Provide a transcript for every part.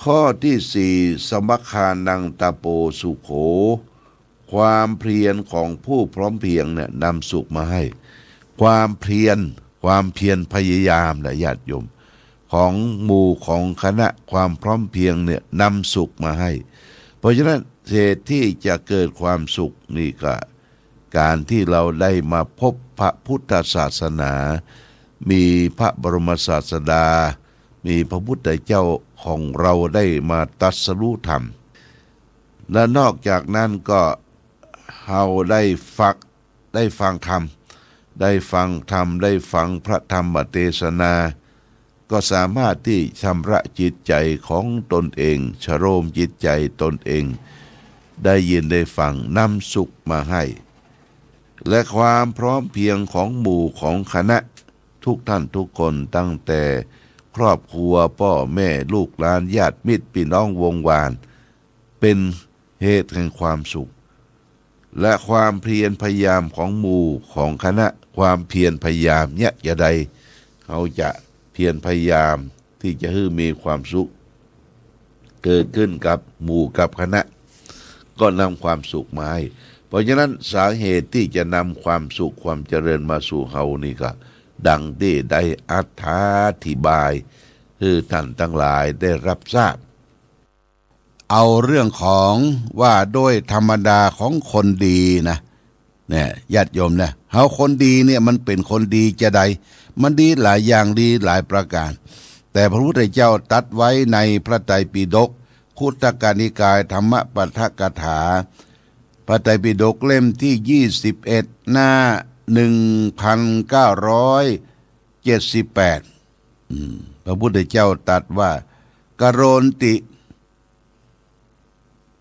ข้อที่สี่สมัคคานังตะโปสุโขความเพียรของผู้พร้อมเพรียงเนี่ยนำสุขมาให้ความเพียรพยายามนะญาติโยมของหมู่ของคณะความพร้อมเพรียงเนี่ยนำสุขมาให้เพราะฉะนั้นเหตุที่จะเกิดความสุขนี่ก็การที่เราได้มาพบพระพุทธศาสนามีพระบรมศาสดามีพระพุทธเจ้าของเราได้มาตรัสรู้ธรรมและนอกจากนั้นก็เราได้ฟังธรรมได้ฟังพระธรรมเทศนาก็สามารถที่ชำระจิตใจของตนเองชโลมจิตใจตนเองได้ยินได้ฟังนำสุขมาให้และความพร้อมเพรียงของหมู่ของคณะทุกท่านทุกคนตั้งแต่ครอบครัวพ่อแม่ลูกหลานญาติมิตรพี่น้องวงวานเป็นเหตุแห่งความสุขและความเพียรพยายามของหมู่ของคณะความเพียรพยายามเนี่ยอย่าใดเขาจะเพียรพยายามที่จะให้มีความสุขเกิดขึ้นกับหมู่กับคณะก็นำความสุขมาให้เพราะฉะนั้นสาเหตุที่จะนำความสุขความเจริญมาสู่เฮานี่ก็ดังที่ได้อธิบายคือท่านทั้งหลายได้รับทราบเอาเรื่องของว่าโดยธรรมดาของคนดีนะเนี่ยญาติโยมนะเฮาคนดีเนี่ยมันเป็นคนดีจะใดมันดีหลายอย่างดีหลายประการแต่พระพุทธเจ้าตรัสไว้ในพระไตรปิฎกคุตกนิกายธรรมปฐกถาพระไตรปิฎกเล่มที่21หน้า1978พระพุทธเจ้าตรัสว่ากโรนติ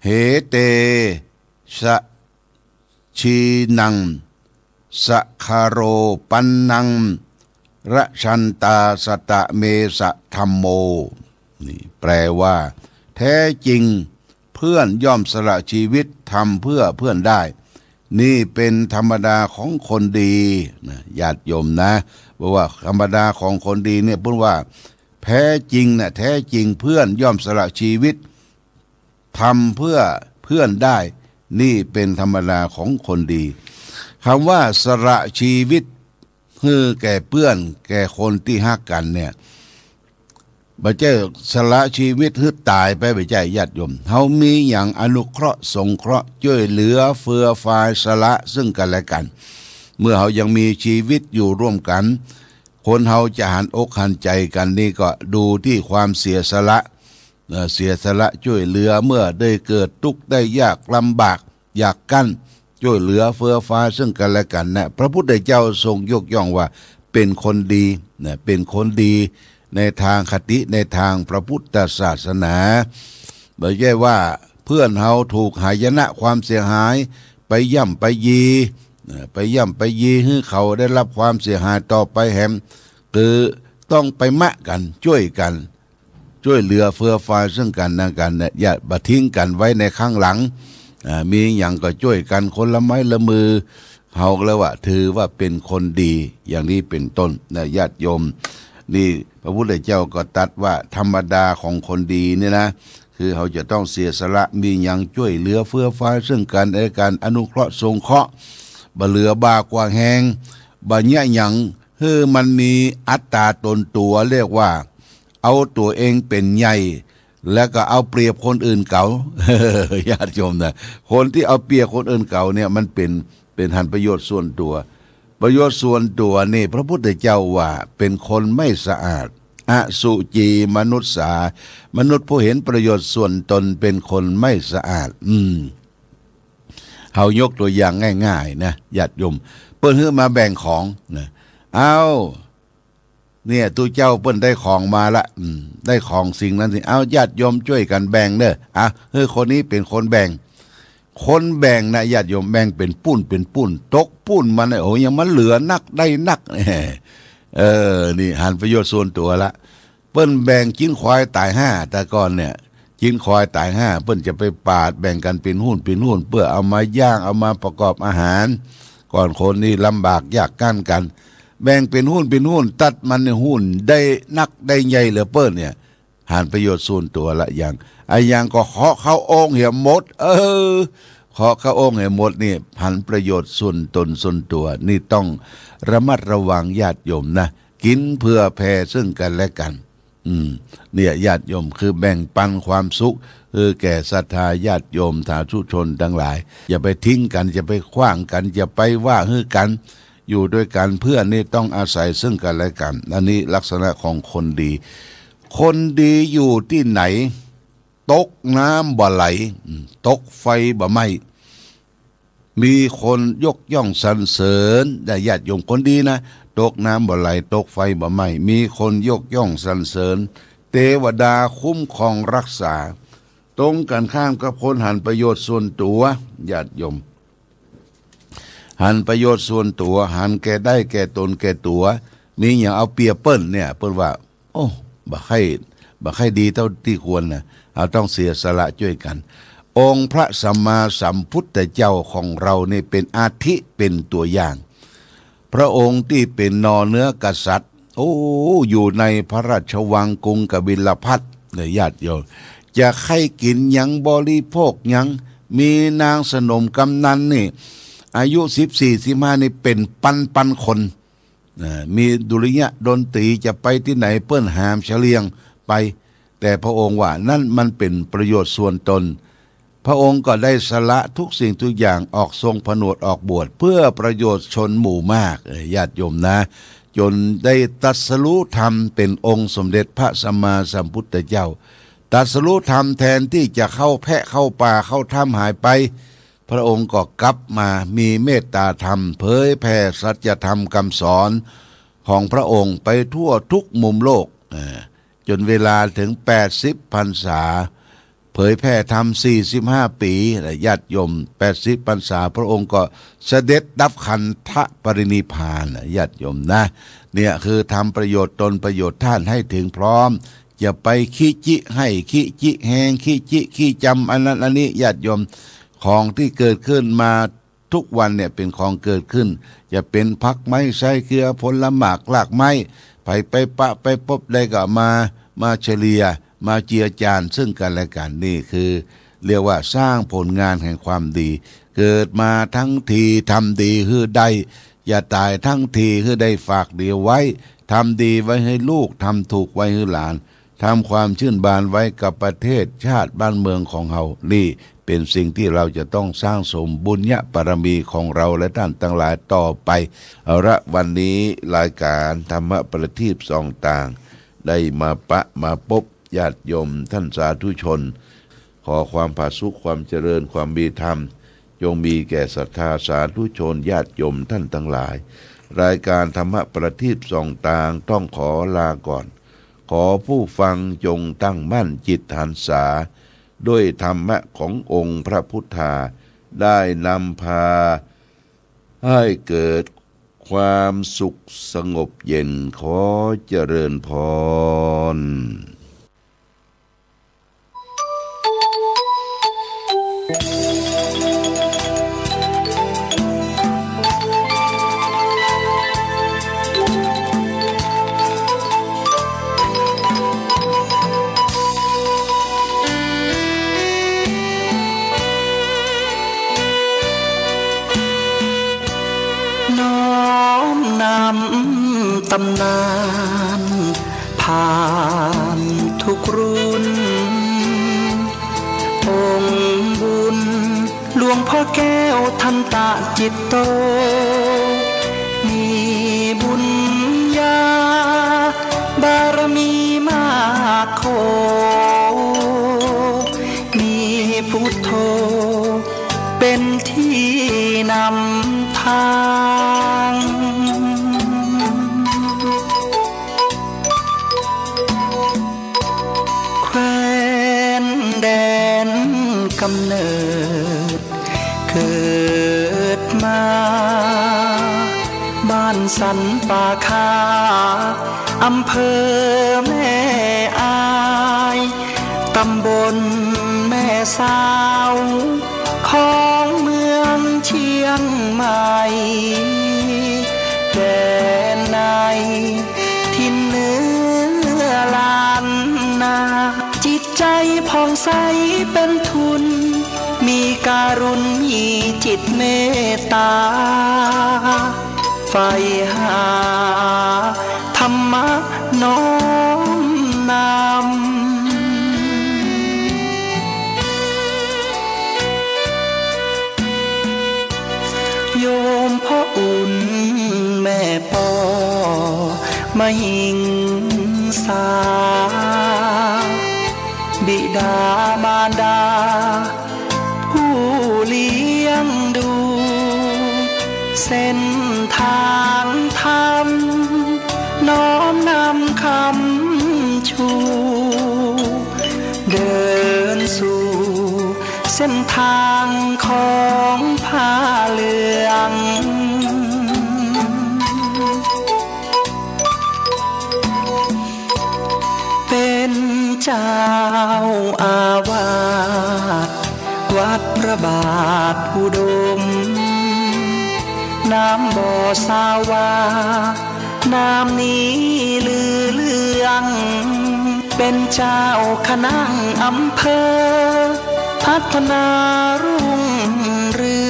เหเตสะชีนังสะคาโรปันนังระชันตาสตะเมสะธรรมโมนี่แปลว่าแท้จริงเพื่อนย่อมสละชีวิตทำเพื่อเพื่อนได้นี่เป็นธรรมดาของคนดีนะญาติโยมนะบอกว่าธรรมดาของคนดีเนี่ยพูดว่าแท้จริงนะแท้จริงเพื่อนย่อมสละชีวิตทำเพื่อเพื่อนได้นี่เป็นธรรมดาของคนดีคำว่าสละชีวิตคือแก่เพื่อนแก่คนที่ฮักกันเนี่ยบ่ใช่สละชีวิตคือตายไปบ่ใช่ญาติโยมเฮามีอย่างอนุเคราะห์สงเคราะห์ช่วยเหลือเฟื่อฟายสละซึ่งกันและกันเมื่อเฮายังมีชีวิตอยู่ร่วมกันคนเฮาจะหันอกหันใจกันนี่ก็ดูที่ความเสียสละช่วยเหลือเมื่อได้เกิดทุกข์ได้ยากลำบากอยากกั้นช่วยเหลือเฟื่อฟ้าซึ่งกันและกันนะพระพุทธเจ้าทรงยกย่องว่าเป็นคนดีนะเป็นคนดีในทางคติในทางพระพุทธศาสนาไม่ใช่ว่าเพื่อนเฮาถูกหายนะความเสียหายไปย่ำไปยีให้เขาได้รับความเสียหายต่อไปแหมคือต้องไปมะกันช่วยเหลือเฟื่อฟ้าซึ่งกันและกันเนี่ยอย่าบัทิ้งกันไว้ในข้างหลังมีอย่างก็ช่วยกันคนละไม้ละมือเฮาแล้วว่าถือว่าเป็นคนดีอย่างนี้เป็นต้นนะญาติโยมนี่พระพุทธเจ้าก็ตรัสว่าธรรมดาของคนดีเนี่ยนะคือเขาจะต้องเสียสละมีอย่างช่วยเหลือเฟื่อฟ้าซึ่งกันและกันอนุเคราะห์สงเคราะห์บ่เหลือบากว่าแหงบ่เนี่ยอย่างคือมันมีอัตตาตนตัวเรียกว่าเอาตัวเองเป็นใหญ่แล้วก็เอาเปรียบคนอื่นเก่า ญาติโยมนะคนที่เอาเปรียบคนอื่นเก่าเนี่ยมันเป็นหันประโยชน์ส่วนตัวประโยชน์ส่วนตัวนี่พระพุทธเจ้าว่าเป็นคนไม่สะอาดอสุจีมนุษย์ผู้เห็นประโยชน์ส่วนตนเป็นคนไม่สะอาดเฮายกตัวอย่างง่ายๆนะญาติโยมเปิ้นให้มาแบ่งของนะเอาเนี่ยตัวเจ้าเปิ้นได้ของมาละได้ของสิ่งนั้นสิเอาญาติโยมช่วยกันแบ่งเด้อคนนี้เป็นคนแบ่งนะญาติโยมแบ่งเป็นปุ้นตกปุ้นมันโอ้ยังมันเหลือนักได้นักนี่หันประโยชน์ส่วนตัวละเปิ้นแบ่งจิ้นควายตาย5แต่ก่อนเนี่ยจิ้นควายตาย5เปิ้นจะไปปาดแบ่งกันเป็นหุ้นเพื่อเอามาย่างเอามาประกอบอาหารก่อนคนนี่ลำบากยากกั้นกันแบ่งเป็นหุ้นตัดมันในหุ้นได้นักได้ใหญ่เหลือเปิ้นเนี่ย หารประโยชน์ส่วนตัวละอย่างไอ้อย่างก็เคาะเข้าองค์เหี่ยหมดเคาะเข้าองค์เหี่ยหมดนี่หันประโยชน์ส่วนตนส่วนตัวนี่ต้องระมัดระวังญาติโยมนะกินเพื่อแผ่ซึ่งกันและกันเนี่ยญาติโยมคือแบ่งปันความสุขแก่ศรัทธาญาติโยมสาธุชนทั้งหลายอย่าไปทิ้งกันอย่าไปขว้างกันอย่าไปว่าฮือกันอยู่ด้วยกันเพื่อนนี่ต้องอาศัยซึ่งกันและกันอันนี้ลักษณะของคนดีคนดีอยู่ที่ไหนตกน้ำบ่ไหลตกไฟบ่ไหม้มีคนยกย่องสรรเสริญได้ญาติโยมคนดีนะตกน้ำบ่ไหลตกไฟบ่ไหม้มีคนยกย่องสรรเสริญเทวดาคุ้มครองรักษาตรงกันข้ามกับคนหันประโยชน์ส่วนตัวญาติโยมหันประโยชน์ส่วนตัวหันแก่ได้แก่ตนแก่ตัวมีอย่างเอาเปรียบเปิ้ลเนี่ยเปิ้ลว่าโอ้บ่ให้ดีเท่าที่ควรนะเราต้องเสียสละช่วยกันองค์พระสัมมาสัมพุทธเจ้าของเรานี่เป็นอาทิเป็นตัวอย่างพระองค์ที่เป็นนอเนื้อกษัตริย์อยู่ในพระราชวังกรุงกบิลพัสเนี่ยญาติโยมจะให้กินยังบริโภคยังมีนางสนมกำนันนี่อายุ14-15นี่เป็นปันคนมีดุริยะดนตรีจะไปที่ไหนเปิ้นหามเฉลียงไปแต่พระองค์ว่านั่นมันเป็นประโยชน์ส่วนตนพระองค์ก็ได้สละทุกสิ่งทุกอย่างออกทรงผนวดออกบวชเพื่อประโยชน์ชนหมู่มากญาติโยมนะจนได้ตรัสรู้ธรรมเป็นองค์สมเด็จพระสัมมาสัมพุทธเจ้าตรัสรู้ธรรมแทนที่จะเข้าแพะเข้าป่าเข้าถ้ำหายไปพระองค์ก็กลับมามีเมตตาธรรมเผยแผ่สัจธรรมคำสอนของพระองค์ไปทั่วทุกมุมโลกจนเวลาถึง80 พรรษาเผยแผ่ธรรม45 ปีญาติโยม80 พรรษาพระองค์ก็เสด็จดับขันธปรินิพพานญาติโยมนะเนี่ยคือทำประโยชน์ตนประโยชน์ท่านให้ถึงพร้อมอย่าไปขี้จิให้ขี้จิแหงขี้จิขี้จำอันนั้นอันนี้ญาติโยมของที่เกิดขึ้นมาทุกวันเนี่ยเป็นของเกิดขึ้นจะเป็นผักไม้ไส้เกลือผลหมากรากไม้ไปปะไปพบได้ก็มาเฉลี่ยมาเจียจานซึ่งกันและกันนี่คือเรียกว่าสร้างผลงานแห่งความดีเกิดมาทั้งทีทำดีฮือได้อย่าตายทั้งทีฮือได้ฝากดีไว้ทำดีไว้ให้ลูกทำถูกไว้ให้หลานทำความชื่นบานไว้กับประเทศชาติบ้านเมืองของเรานี่เป็นสิ่งที่เราจะต้องสร้างสมบุญญบารมีของเราและท่านทั้งหลายต่อไปเอาละวันนี้รายการธรรมะประทีปส่องต่างได้มาพบญาติโยมท่านสาธุชนขอความผาสุขความเจริญความมีธรรมจงมีแก่ศรัทธาสาธุชนญาติโยมท่านทั้งหลายรายการธรรมะประทีปส่องต่างต้องขอลาก่อนขอผู้ฟังจงตั้งมั่นจิตหันษาด้วยธรรมะขององค์พระพุทธาได้นำพาให้เกิดความสุขสงบเย็นขอเจริญพรตำนานผ่านทุกรุ่นองค์บุญหลวงพ่อแก้วทันตะจิตโตมีบุญญาบารมีมากโขมีพุทโธเป็นที่นำทางกำเนิดเกิดมาบ้านสันป่าคาอำเภอแม่อายตำบลแม่สาวของเมืองเชียงใหม่แดนในทินเนื้อล้านนา จิตใจผ่องใสเป็นทุนมีการุณมีจิตเมตตาใฝ่หาธรรมะน้อมนำโยมพ่ออุ่นแม่ปอมหิงสาบิดามารดาผู้เลี้ยงดูเส้นทางธรรมน้อมนำคำชูเดินสู่เส้นทางของผ้าเหลืองเป็นเจ้าอาวาสวัดพระบาทอุดมน้ำบ่อสาวาน้ำนี้ลือเลืองเป็นเจ้าคณะอำเภอพัฒนารุ่งเรื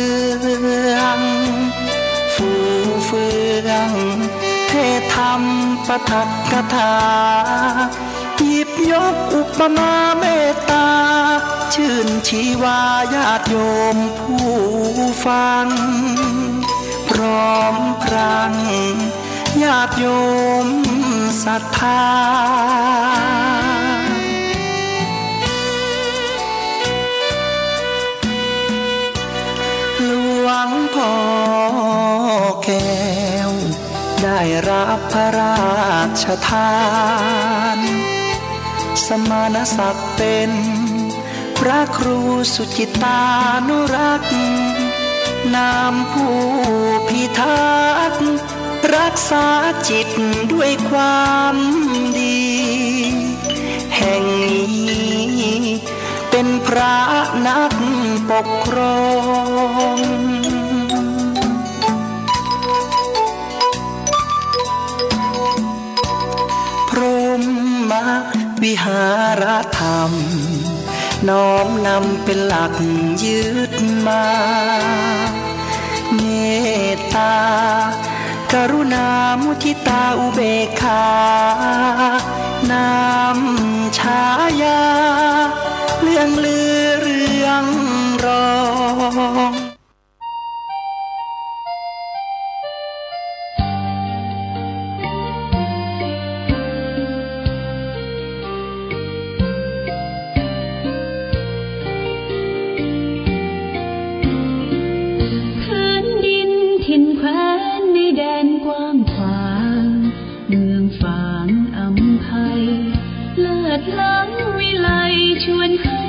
องฟูเฟืองเทศธรรมปทักกถาหยิบยกอุปมาเมตตาชื่นชีวาญาติโยมผู้ฟังพร้อมพรังญาติโยมศรัทธาหลวงพ่อแก้วได้รับพระราชทานสมณศักดิ์เป็นพระครูสุจิตานุรักษ์นามผู้พิทักษ์รักษาจิตด้วยความดีแห่งนี้เป็นพระนักปกครองพรหมวิหารธรรมน้อมนำเป็นหลักยึดมาเมตตากรุณามุทิตาอุเบกขานำฉายาเรื่องลือเรื่องรองหลังวิไลชวนให้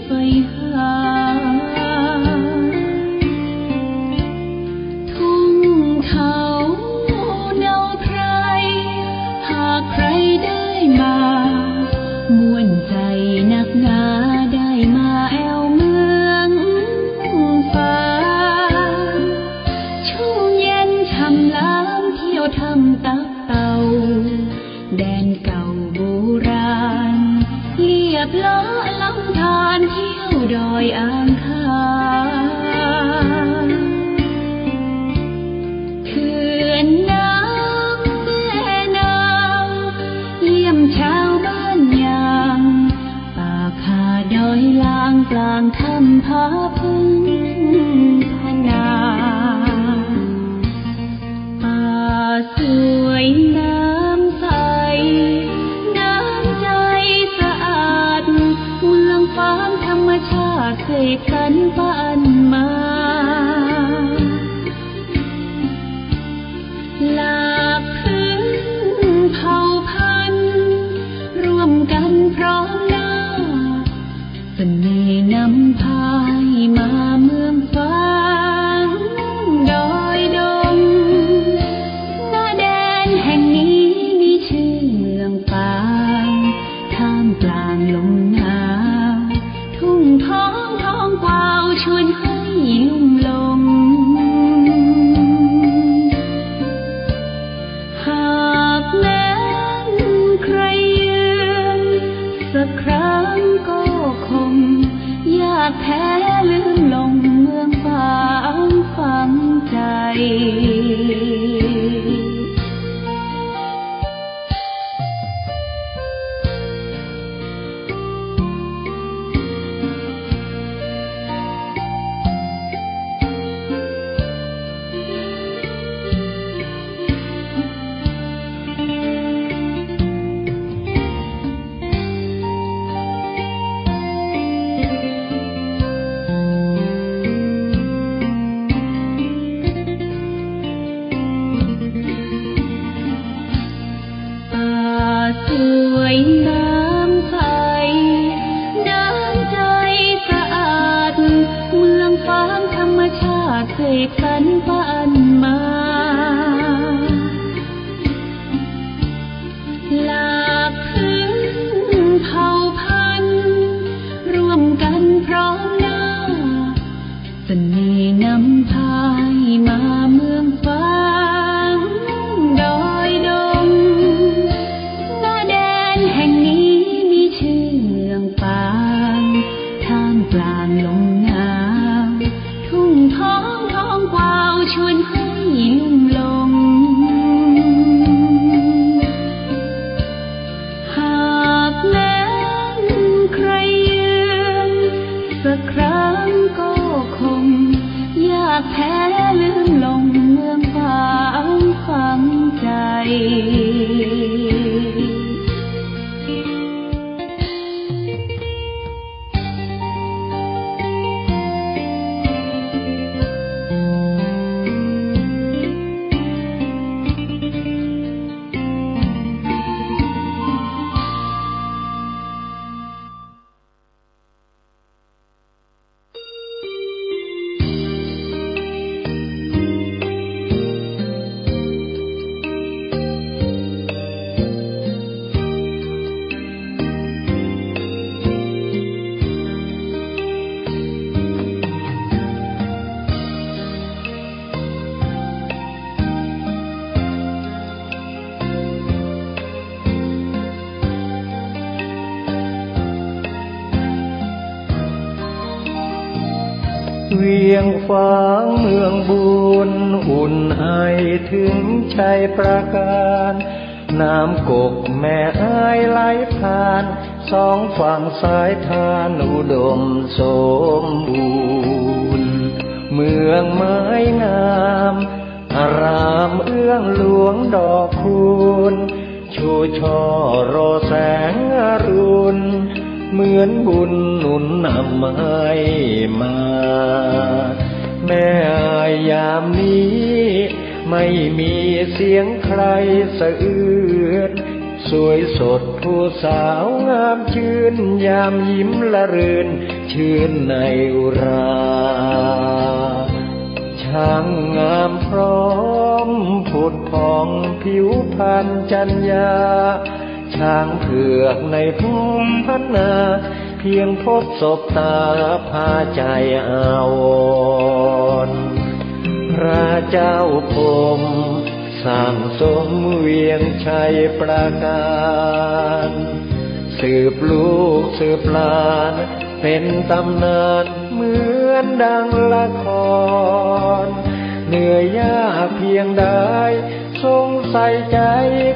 ไปหาทุ่งเขาเนาไพรหากใครได้มาม่วนใจนักหนาได้มาแอวเมืองฟ้าชุ่มเย็นช่ำล้ำเที่ยวทำตักเต่าแดนเก่าโบราณเรียบล้อลำธารเที่ยวดอยอ่างขางเขื่อนน้ำแม่นางเยี่ยมชาวบ้านยางป่าคาดอยลางกลางถ้ำผาพึ่งพนาป่าสวยน้ำใสความธรรมชาติเคยกันปันมาหลากพื้นเผ่าพันธุ์ร่วมกันพร้อมหน้าเสน่ห์นำพายมาเมืองฟ้าดอยดงหน้าแดนแห่งนี้มีชื่อเมืองปางท่ามกลางลมหนาวทุ่งท้องกวาวชวนให้ลุ่มลงหากแม้นใครยืนสักครั้ง งก็คงยากแท้ลืมลงเมืองฟ้าฝังใจสวยน้ำใสน้ำใจสะอาดเมืองฟ้าธรรมชาติเสกสรรปั้นมาหลากพื้นเผ่าพันธุ์ร่วมกันพร้อมหน้าเสน่ห์นำพายมาเมืองฟ้าดอยดงแห่งนี้มีชื่อเมืองปางท่ามกลางลมหนาวทุ่งท้องท้องกวาวชวนให้ลุ่มหลงหากแม้นใครยืมสักครั้งก็คงยากแท้ลืมลงเมืองฟ้าฝังใจเวียงฟ้างเมืองบุญอุ่นไอถึงชัยประการน้ำกกแม่อายไหลผ่านสองฝั่งสายทานอุดมสมบูรณ์เมืองไม้งามอารามเอื้องหลวงดอกคูณชูช่อโรแสงอรุณเหมือนบุญหนุนนำให้มาแม่อายยามนี้ไม่มีเสียงใครสะอื้นสวยสดผู้สาวงามชื่นยามยิ้มละรื่นชื่นในอุราช่างงามพร้อมผุดผ่องผิวพรรณจัญญาช้างเผือกในภูมิพันนาเพียงพบศพตาพาใจอาวรณ์พระเจ้าพรหมสร้างสมเวียงชัยประการสืบลูกสืบหลานเป็นตำนานเหมือนดังละครเหนื่อยยากเพียงใดทรงใส่ใจ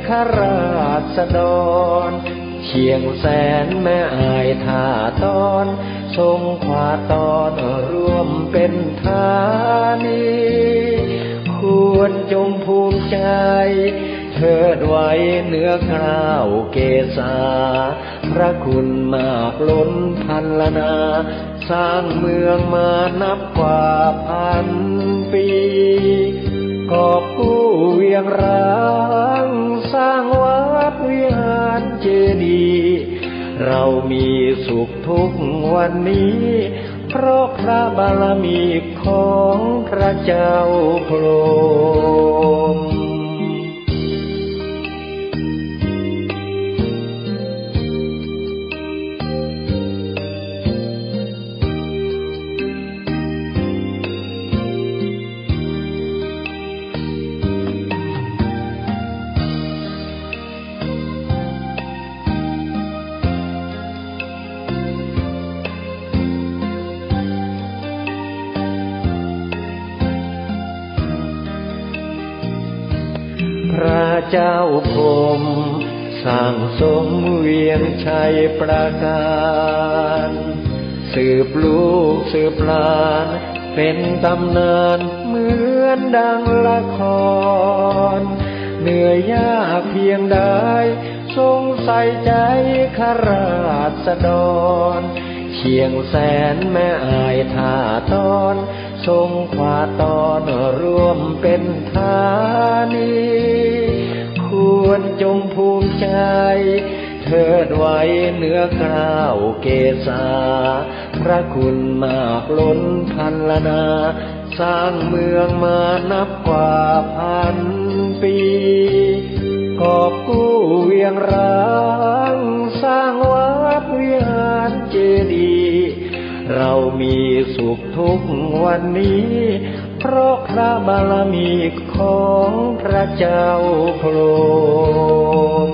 ข้าราษฎรเชียงแสนแม่อายท่าตอนทรงขวาตอนร่วมเป็นธานีควรจงภูมิใจเทิดไว้เหนือกล้าวเกศาพระคุณมากล้นพันละนาสร้างเมืองมานับกว่าพันปีกอบกู้เวียงร้างสร้างวัดวิหารเจดีย์เรามีสุขทุกวันนี้เพราะพระบารมีของพระเจ้าพรหม เจ้าพรหมสร้างสมเวียงชัยประการสืบลูกสืบหลานเป็นตำนานเหมือนดังละครเหนื่อยยากเพียงใดทรงใส่ใจข้าราษฎรเชียงแสนแม่อายท่าตอนทรงขวาตอนร่วมเป็นธานีควรจงภูมิใจเทิดไว้เหนือกล้าวเกษาพระคุณมากล้นพันละนาสร้างเมืองมานับกว่าพันปีกอบกู้เวียงร้างสร้างวัดวิหารเจดีย์เรามีสุขทุกวันนี้เพราะพระบารมีของพระเจ้าพรหม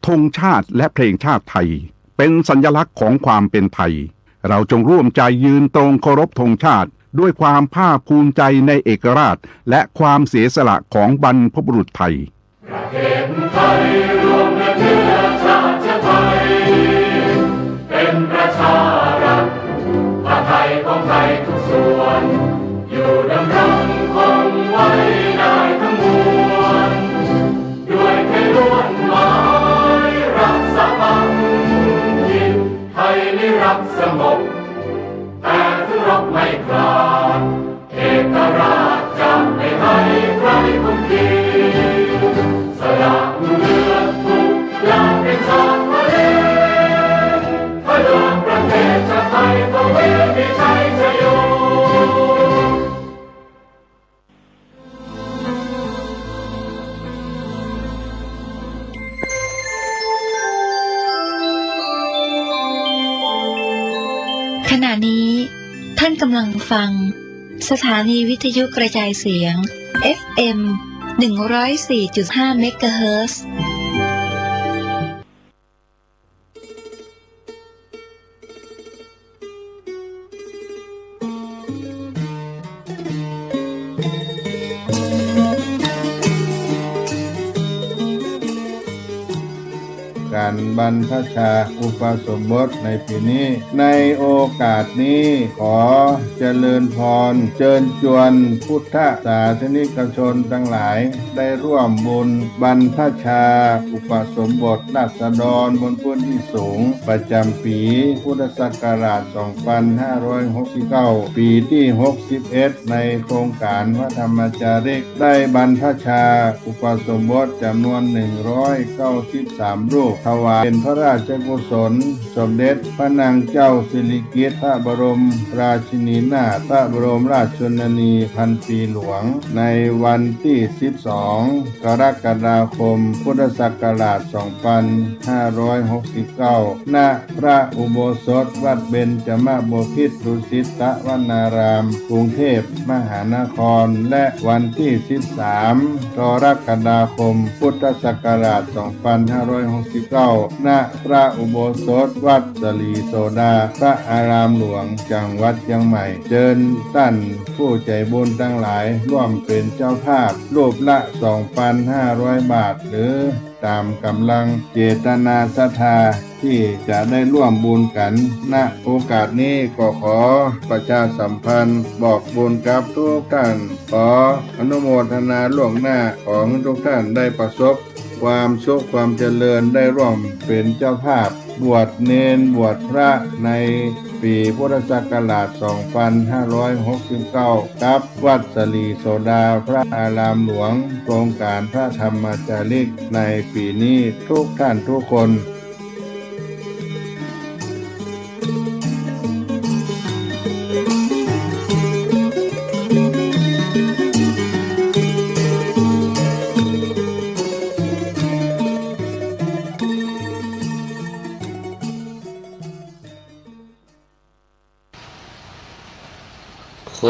ธงชาติและเพลงชาติไทยเป็นสัญลักษณ์ของความเป็นไทยเราจงร่วมใจยืนตรงเคารพธงชาติด้วยความภาคภูมิใจในเอกราชและความเสียสละของบรรพบุรุษไทยประเทศไทยรวมเนื้อชาติไทยเป็นประชารัฐผ้าไทยของไทยทุกส่วนอยู่ดำรงคงไว้ได้ทั้งมวลด้วยไทยล้วนหมายรักษาพันธิตไทยนิรักสงบแต่ถึงรบไม่กล้าเอกราชจะไม่ให้ใครคุมขีสละเลือดทุกอย่างเป็นชาติทะเลพลังประเทศชาติไทยทวีมีชัยชโยขณะนี้ท่านกำลังฟังสถานีวิทยุกระจายเสียง FM 104.5 เมกะเฮิรตซ์การบรรพชาอุปสมบทในปีนี้ในโอกาสนี้ขอเจริญพรเชิญชวนพุทธศาสนิกชนทั้งหลายได้ร่วมบุญบรรพชาอุปสมบทราษฎรบนพื้นที่สูงประจำปีพุทธศักราช 2569 ปีที่ 61 ในโครงการพระธรรมจาริกได้บรรพชาอุปสมบทจำนวน 193 รูปถวายเป็นพระราชกุศลสมเด็จพระนางเจ้าสิริกิติ์พระบรมราชินีนาถพระบรมราชชนนีพันปีหลวงในวันที่ 12 กรกฎาคม พุทธศักราช 2569 ณ พระอุโบสถวัดเบญจมบพิตรดุสิตวนาราม กรุงเทพมหานคร และวันที่ 13 กรกฎาคม พุทธศักราช 2569 ณ พระอุโบสถวัดสลีโสดาพระอารามหลวงจังหวัดเชียงใหม่เชิญท่านผู้ใจบุญทั้งหลายร่วมเป็นเจ้าภาพรูปละ 2,500 บาทหรือตามกำลังเจตนาศรัทธาที่จะได้ร่วมบุญกันณโอกาสนี้ก็ขอประชาสัมพันธ์บอกบุญกับทุกท่านขออนุโมทนาล่วงหน้าของทุกท่านได้ประสบความสุขความเจริญได้ร่วมเป็นเจ้าภาพบวชเณรบวชพระในปีพุทธศักราช 2569 กับวัดสลีโสดาพระอารามหลวงโครงการพระธรรมจาริกในปีนี้ทุกท่านทุกคน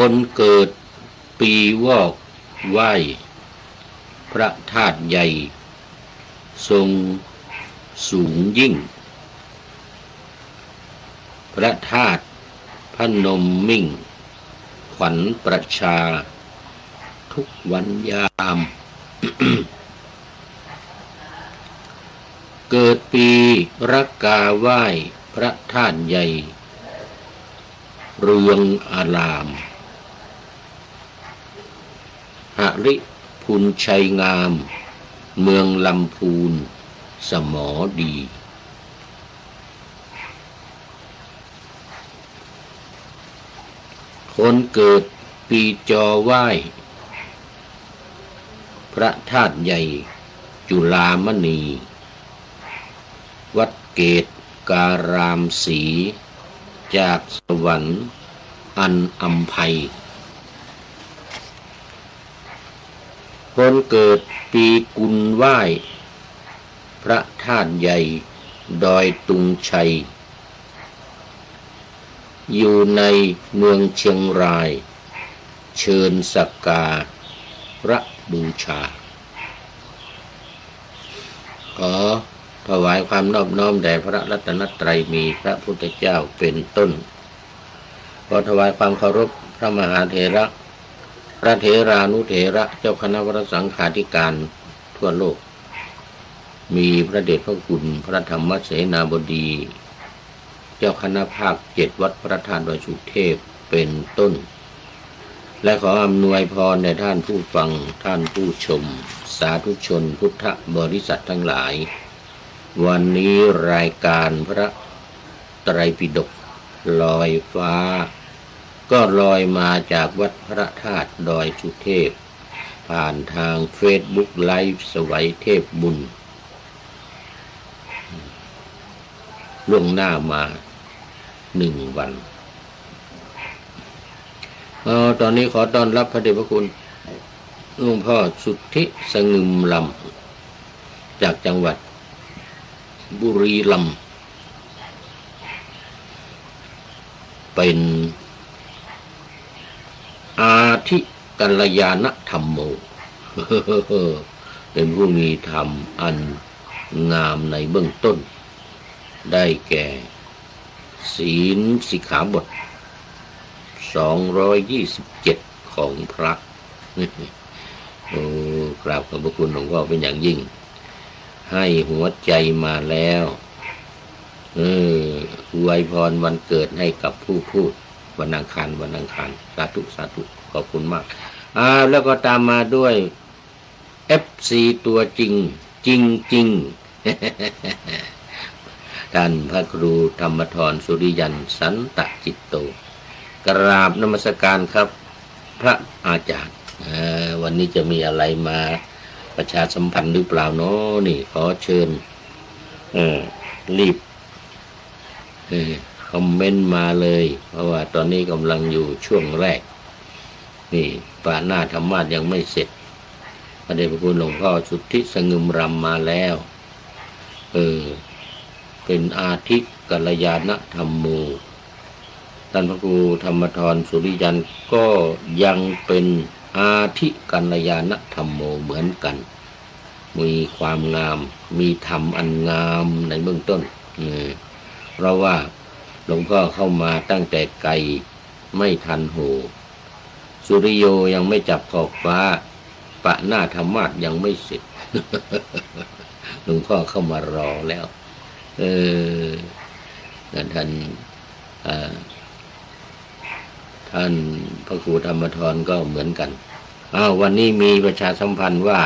คนเกิดปีวอกไหว้พระธาตุใหญ่ทรงสูงยิ่ง พระธาตุพนมมิ่งขวัญประชาทุกวันยาม เกิดปีรักกาไหว้พระธาตุใหญ่เรืองอารามหริพุนชัยงามเมืองลำพูนสมอดีคนเกิดปีจอไหว้พระธาตุใหญ่จุฬามณีวัดเกตการามศรีจากสวรรค์อันอำไพคนเกิดปีกุลไหว้พระธาตุใหญ่ดอยตุงชัยอยู่ในเมืองเชียงรายเชิญสักการะบูชาขอถวายความนอบน้อมแด่พระรัตนตรัยมีพระพุทธเจ้าเป็นต้นขอถวายความเคารพพระมหาเถระพระเถรานุเถระเจ้าคณะวัดสังฆาธิการทั่วโลกมีพระเดชพระคุณพระธรรมเสนาบดีเจ้าคณะภาค7วัดพระธาตุดอยสุเทพเป็นต้นและขออำนวยพรแด่ท่านผู้ฟังท่านผู้ชมสาธุชนพุทธบริษัททั้งหลายวันนี้รายการพระไตรปิฎกลอยฟ้าก็ลอยมาจากวัดพระธาตุดอยสุเทพผ่านทางเฟซบุ๊กไลฟ์สวัยเทพบุญล่วงหน้ามา1 วันตอนนี้ขอต้อนรับพระเดชพระคุณหลวงพ่อสุทธิสงึมลำจากจังหวัดบุรีรัมย์เป็นอาทิกัลยาณธรรมโม เป็นผู้มีธรรมอันงามในเบื้องต้นได้แก่ศีลสิกขาบท227ของพระกราบขอบพระคุณหลวงพ่อเป็นอย่างยิ่งให้หัวใจมาแล้วอวยพรวันเกิดให้กับผู้พูดวันอังคารสาธุสาธุขอบคุณมากแล้วก็ตามมาด้วย FC ตัวจริงท่านพระครูธรรมธรสุริยันสันตจิตโตกราบนมัสการครับพระอาจารย์วันนี้จะมีอะไรมาประชาสัมพันธ์หรือเปล่าเนาะนี่ขอเชิญรีบคอมเมนต์มาเลยเพราะว่าตอนนี้กำลังอยู่ช่วงแรกนี่ปาหน้าธรรมาสยังไม่เสร็จพระเดชพระคุณหลวงพ่อสุทธิสงึมรำมาแล้วเป็นอาทิกัลยาณธรรมโมท่านพระครูธรรมธรสุริยันก็ยังเป็นอาทิกัลยาณธรรมโมเหมือนกันมีความงามมีธรรมอันงามในเบื้องต้นเพราะว่าหลวงพ่อเข้ามาตั้งแต่ไกลไม่ทันโหสุริโยยังไม่จับขอบฟ้าปะหน้าธรรมาสยังไม่เสร็จ หลวงพ่อเข้ามารอแล้วท่านพระครูธรรมธรก็เหมือนกันวันนี้มีประชาสัมพันธ์ว่า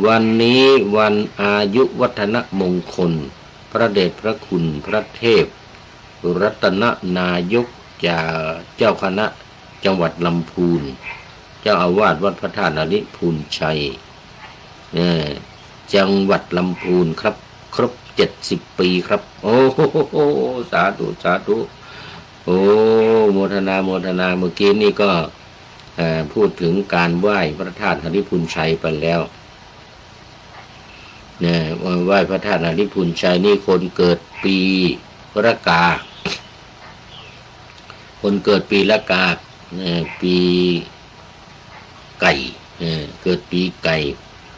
วันนี้วันอายุวัฒนมงคลพระเดชพระคุณพระเทพรัตนนายกเจ้าคณะจังหวัดลำพูนเจ้าอาวาสวัดพระธาตุนิพูนชัยจังหวัดลำพูนครับครบ70 ปีครับโอ้โหสาธุสาธุโอ้โมทนาเมื่อกี้นี่ก็พูดถึงการไหว้พระธาตุนิพูนชัยไปแล้วเนี่ยไหว้พระธาตุนิพูนชัยนี่คนเกิดปีละกาคนเกิดปีละกาปีไก่เกิดปีไก่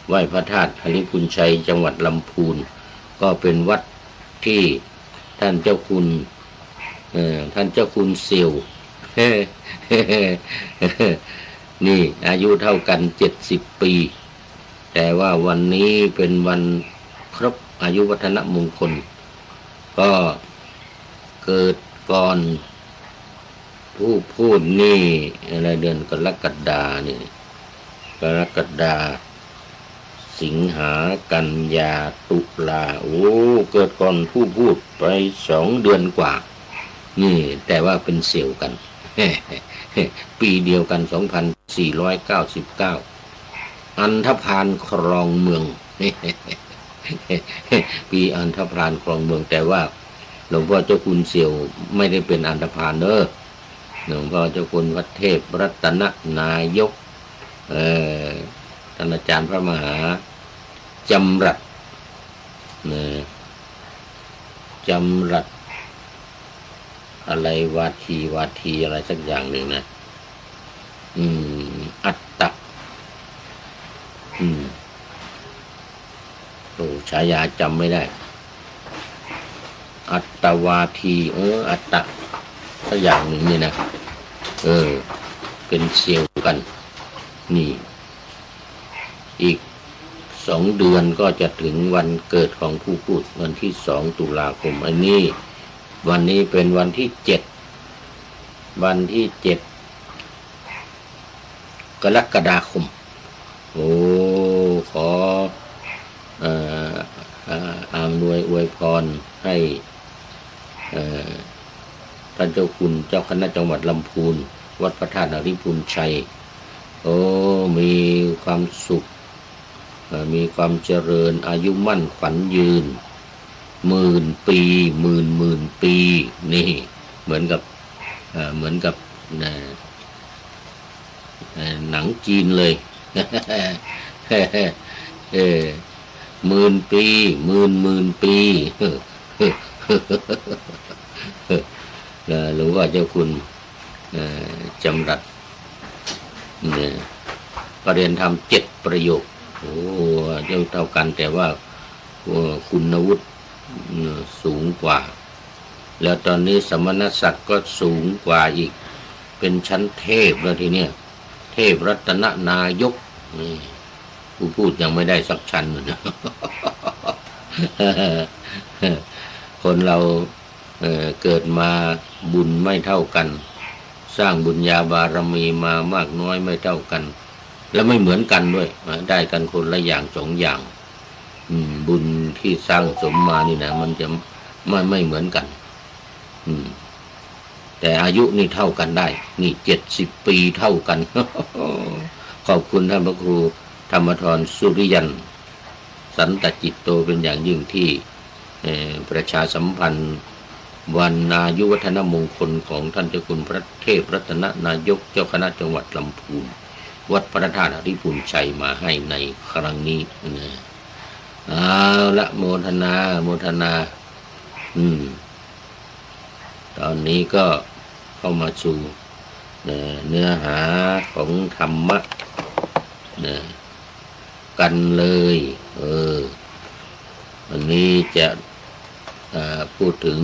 ไหว้พระธาตุนิพูนชัยจังหวัดลำพูนก็เป็นวัดที่ท่านเจ้าคุณ ท่านเจ้าคุณเซียว นี่อายุเท่ากัน70 ปีแต่ว่าวันนี้เป็นวันครบอายุวัฒนมงคลก็เกิดก่อนผู้พูดนี่อะไรเดือนกรกฎานี่กรกฎาสิงหากันยาตุลาโอ้เกิดก่อนผู้พูดไป2 เดือนกว่านี่แต่ว่าเป็นเสี่ยวกัน ปีเดียวกัน2499อันธพาลครองเมือง ปีอันธพาลครองเมืองแต่ว่าหลวงพ่อเจ้าคุณเสี่ยวไม่ได้เป็นอันธพาลเด้อหลวงพ่อเจ้าคุณวัดเทพรัตนนายกท่านอาจารย์พระมหาจำรัดจำรัดอะไรวาทีอะไรสักอย่างหนึ่งนะอัตตะโอ้ฉายาจำไม่ได้อัตตวาทีอัตตะสักอย่างหนึ่งนี่นะเป็นเสี่ยวกันนี่อีก2 เดือนก็จะถึงวันเกิดของผู้พูดวันที่2 ตุลาคมอันนี้วันนี้เป็นวันที่7กรกฎาคมโอ้ขออำนวยอวยพรให้ท่านเจ้าคุณเจ้าคณะจังหวัดลำพูนวัดพระธาตุนริพูนชัยโอ้มีความสุขมีความเจริญอายุมั่นขวัญยืน10,000 ปีหมื่นปีนี่เหมือนกับหนังจีนเลย 10,000 ปีหมื่นปี หรือว่าเจ้าคุณจำรัดประเรียนธรรม7 ประโยคโอ้เจ้าเท่ากันแต่ว่าคุณวุฒิสูงกว่าแล้วตอนนี้สมณศักดิ์ก็สูงกว่าอีกเป็นชั้นเทพแล้วทีเนี้ยเทพรัตนนายกนี่ผู้พูดยังไม่ได้สักชั้นเลยนะ คนเราเกิดมาบุญไม่เท่ากันสร้างบุญญาบารมีมามากน้อยไม่เท่ากันแล้วไม่เหมือนกันด้วยได้กันคนละอย่าง2 อย่างบุญที่สร้างสมมานี่นะมันจะไม่เหมือนกันแต่อายุนี่เท่ากันได้นี่70 ปีเท่ากัน ขอบคุณท่านพระครูธรรมธรสุริยันสันตจิตโตเป็นอย่างยิ่งที่ประชาสัมพันธ์วันอายุวัฒนมงคลของท่านเจ้าคุณพระเทพรัตนนายกเจ้าคณะจังหวัดลำพูนวัดพระธาตุนริพูนชัยมาให้ในครั้งนี้นะเอาละโมทนาตอนนี้ก็เข้ามาสู่เนื้อหาของธรรมะกันเลยวันนี้จะพูดถึง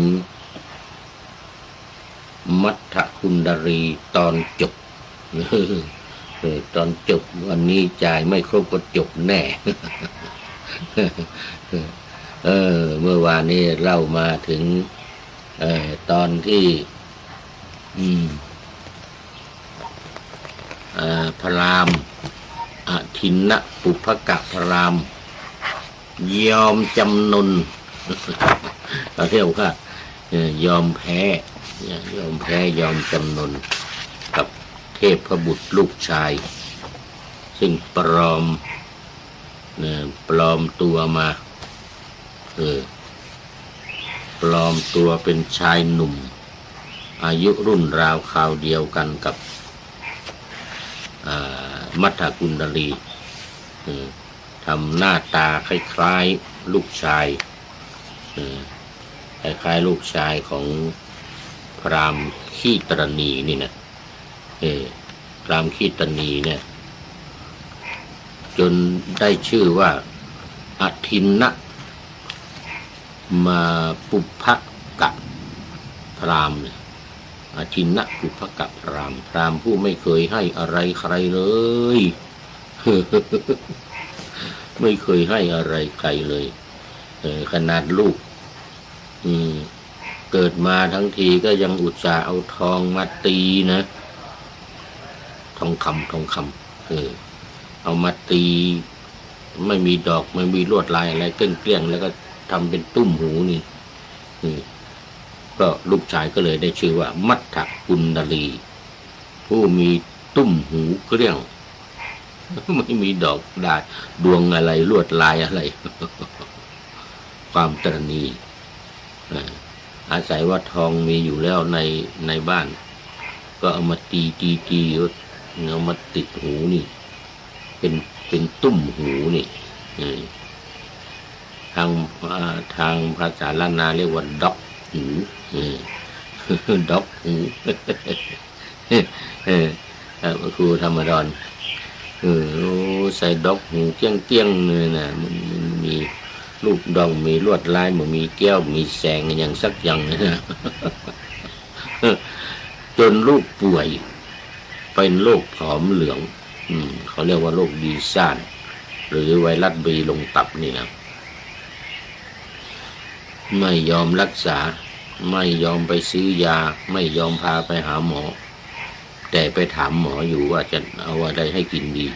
มัทธคุณดรีตอนจบ ตอนจบวันนี้จ่ายไม่ครบก็จบแน่ เมื่อวานนี้เล่ามาถึงตอนที่พราหมณ์อทินนะปุพกะพราหมณ์ยอมจำนน เราเรียกว่ายอมแพ้ยอมจำนนกับเทพบุตรลูกชายซึ่งปลอมตัวมาปลอมตัวเป็นชายหนุ่มอายุรุ่นราวคราวเดียวกันกับมัทธคุณดรีทำหน้าตาคล้ายๆลูกชายคล้ายๆลูกชายของพราหมณ์ขี้ตรณีนี่นะพราหมณ์ขี้ตรณีเนี่ยจนได้ชื่อว่าอทินนะมาปุพกะพราหมณ์ อาทินะปุพกะพราหมณ์พราหมณ์ผู้ไม่เคยให้อะไรใครเลย ไม่เคยให้อะไรใครเลยขนาดลูกเกิดมาทั้งทีก็ยังอุตส่าห์เอาทองมาตีนะทองคำเอามาตีไม่มีดอกไม่มีลวดลายอะไรเกลี้ยงแล้วก็ทำเป็นตุ้มหูนี่ก็ลูกชายก็เลยได้ชื่อว่ามัทธกุณฑลีผู้มีตุ้มหูเกลี้ยงไม่มีดอกได้ดวงอะไรลวดลายอะไร ความตระหนี่อาศัยว่าทองมีอยู่แล้วในบ้านก็เอามาตีเอามาติดหูนี่เป็นตุ้มหูนี่ทางภาษาล้านนาเรียกว่าด็อกหูด็อกหูครูธรรมดรใส่ด็อกหูเกี้ยงเลยนะมันมีลูกดองมีลวดลายมันมีแก้วมีแสงอย่างสักอย่างนะจนลูกป่วยเป็นโรคผอมเหลืองเขาเรียกว่าโรคดีซ่านหรือไวรัสบีลงตับนี่นะไม่ยอมรักษาไม่ยอมไปซื้อยาไม่ยอมพาไปหาหมอแต่ไปถามหมออยู่ว่าจะเอาอะไรให้กินดี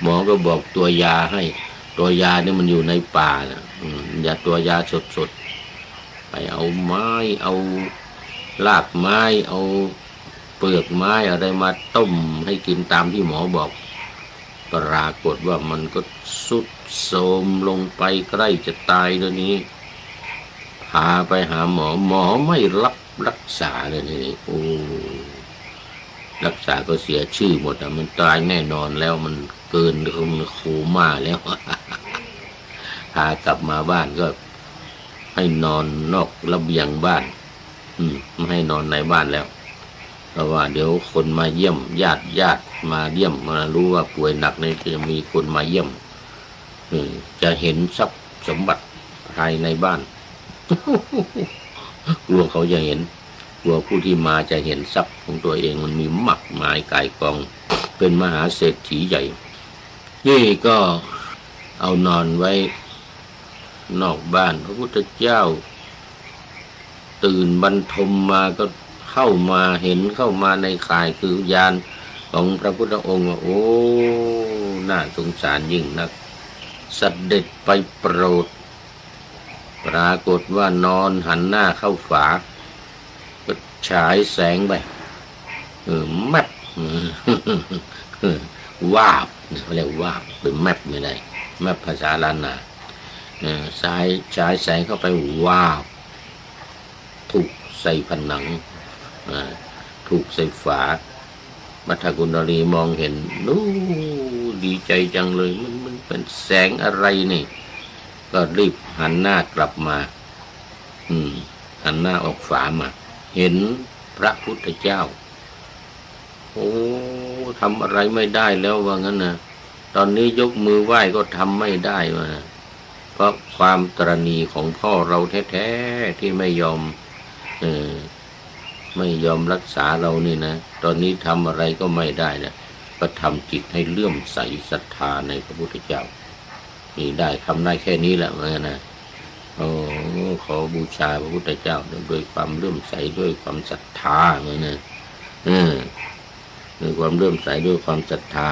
หมอก็บอกตัวยาให้ตัวยาเนี่ยมันอยู่ในป่านะอย่าตัวยาสดไปเอาไม้เอารากไม้เอาเปลือกไม้อะไรมาต้มให้กินตามที่หมอบอกปรากฏว่ามันก็สุดโทรมลงไปใกล้จะตายแล้วนี้พาไปหาหมอไม่รับรักษาเลยนี่โอ้รักษาก็เสียชื่อหมดมันตายแน่นอนแล้วมันเกินมันโคม่าแล้ว พากลับมาบ้านก็ให้นอนนอกระเบียงบ้านไม่ให้นอนในบ้านแล้วเพราะว่าเดี๋ยวคนมาเยี่ยมญาติมาเยี่ยมมารู้ว่าป่วยหนักเนี่ยจะมีคนมาเยี่ยมจะเห็นทรัพย์สมบัติภายในบ้าน กลัวเขาจะเห็นกลัวผู้ที่มาจะเห็นทรัพย์ของตัวเองมันมีมากมายกายกองเป็นมหาเศรษฐีใหญ่นี่ก็เอานอนไว้นอกบ้านพระพุทธเจ้าตื่นบรรทมมาก็เข้ามาเห็นเข้ามาในข่ายคือญาณของพระพุทธองค์ว่าโอ้น่าสงสารยิ่งนักเสด็จไปโปรดปรากฏว่านอนหันหน้าเข้าฝาก็ฉายแสงไปแมปวาบเขาเรียกวาบเป็นแมปไม่ได้แมปภาษาล้านนาฉายแสงเข้าไปวาบถูกใส่ผนังถูกใส่ฝามัทธกุณฑลีมองเห็นดีใจจังเลยมันเป็นแสงอะไรนี่ก็รีบหันหน้ากลับมาหันหน้าออกฝามาเห็นพระพุทธเจ้าโอ้ทำอะไรไม่ได้แล้วว่างั้นนะตอนนี้ยกมือไหว้ก็ทำไม่ได้ว่าเพราะความตระหนี่ของพ่อเราแท้ๆที่ไม่ยอมรักษาเรานี่นะตอนนี้ทำอะไรก็ไม่ได้นะก็ทำจิตให้เลื่อมใสศรัทธาในพระพุทธเจ้านี่ได้ทำได้แค่นี้แหละว่างั้นนะขอบูชาพระพุทธเจ้าด้วยความเลื่อมใสด้วยความศรัทธาเหมือนนะด้วยความเลื่อมใสด้วยความศรัทธา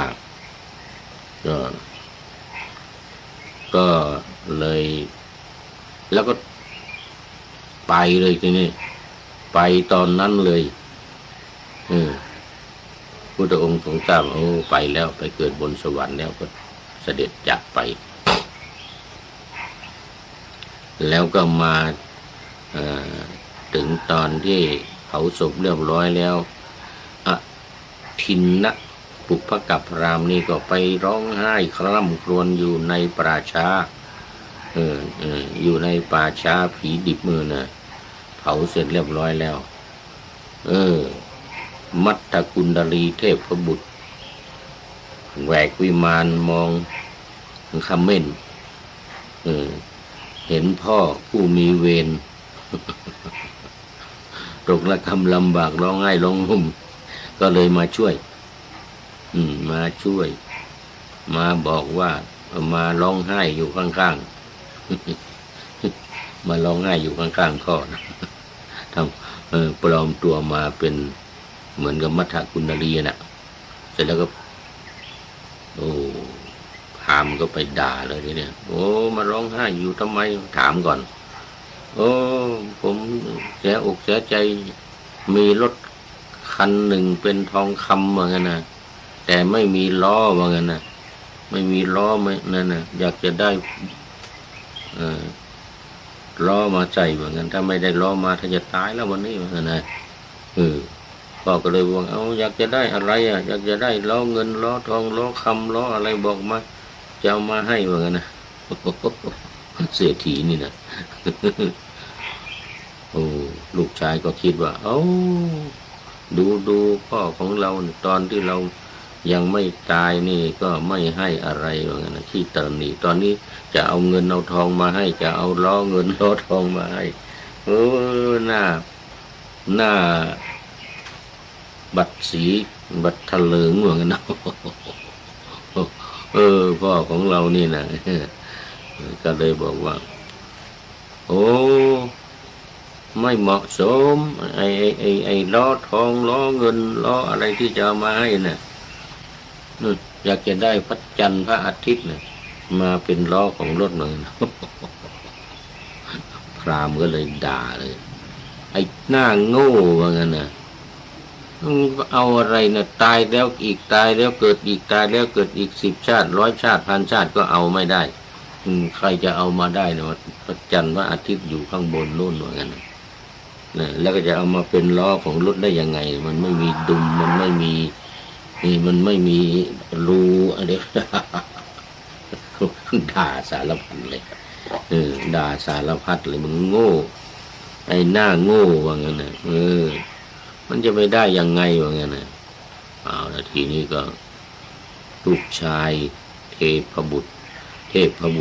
ก็เลยแล้วก็ไปเลยทีนี้ไปตอนนั้นเลยพุทธองค์ทรงทราบไปแล้วไปเกิดบนสวรรค์แล้วก็เสด็จจากไปแล้วก็มาถึงตอนที่เผาศพเรียบร้อยแล้วทินนะปุพกะพราหมณ์นี่ก็ไปร้องไห้คร่ำครวญอยู่ในป่าช้าอยู่ในป่าช้าผีดิบมือนะเผาเสร็จเรียบร้อยแล้วมัทธกุณฑลีเทพบุตรแหวกวิมานมองคำเม่นเห็นพ่อผู้มีเวร ตกระกำลำบากร้องไห้ร้องห่มก็เลยมาช่วย มาช่วย มาบอกว่ามาร้องไห้อยู่ข้างๆมาร้องไห้อยู่ข้างๆพ่อนะทำปลอมตัวมาเป็นเหมือนกับมัทธกุณลีน่ะเสร็จแล้วก็โอ้พามก็ไปด่าเลยทีเนี่ยโอ้มาร้องไห้อยู่ทำไมถามก่อนโอ้ผมเสียอกเสียใจมีรถคันหนึ่งเป็นทองคำว่างั้นนะแต่ไม่มีล้อว่างั้นนะไม่มีล้อไม่นั่นนะอยากจะได้ล้อมาใส่ว่างั้นถ้าไม่ได้ล้อมาถ้าจะตายแล้ววันนี้ว่างั้นนะพ่อก็เลยบอกเอาอยากจะได้อะไรอ่ะอยากจะได้ล้อเงินล้อทองล้อคำล้ออะไรบอกมาจะเอามาให้ว่างั้นนะเศรษฐีนี่นะโอ้ลูกชายก็คิดว่าดูพ่อของเราตอนที่เรายังไม่ตายนี่ก็ไม่ให้อะไรว่างั้นนะขี้เติมนี่ตอนนี้จะเอาเงินเอาทองมาให้จะเอาล้อเงินล้อทองมาให้หน้าบัตรสีบัตรทะเลิงว่างั้นนะพ่อของเรานี่นะก็เลยบอกว่าโอ้ไม่เหมาะสมไอ้ล้อทองล้อเงินล้ออะไรที่จะเอามาให้น่ะอยากจะได้พระจันทร์พระอาทิตย์น่ะมาเป็นล้อของรถหน่อยพราหมณ์ก็เลยด่าเลยไอ้หน้าโง่ว่างั้นน่ะเอาอะไรน่ะตายแล้วอีกตายแล้วเกิดอีกตายแล้วเกิดอีก10 ชาติ100 ชาติ1,000 ชาติก็เอาไม่ได้ใครจะเอามาได้นะพระจันทร์พระอาทิตย์อยู่ข้างบนโน่นว่างั้นนะแล้วก็จะเอามาเป็นล้อของรถได้ยังไงมันไม่มีดุมมันไม่มีรูอะไรด่าสารพัดเลยด่าสารพัดเลยมึงโง่ไอ้หน้าโง่ว่างั้นนะมันจะไปได้ยังไงว่างั้นนะเอาละทีนี้ก็ลูกชายเทพบุต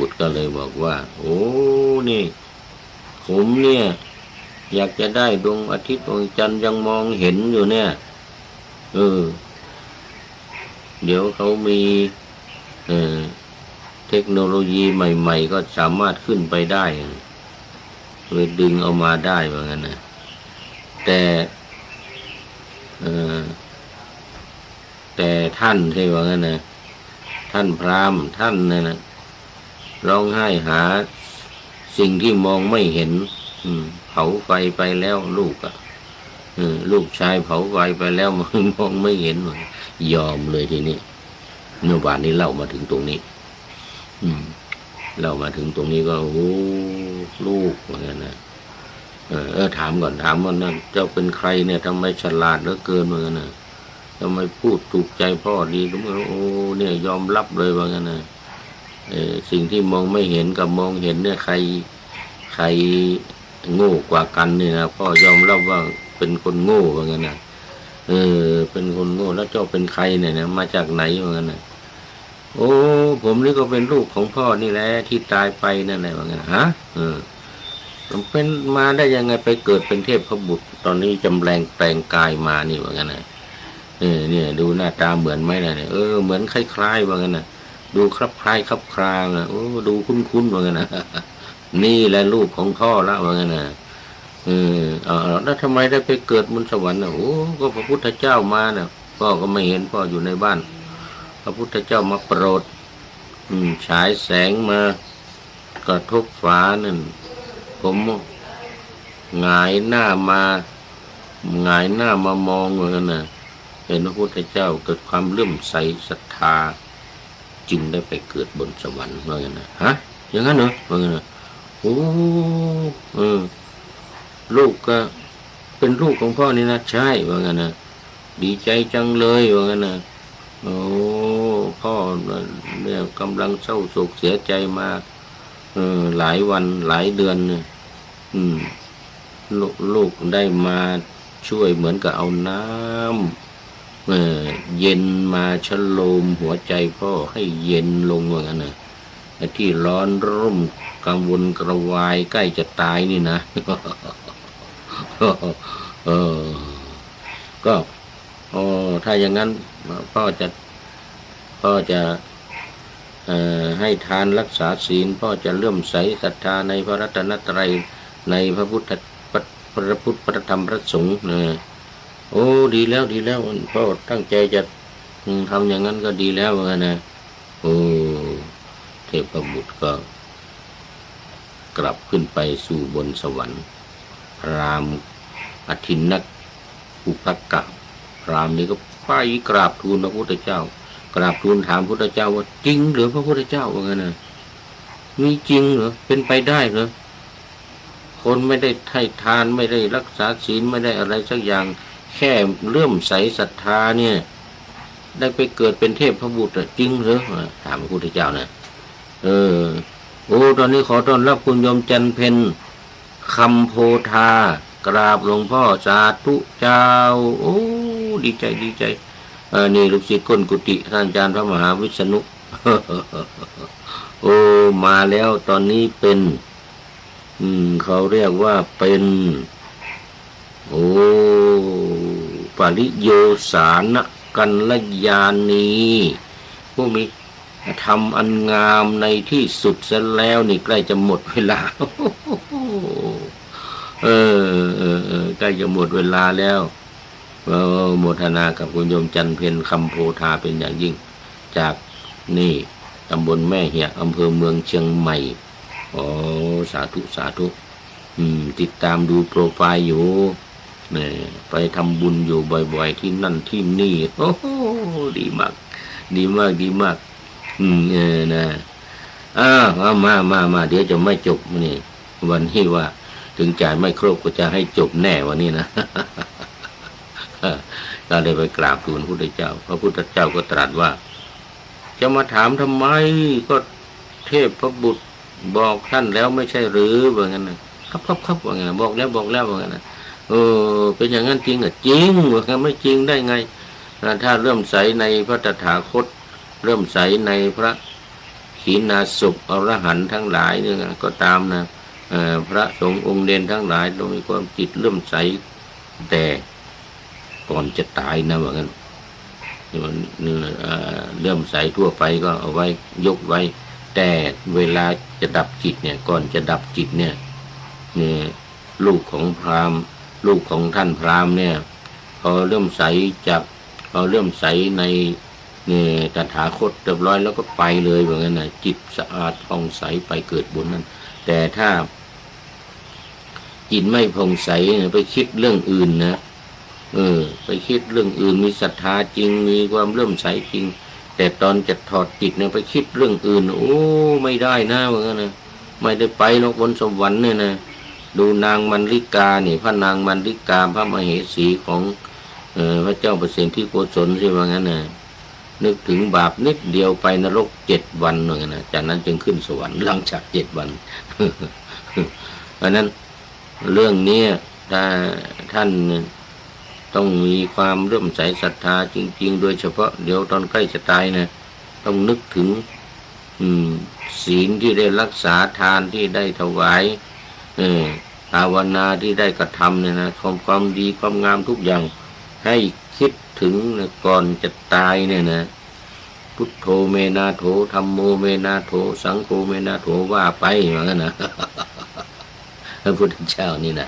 รก็เลยบอกว่าโอ้นี่ผมเนี่ยอยากจะได้ดวงอาทิตย์ดวงจันทร์ยังมองเห็นอยู่เนี่ยเดี๋ยวเขามีเทคโนโลยีใหม่ๆก็สามารถขึ้นไปได้เลยดึงเอามาได้ว่างั้นนะแต่ท่านใช่ว่างั้นนะท่านพราหมณ์ท่านนะร้องไห้หาสิ่งที่มองไม่เห็นเผาไฟไปแล้วลูกชายเผาไฟไปแล้วมองไม่เห็นยอมเลยทีนี้เมื่อวานนี้เล่ามาถึงตรงนี้เล่ามาถึงตรงนี้ก็โอ้ลูกเหมือนกันนะถามก่อนถามว่านั่นเจ้าเป็นใครเนี่ยทำไมฉลาดเหลือเกินเหมือนกันนะทำไมพูดถูกใจพ่อดีก็ไม่รู้โอ้เนี่ยยอมรับเลยว่างั้นนะสิ่งที่มองไม่เห็นกับมองเห็นเนี่ยใครโง่กว่ากันเนี่ยนะพ่อยอมรับว่าเป็นคนโง่ว่างั้นนะเป็นคนโง่แล้วเจ้าเป็นใครเนี่ยนะมาจากไหนว่างั้นนะโอ้ผมนี่ก็เป็นลูกของพ่อนี่แหละที่ตายไปนั่นแหละว่างั้นฮะมันเป็นมาได้ยังไงไปเกิดเป็นเทพบุตรตอนนี้จำแรงแปลงกายมานี่ว่างั้นนะเนี่ยดูหน้าตาเหมือนไหมนะเนี่ยเหมือนคล้ายๆว่างั้นนะดูคลับคล้ายคลับคลางโอ้ดูคุ้นๆว่างั้นนะนี่แหละลูกของพ่อละว่างั้นนะแล้วทำไมได้ไปเกิดบนสวรรค์นะโอ้ก็พระพุทธเจ้ามานะพ่อก็ไม่เห็นพ่ออยู่ในบ้านพระพุทธเจ้ามาโปรดฉายแสงมากระทบฟ้านั่นผมหงายหน้ามามองเหมือนกันนะเห็นพระพุทธเจ้าเกิดความเลื่อมใสศรัทธาจึงได้ไปเกิดบนสวรรค์เหมือนกันนะฮะอย่างนั้นเหรอเหมือนกันนะโอ้ลูกก็เป็นลูกของพ่อนี่นะใช่ว่างั้นนะดีใจจังเลยว่างั้นนะโอ้พ่อเนี่ยกำลังเศร้าโศกเสียใจมาหลายวันหลายเดือนเนี่ยลูกได้มาช่วยเหมือนกับเอาน้ำเย็นมาชโลมหัวใจพ่อให้เย็นลงว่างั้นนะที่ร้อนรุ่มกังวลกระวายใกล้จะตายนี่นะ ก็ถ้าอย่างนั้นพ่อจะให้ทานรักษาศีลพ่อจะเลื่อมใสศรัทธาในพระรัตนตรัยในพระพุทธพระธรรมพระสงฆ์นะโอ้ดีแล้วพ่อตั้งใจจะทำอย่างนั้นก็ดีแล้วนะโอ้เทพบุตรก็กลับขึ้นไปสู่บนสวรรค์พราหมณ์อทินนักอุปกะพราหมณ์นี้ก็ไปกราบทูลพระพุทธเจ้ากราบทูลถามพระพุทธเจ้าว่าจริงหรือพระพุทธเจ้าว่าไงนะมีจริงเหรอเป็นไปได้เหรอคนไม่ได้ให้ทานไม่ได้รักษาศีลไม่ได้อะไรสักอย่างแค่เลื่อมใสศรัทธาเนี่ยได้ไปเกิดเป็นเทพบุตรจริงเหรอถามพระพุทธเจ้านะโอ้ตอนนี้ขอต้อนรับคุณโยมจันเพ็ญคำโพธากราบหลวงพ่อสาธุเจ้าโอ้ดีใจนี่ลูกศิษย์ก้นกุฏิท่านอาจารย์พระมหาวิษณุ โอ้มาแล้วตอนนี้เป็นเขาเรียกว่าเป็นปริโยสานกัลยาณีผู้มีทำอันงามในที่สุดซะแล้วนี่ใกล้จะหมดเวลา ใกล้จะหมดเวลาแล้วโมทนากับคุณโยมจันเพ็ญคำโพธาเป็นอย่างยิ่งจากนี่ตำบลแม่เหียอำเภอเมืองเชียงใหม่สาธุติดตามดูโปรไฟล์อยู่ไปทำบุญอยู่บ่อยๆที่นั่นที่นี่โอ้ดีมากนะมาเดี๋ยวจะไม่จบนี่วันนี้ว่าถึงจ่ายไม่ครบก็จะให้จบแน่วันนี้นะ ก็เลยไปกราบทูลพระพุทธเจ้าพระพุทธเจ้าก็ตรัสว่าจะมาถามทำไมก็เทพพระบุตรบอกท่านแล้วไม่ใช่หรือว่างั้นนะครับว่างั้นบอกแล้วว่างั้นนะเป็นอย่างนั้นจริงจริงว่างั้นไม่จริงได้ไงถ้าเริ่มใสในพระตถาคตเริ่มใสในพระขีณาสพอรหันต์ทั้งหลายเนี่ยก็ตามนะพระสงฆ์องค์เด่นทั้งหลายต้องมีความจิตเริ่มใสแต่ก่อนจะตายนะว่างั้นเริ่มใสทั่วไปก็เอาไว้ยกไว้แต่เวลาจะดับจิตเนี่ยก่อนจะดับจิตเนี่ยลูกของพราหมณ์ลูกของท่านพราหมณ์เนี่ยพอเริ่มใสในตถาคตเรียบร้อยแล้วก็ไปเลยว่างั้นนะจิตสะอาดผ่องใสไปเกิดบนนั้นแต่ถ้าจิตไม่ผ่องใสไปคิดเรื่องอื่นนะไปคิดเรื่องอื่นมีศรัทธาจริงมีความเริ่มใสจริงแต่ตอนจะถอดจิตเนี่ยไปคิดเรื่องอื่นโอ้ไม่ได้นะว่างั้นนะไม่ได้ไปนกบนสวรรค์เนี่ยนะดูนางมัลลิกานี่พระนางมัลลิกาพระมเหสีของพระเจ้าประเสนที่โกศลใช่ว่างั้นนะนึกถึงบาปนิดเดียวไปนรก7 วันว่างั้นนะจากนั้นจึงขึ้นสวรรค์หลังจาก7 วัน เพราะนั้นเรื่องนี้ถ้าท่านต้องมีความเริ่มใสศรัทธาจริงๆโดยเฉพาะเดี๋ยวตอนใกล้จะตายนะต้องนึกถึงศีลที่ได้รักษาทานที่ได้ถวายภาวนาที่ได้กระทำเนี่ยนะความดีความงามทุกอย่างให้คิดถึงก่อนจะตายเนี่ยนะพุทโธเมนาโถธัมโมเมนาโถสังโฆเมนาโถว่าไปอย่างนั้นนะพระพุทธเจ้านี่นะ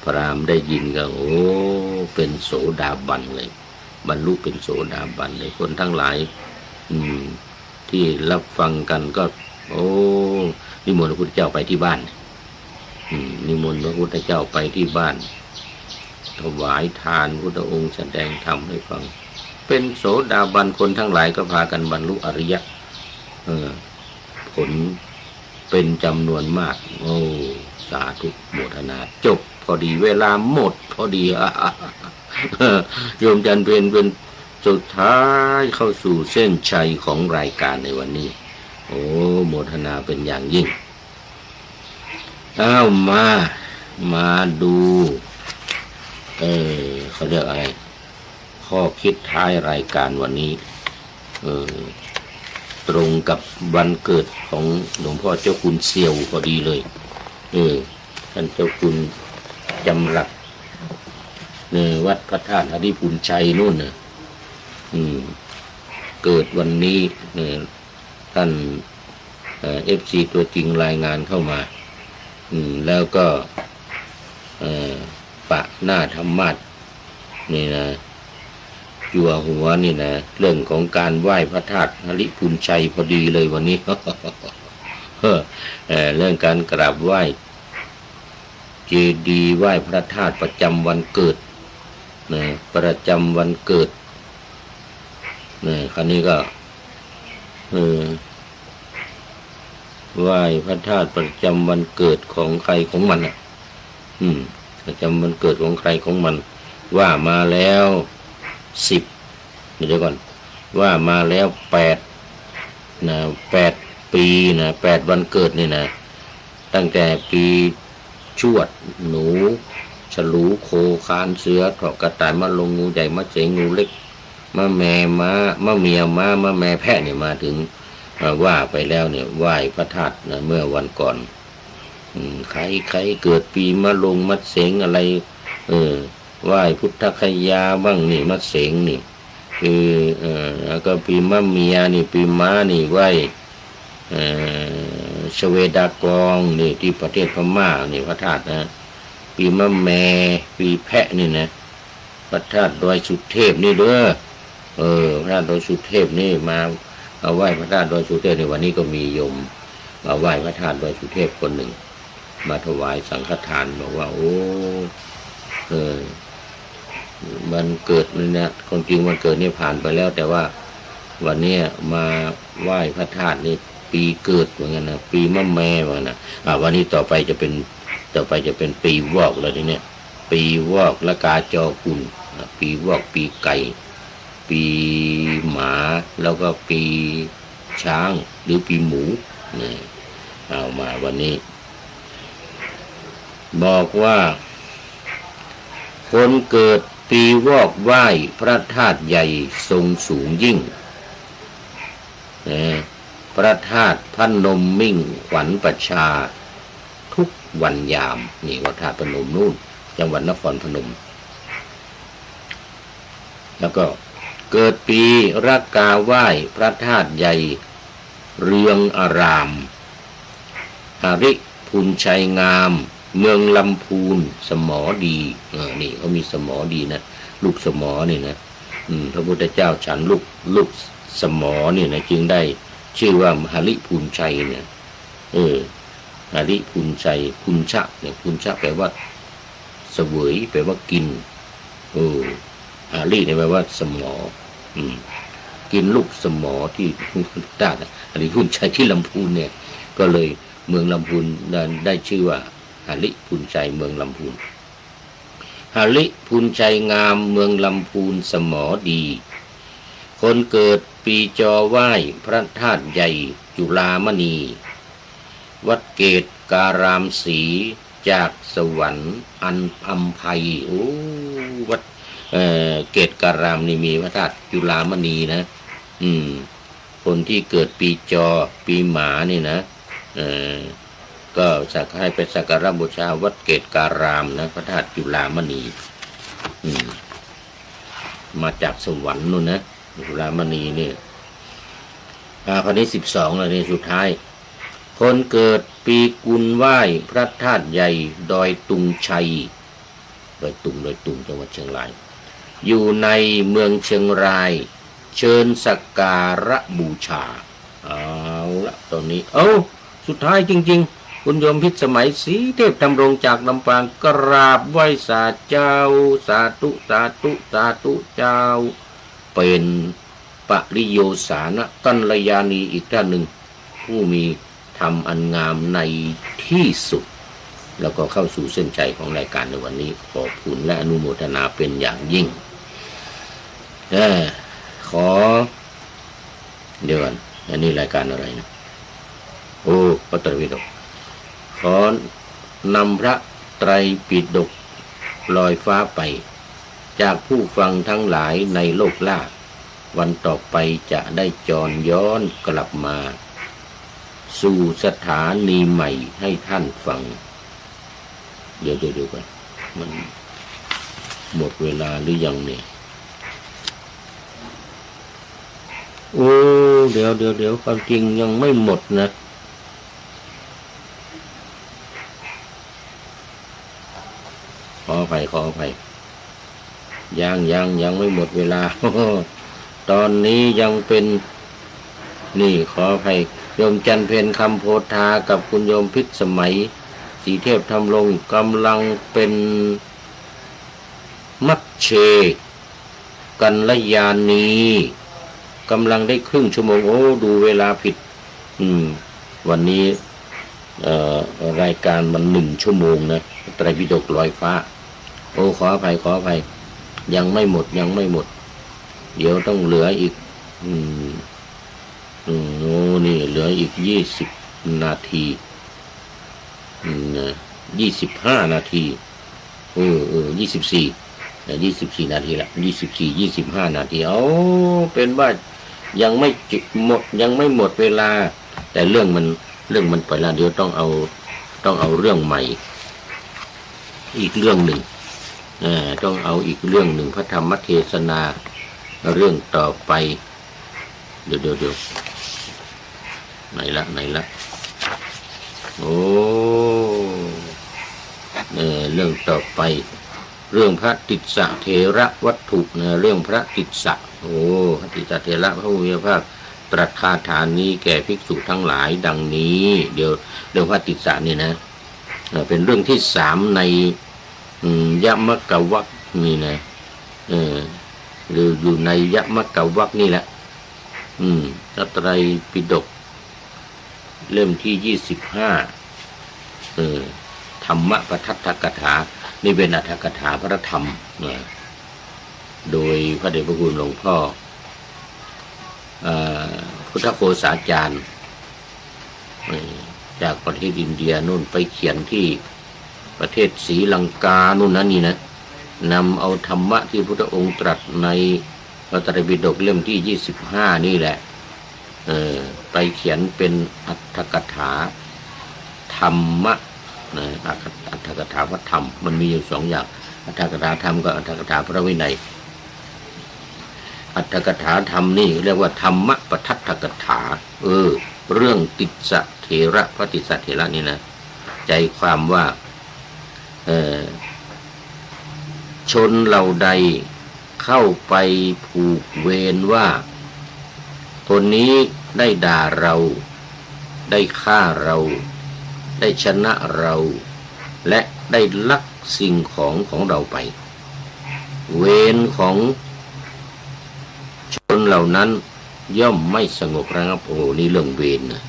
พราหมณ์ได้ยินก็โอ้เป็นโสดาบันเลยบรรลุเป็นโสดาบันเลยคนทั้งหลายที่รับฟังกันก็โอ้นิมนต์พระพุทธเจ้าไปที่บ้านนิมนต์พระพุทธเจ้าไปที่บ้านถวายทานพุทธองค์แสดงธรรมให้ฟังเป็นโสดาบันคนทั้งหลายก็พากันบรรลุอริยผลเป็นจำนวนมากโอ้สาธุโมทนาจบพอดีเวลาหมดพอดีโยมจันเพ็ญเป็นสุดท้ายเข้าสู่เส้นชัยของรายการในวันนี้โอ้โมทนาเป็นอย่างยิ่งมาดูเขาเรียกอะไรข้อคิดท้ายรายการวันนี้ตรงกับวันเกิดของหลวงพ่อเจ้าคุณเซียวพอดีเลยท่านเจ้าคุณ จำหลักวัดพระธาตุหริพูนชัยนู่นน่ะเกิดวันนี้ท่านFC ตัวจริงรายงานเข้ามาแล้วก็ปะหน้าธรรมาสนี่นะจั่วหัวนี่นะเรื่องของการไหว้พระธาตุหริพูนชัยพอดีเลยวันนี้ เรื่องการกราบไหว้เจดีย์ไหว้พระธาตุประจำวันเกิดนะประจำวันเกิดนะคราวนี้ก็ไหว้พระธาตุประจำวันเกิดของใครของมันประจำวันเกิดของใครของมันว่ามาแล้ว10เดี๋ยวก่อนว่ามาแล้ว8นะ8ปีนะ8วันเกิดนี่นะตั้งแต่ปีชวดหนูฉลูโคคานเสือเถาะกระต่ายมะลงงูใหญ่มะเสงงูเล็กมะแม่ม้ามะเมียม้ามะแม่แพะเนี่ยมาถึงว่าไปแล้วเนี่ยไหว้พระธาตุนะเมื่อวันก่อนใครเกิดปีมะลงมะเสงอะไรไหว้พุทธคยาบ้างนี่มะเสงนี่คือแล้วก็ปีมะเมียนี่ปีม้านี่ไหว้ชเวดากองนี่ที่ประเทศพม่านี่พระธาตุนะปีมะแม่ปีแพะนี่นะพระธาตุดอยสุเทพนี่เด้อพระธาตุดอยสุเทพนี่มาเอาไหว้พระธาตุดอยสุเทพในวันนี้ก็มีโยมมาไหว้พระธาตุดอยสุเทพคนหนึ่งมาถวายสังฆทานบอกว่าโอ้มันเกิดเนี่ยคนจริงมันเกิดนี่ผ่านไปแล้วแต่ว่าวันนี้มาไหว้พระธาตุนี่ปีเกิดเหมือนกันนะปีมะแม่เหมือนกันนะวันนี้ต่อไปจะเป็นปีวอกแล้วทีเนี้ยปีวอกละกาจอกุลปีวอกปีไก่ปีหมาแล้วก็ปีช้างหรือปีหมูนี่เอามาวันนี้บอกว่าคนเกิดปีวอกไหว้พระธาตุใหญ่ทรงสูงยิ่งพระธาตุพนมมิ่งขวัญประชาทุกวันยามนี่วัดธาตุพนมนู่นจังหวัดนครพนมแล้วก็เกิดปีรากาไหว้พระธาตุใหญ่เรืองอารามหริพูนชัยงามเมืองลำพูนสมอดีนี่เขามีสมอดีนะลูกสมอนี่นะพระพุทธเจ้าฉันลูกสมอนี่นะจึงได้ชื่อว่าหริพูนชัยเนี่ยหริพูนชัยพูนชะเนี่ยพูนชะแปลว่าเสวยแปลว่ากินหริเนี่ยแปลว่าสมอกินลูกสมอที่ตาหริพูนชัยที่ลำพูนเนี่ยก็เลยเมืองลำพูนได้ชื่อว่าหริพูนชัยเมืองลำพูนหริพูนชัยงามเมืองลำพูนสมอดีคนเกิดปีจอไหว้พระธาตุใหญ่จุฬามณีวัดเกตการามศรีจากสวรรค์อันอำไพวัดเกตการามนี่มีพระธาตุจุฬามณีนะคนที่เกิดปีจอปีหมานี่นะก็สักให้ไปสักการะบูชาวัดเกตการามนะพระธาตุจุฬามณีมาจากสวรรค์นู่นนะจุฬามณีนี่คนที่12แล้วนี่สุดท้ายคนเกิดปีกุลไหว้พระธาตุใหญ่ดอยตุงชัยดอยตุงจังหวัดเชียงรายอยู่ในเมืองเชียงรายเชิญสักการะบูชาเอาละตอนนี้สุดท้ายจริงๆคุณโยมพิษสมัยศรีเทพดำรงจากลำปางกราบไหว้สาเจ้าสาธุสาธุสาธุเจ้าเป็นปริโยสานะกัลยาณีอีกท่านหนึ่งผู้มีธรรมอันงามในที่สุดแล้วก็เข้าสู่เส้นชัยของรายการในวันนี้ขอบคุณและอนุโมทนาเป็นอย่างยิ่งขอเดี๋ยวก่อนอันนี้รายการอะไรนะพระไตรปิฎกขอนำพระไตรปิฎกลอยฟ้าไปจากผู้ฟังทั้งหลายในโลกล่าวันต่อไปจะได้จรย้อนกลับมาสู่สถานีใหม่ให้ท่านฟังเดี๋ยวก่อน มันหมดเวลาหรือยังเนี่ยโอ้เดี๋ยวความจริงยังไม่หมดนะขออภัยยังไม่หมดเวลา ตอนนี้ยังเป็นนี่ขออภัยโยมจันเพญคำโพธากับคุณโยมพิษสมัยศรีเทพธรรมรงค์กำลังเป็นมัชเชกัลยาณีกำลังได้ครึ่งชั่วโมงโอ้ดูเวลาผิดวันนี้รายการมัน1 ชั่วโมงนะไตรปิฎกลอยฟ้าโอ้ขออภัยยังไม่หมดเดี๋ยวต้องเหลืออีกโอ้นี่เหลืออีก20 นาที25 นาที24 นาทีละ25 นาทีเป็นว่ายังไม่หมดเวลาแต่เรื่องมันไปแล้วเดี๋ยวต้องเอาเรื่องใหม่อีกเรื่องหนึ่งต้องเอาอีกเรื่องหนึ่งพระธรรมเทศนาเรื่องต่อไปเดี๋ยวไหนละโอ้เรื่องต่อไปเรื่องพระติสสะเถระวัตถุเรื่องพระติสสะพระติสสะเถระพระผู้มีพระภาคตรัสคาถานี้แก่ภิกษุทั้งหลายดังนี้เดี๋ยวเรื่องพระติสสะนี่นะเป็นเรื่องที่3ในยมกวรรคนี่นะหรืออยู่ในยมกวรรคนี่แหละพระไตรปิฎกเล่มที่25ธรรมปทัฏฐกถานี่เป็นอรรถกถาพระธรรมโดยพระเดชพระคุณหลวงพ่อพุทธโฆษาจารย์จากประเทศอินเดียนู่นไปเขียนที่ประเทศศรีลังกานู่นนั่นนี่นะนำเอาธรรมะที่พระพุทธองค์ตรัสในพระไตรปิฎกเล่มที่25นี่แหละไปเขียนเป็นอรรถกถาธรรมะอรรถกถาพระธรรมมันมีอยู่2อย่างอรรถกถาธรรมกับอรรถกถาพระวินัยอรรถกถาธรรมนี่เรียกว่าธรรมปทัฏฐกถาเรื่องติสสะเถระพระติสสะเถระนี่นะใจความว่าชนเหล่าใดเข้าไปผูกเวรว่าคนนี้ได้ด่าเราได้ฆ่าเราได้ชนะเราและได้ลักสิ่งของเราไปเวรของชนเหล่านั้นย่อมไม่สงบระงับนี่เรื่องเวรนะ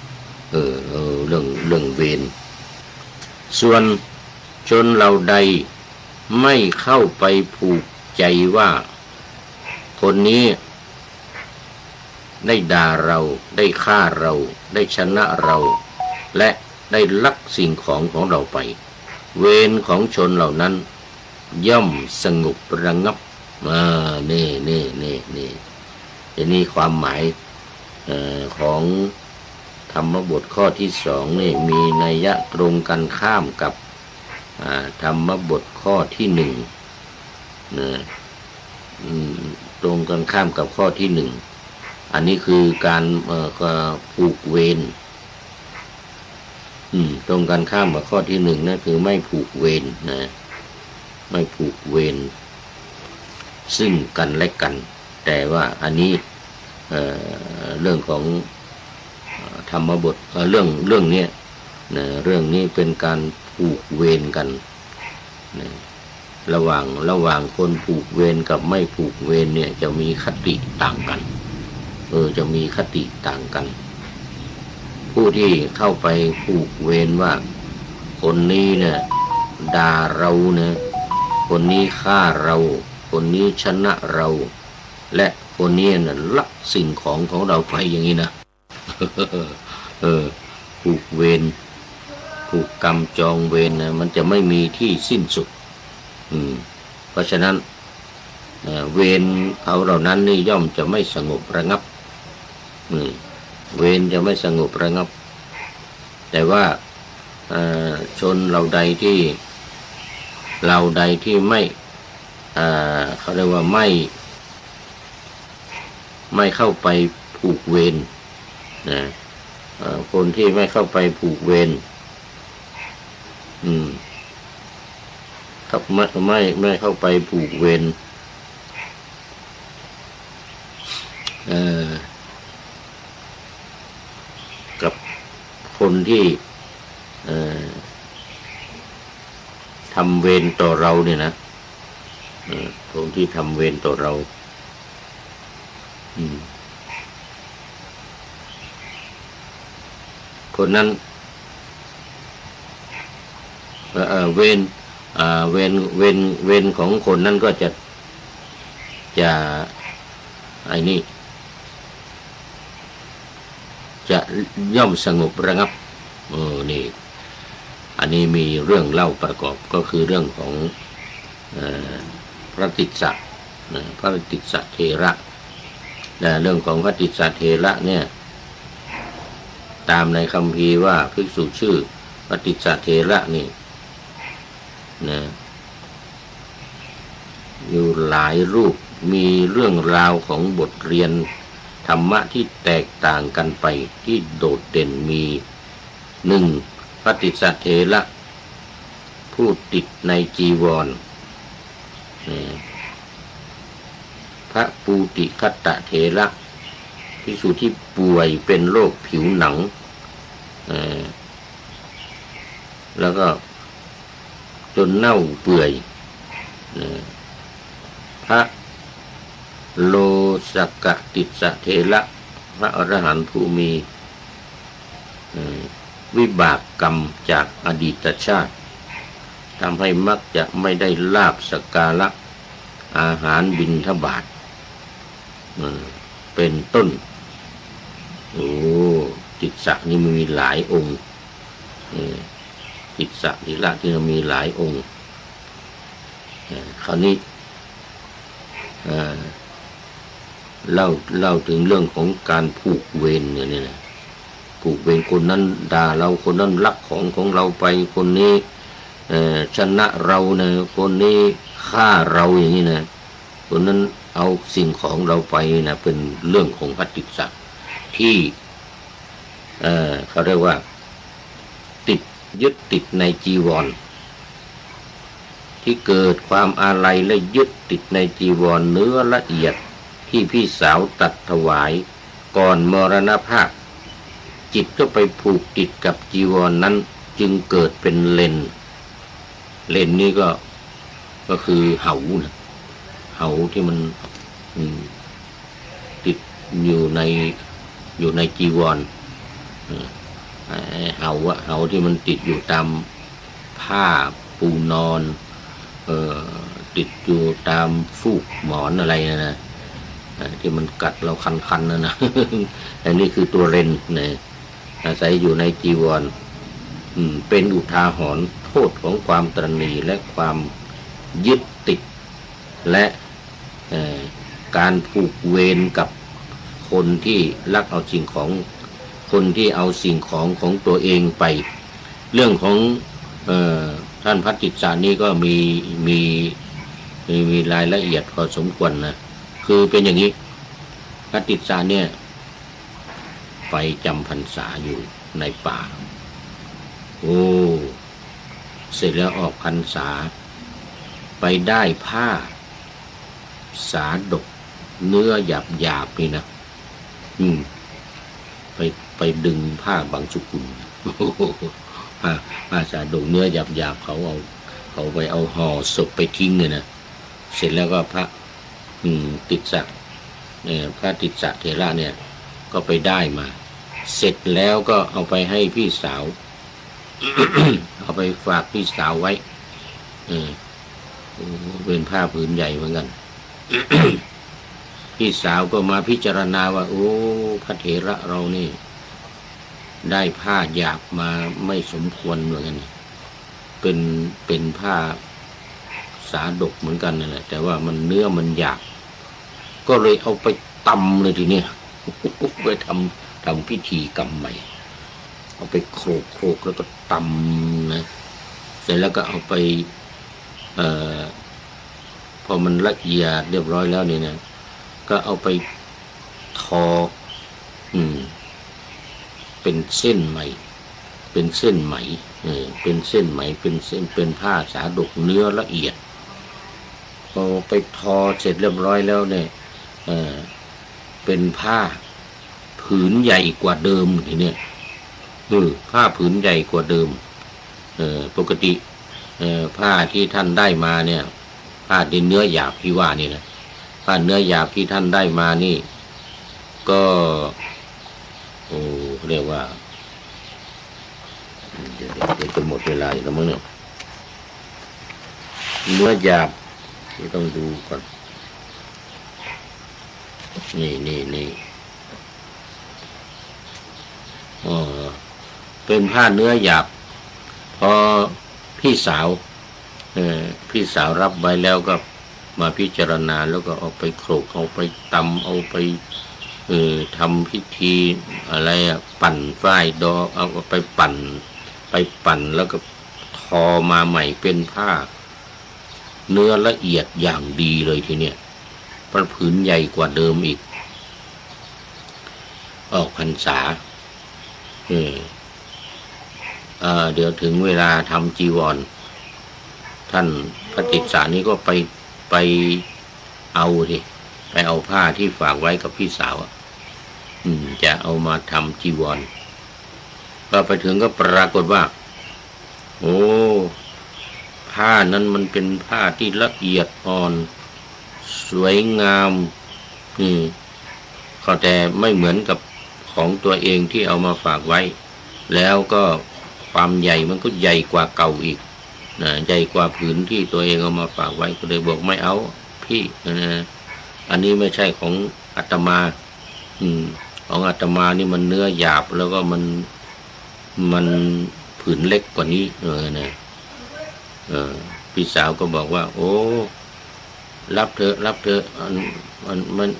เรื่องเวรส่วนชนเหล่าใดไม่เข้าไปผูกใจว่าคนนี้ได้ด่าเราได้ฆ่าเราได้ชนะเราและได้ลักสิ่งของเราไปเวรของชนเหล่านั้นย่อมสงบระงับนี่นี่ความหมายของธรรมบทข้อที่2นี่มีนัยยะตรงกันข้ามกับธรรมบทข้อที่1ตรงกันข้ามกับข้อที่1อันนี้คือการผูกเวรตรงกันข้ามกับข้อที่1นั่นคือไม่ผูกเวรนะไม่ผูกเวรซึ่งกันและกันแต่ว่าอันนี้เรื่องของธรรมบทเรื่องนี้นะเรื่องนี้เป็นการผูกเวรกันนะระหว่างคนผูกเวรกับไม่ผูกเวรเนี่ยจะมีคติต่างกันจะมีคติต่างกันผู้ที่เข้าไปผูกเวรว่าคนนี้เนี่ยด่าเราเนี่ยคนนี้ฆ่าเราคนนี้ชนะเราและคนนี้น่ะลักสิ่งของเราไปอย่างนี้นะ ผูกเวรผูกกรรมจองเวรนะมันจะไม่มีที่สิ้นสุดเพราะฉะนั้นเวรเขาเหล่านั้นนี่ย่อมจะไม่สงบระงับเวรจะไม่สงบระงับแต่ว่าชนเหล่าใดที่ เราใดที่ไม่เขาเรียกว่าไม่เข้าไปผูกเวรนะคนที่ไม่เข้าไปผูกเวรครับไม่เข้าไปผูกเวรกับคนที่ทำเวรต่อเราเนี่ยนะคนที่ทำเวรต่อเราคนนั้นเวรของคนนั้นก็จะไอ้นี่จะย่อมสงบระงับนี่อันนี้มีเรื่องเล่าประกอบก็คือเรื่องของพระติสสะพระติสสะเถระเรื่องของพระติสสะเถระเนี่ยตามในคัมภีร์ว่าภิกษุชื่อพระติสสะเถระนี่นะอยู่หลายรูปมีเรื่องราวของบทเรียนธรรมะที่แตกต่างกันไปที่โดดเด่นมีหนึ่งพระติสสะเถระผู้ติดในจีวรพระปูติคัตตะเถระภิกษุที่ป่วยเป็นโรคผิวหนังแล้วก็จนเน่าเปื่อยพระโลสกติสสะเถระพระอรหันต์ผู้มีวิบากกรรมจากอดีตชาติทำให้มักจะไม่ได้ลาภสักการะอาหารบิณฑบาตเป็นต้นติสสะนี่มีหลายองค์ติสสะเถระที่มีหลายองค์คราวนี้เล่าถึงเรื่องของการผูกเวรเนี่ยนะผูกเวรคนนั้นด่าเราคนนั้นลักของเราไปคนนี้ชนะเราเนี่ยคนนี้ฆ่าเราอย่างนี้นะคนนั้นเอาสิ่งของเราไปนะเป็นเรื่องของพระติสสะที่เขาเรียกว่ายึดติดในจีวรที่เกิดความอาลัยและยึดติดในจีวรเนื้อละเอียดที่พี่สาวตัดถวายก่อนมรณภาพจิตก็ไปผูกติดกับจีวรนั้นจึงเกิดเป็นเลนนี่ก็คือเหานะเหาที่มันติดอยู่ในจีวรเหาที่มันติดอยู่ตามผ้าปูนอนติดอยู่ตามฟูกหมอนอะไรนะที่มันกัดเราคันๆนะอันนี้คือตัวเรนนะอาศัยอยู่ในจีวรเป็นอุทาหรณ์โทษของความตระหนี่และความยึดติดและการผูกเวรกับคนที่ลักเอาสิ่งของคนที่เอาสิ่งของตัวเองไปเรื่องของท่านพระติสสะนี่ก็มีรายละเอียดพอสมควรนะคือเป็นอย่างนี้พระติสสะเนี่ยไปจำพรรษาอยู่ในป่าเสร็จแล้วออกพรรษาไปได้ผ้าสาดกเนื้อหยาบนี่นะไปดึงผ้าบางสุกุลผ้าสาดกเนื้อหยาบเขาไปเอาห่อศพไปทิ้งเลยนะเสร็จแล้วก็พระติสสะพระติสสะเถระเนี่ยก็ไปได้มาเสร็จแล้วก็เอาไปให้พี่สาว เอาไปฝากพี่สาวไว้เป็นผ้าผืนใหญ่เหมือนกัน พี่สาวก็มาพิจารณาว่าพระเถระเรานี่ได้ผ้าหยาบมาไม่สมควรเหมือนกันเป็นผ้าสาดกเหมือนกันนั่นแหละแต่ว่ามันเนื้อมันหยาบก็เลยเอาไปตำเลยทีนี้ ไปทำพิธีกรรมใหม่เอาไปโขลกแล้วก็ตำนะเสร็จแล้วก็เอาไป พอมันละเอียดเรียบร้อยแล้วนี่นะก็เอาไปทอเป็นเส้นไหมเป็นเส้นไหมเป็นเส้นไหมเป็นเส้นเป็นผ้าสาดกเนื้อละเอียดพอไปทอเสร็จเรียบร้อยแล้วเนี่ยเป็นผ้าผืนใหญ่กว่าเดิมทีเนี้ยผ้าผืนใหญ่กว่าเดิมปกติผ้าที่ท่านได้มาเนี่ยผ้าดินเนื้อหยาบที่ว่านี่นะผ้าเนื้อหยาบที่ท่านได้มานี่ก็เรียกว่าเดี๋ยวจะหมดเวลาอีกแล้วมั้งเนี่ยเนื้อหยาบที่ต้องดูก่อนนี่เป็นผ้าเนื้อหยาบพอพี่สาวรับไว้แล้วก็มาพิจารณาแล้วก็เอาไปโขลกเอาไปตำเอาไปทำพิธีอะไรปั่นฝ้ายดอกเอาไปปั่นแล้วก็ทอมาใหม่เป็นผ้าเนื้อละเอียดอย่างดีเลยทีเนี้ยผืนใหญ่กว่าเดิมอีกออกพรรษาเดี๋ยวถึงเวลาทำจีวรท่านพระติสสานี้ก็ไปเอาผ้าที่ฝากไว้กับพี่สาวจะเอามาทำจีวรก็ไปถึงก็ปรากฏว่าโอ้ผ้านั้นมันเป็นผ้าที่ละเอียดอ่อนสวยงามก็แต่ไม่เหมือนกับของตัวเองที่เอามาฝากไว้แล้วก็ความใหญ่มันก็ใหญ่กว่าเก่าอีกใหญ่กว่าผืนที่ตัวเองเอามาฝากไว้ก็เลยบอกไม่เอาพี่อันนี้ไม่ใช่ของอาตมาของอาตมานี่มันเนื้อหยาบแล้วก็มันผืนเล็กกว่านี้พี่สาวก็บอกว่าโอ้รับเถอะ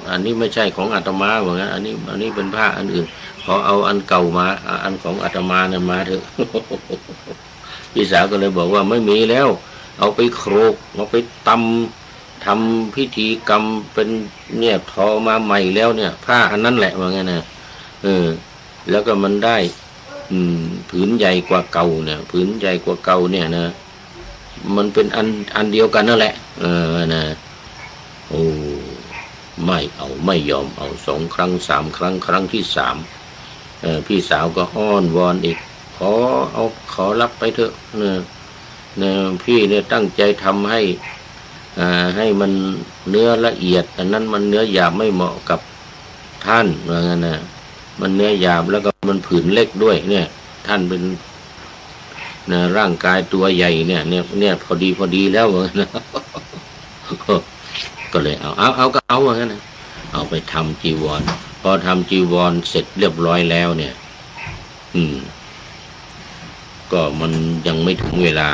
อันนี้ไม่ใช่ของอาตมาว่างั้นอันนี้เป็นผ้าอันอื่นขอเอาอันเก่ามาอันของอาตมาเนี่ยมาเถอะ พี่สาวก็เลยบอกว่าไม่มีแล้วเอาไปโขลกเอาไปตำทำพิธีกรรมเป็นเนี่ยทอมาใหม่แล้วเนี่ยผ้าอันนั้นแหละว่างั้นนะแล้วก็มันได้ผืนใหญ่กว่าเก่าเนี่ยผืนใหญ่กว่าเก่าเนี่ยนะมันเป็นอันเดียวกันนั่นแหละนะโอ้ไม่ยอมเอา2 ครั้ง 3 ครั้งครั้งที่3พี่สาวก็อ้อนวอนอีกขอรับไปเถอะพี่เนี่ยตั้งใจทำให้มันเนื้อละเอียดอันนั้นมันเนื้อหยาบไม่เหมาะกับท่านว่างั้นนะมันเนื้อหยาบแล้วก็มันผืนเล็กด้วยเนี่ยท่านเป็นร่างกายตัวใหญ่เนี่ยพอดีแล้วว่างั้นนะก็เลยเอาก็เอาว่างั้นนะเอาไปทำจีวรพอทำจีวรเสร็จเรียบร้อยแล้วเนี่ยก็มันยังไม่ถึงเวลา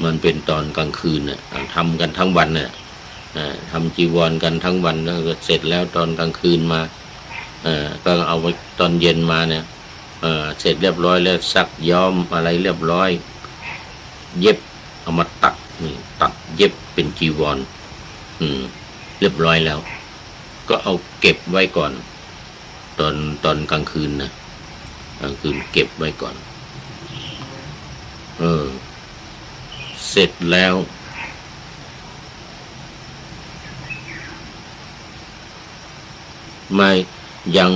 มันเป็นตอนกลางคืนเนี่ยทำกันทั้งวันเนี่ยทำจีวรกันทั้งวันแล้วก็เสร็จแล้วตอนกลางคืนมาก็เอาไว้ตอนเย็นมาเนี่ยเสร็จเรียบร้อยแล้วซักย้อมอะไรเรียบร้อยเย็บเอามาตัดเย็บเป็นจีวรเรียบร้อยแล้วก็เอาเก็บไว้ก่อนตอนกลางคืนนะกลางคืนเก็บไว้ก่อนเสร็จแล้วไม่ยัง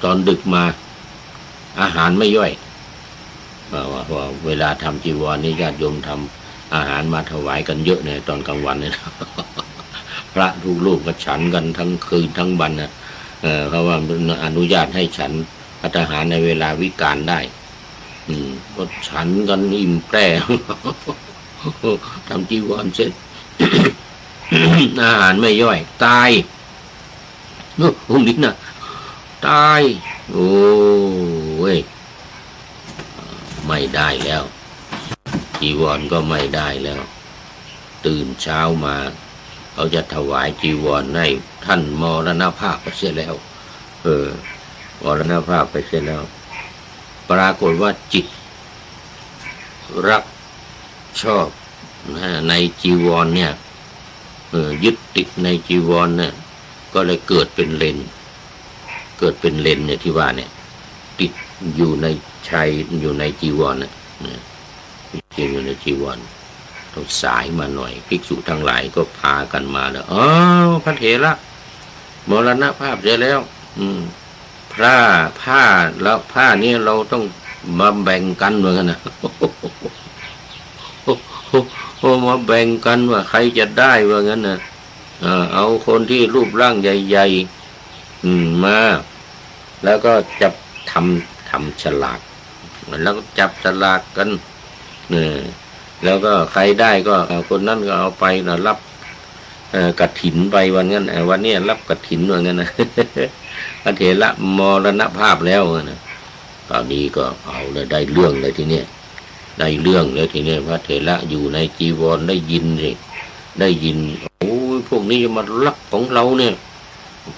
ตอนดึกมาอาหารไม่ย่อยว่าเวลาทำจีวรนี่ญาติโยมทำอาหารมาถวายกันเยอะเนี่ยตอนกลางวันเนี่ย พระทุกรูปก็ฉันกันทั้งคืนทั้งวันนะเพราะว่าอนุญาตให้ฉันภัตตาหารในเวลาวิกาลได้ก็ฉันกันอิ่มแปร่ ทำจีวรเสร็จ อาหารไม่ย่อยตายองค์นี้นะตายโอ้ยไม่ได้แล้วจีวรก็ไม่ได้แล้วตื่นเช้ามาเขาจะถวายจีวรให้ท่านมรณภาพไปเสียแล้วมรณภาพไปเสียแล้วปรากฏว่าจิตรักชอบ ในจีวรเนี่ยยึดติดในจีวรเนี่ยก็เลยเกิดเป็นเลนเนี่ยที่ว่าเนี่ยติดอยู่ในชัยอยู่ในจีวรเนี่ยอยู่ในจีวรต้องสายมาหน่อยภิกษุทั้งหลายก็พากันมาแล้วพระเถระมรณภาพเสียแล้วผ้าแล้วผ้านี้เราต้องมาแบ่งกันเหมือนกันนะมาแบ่งกันว่าใครจะได้ว่างั้นนะเอาคนที่รูปร่างใหญ่ๆมาแล้วก็จับทำฉลากแล้วก็จับฉลากกันแล้วก็ใครได้ก็คนนั้นก็เอาไปนะรับกฐินไปวันนั้นวันนี้รับกฐินว่างั้นนะพระเถระมรณภาพแล้วนะตอนนี้ก็เอาเลยได้เรื่องเลยทีเนี้ยได้เรื่องแล้วทีนี้พระเถระอยู่ในจีวรได้ยินโอ้ยพวกนี้จะมาลักของเราเนี่ย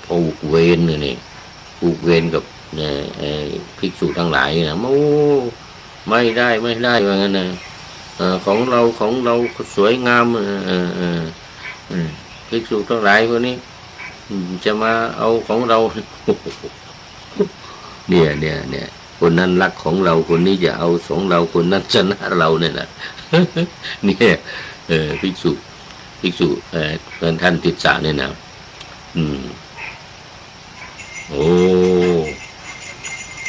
ผูกเวรเนี่ยผูกเวรกับภิกษุทั้งหลายนะโอ้ไม่ได้ว่างั้นนะของเราสวยงามภิกษุทั้งหลายคนนี้จะมาเอาของเราเนี่ยคนนั้นรักของเราคนนี้จะเอาของเราคนนั้นชนะเราเนี่ยนะเนี่ยภิกษุท่านติสสะเนี่ยนะโอ้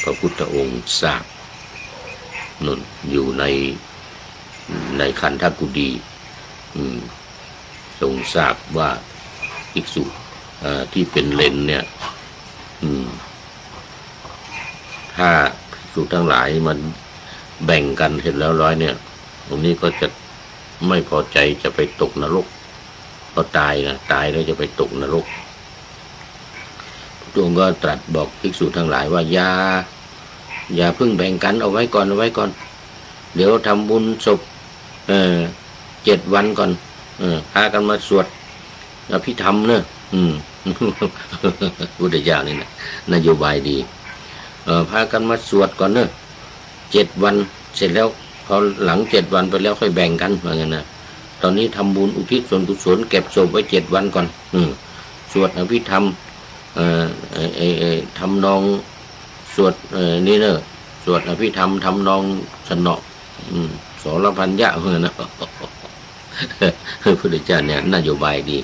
พระพุทธองค์ทราบนั่นอยู่ในขันธกุฎีทรงทราบว่าภิกษุที่เป็นเลนเนี่ยถ้าภิกษุทั้งหลายมันแบ่งกันเสร็จแล้วร้อยเนี่ยตรงนี้ก็จะไม่พอใจจะไปตกนรกก็ตายแล้วจะไปตกนรกพระองค์ก็ตรัสบอกภิกษุทั้งหลายว่าอย่าเพิ่งแบ่งกันเอาไว้ก่อนเดี๋ยวทำบุญศพ7 วันก่อนพากันมาสวดอภิธรรมเนอะพุทธเจ้านี่นะนโยบายดีพากันมาสวดก่อนเนอะ7 วันเสร็จแล้วพอหลัง7 วันไปแล้วค่อยแบ่งกันว่างั้นนะตอนนี้ทำบุญอุทิศส่วนกุศลเก็บศพไว้7 วันก่อนสวดอภิธรรมทำนองสวดนี่เนอะสวดอภิธรรมทำนองสนอสรพัญญะเหมือนนะพระพุทธเจ้าเนี่ยนโยบายดี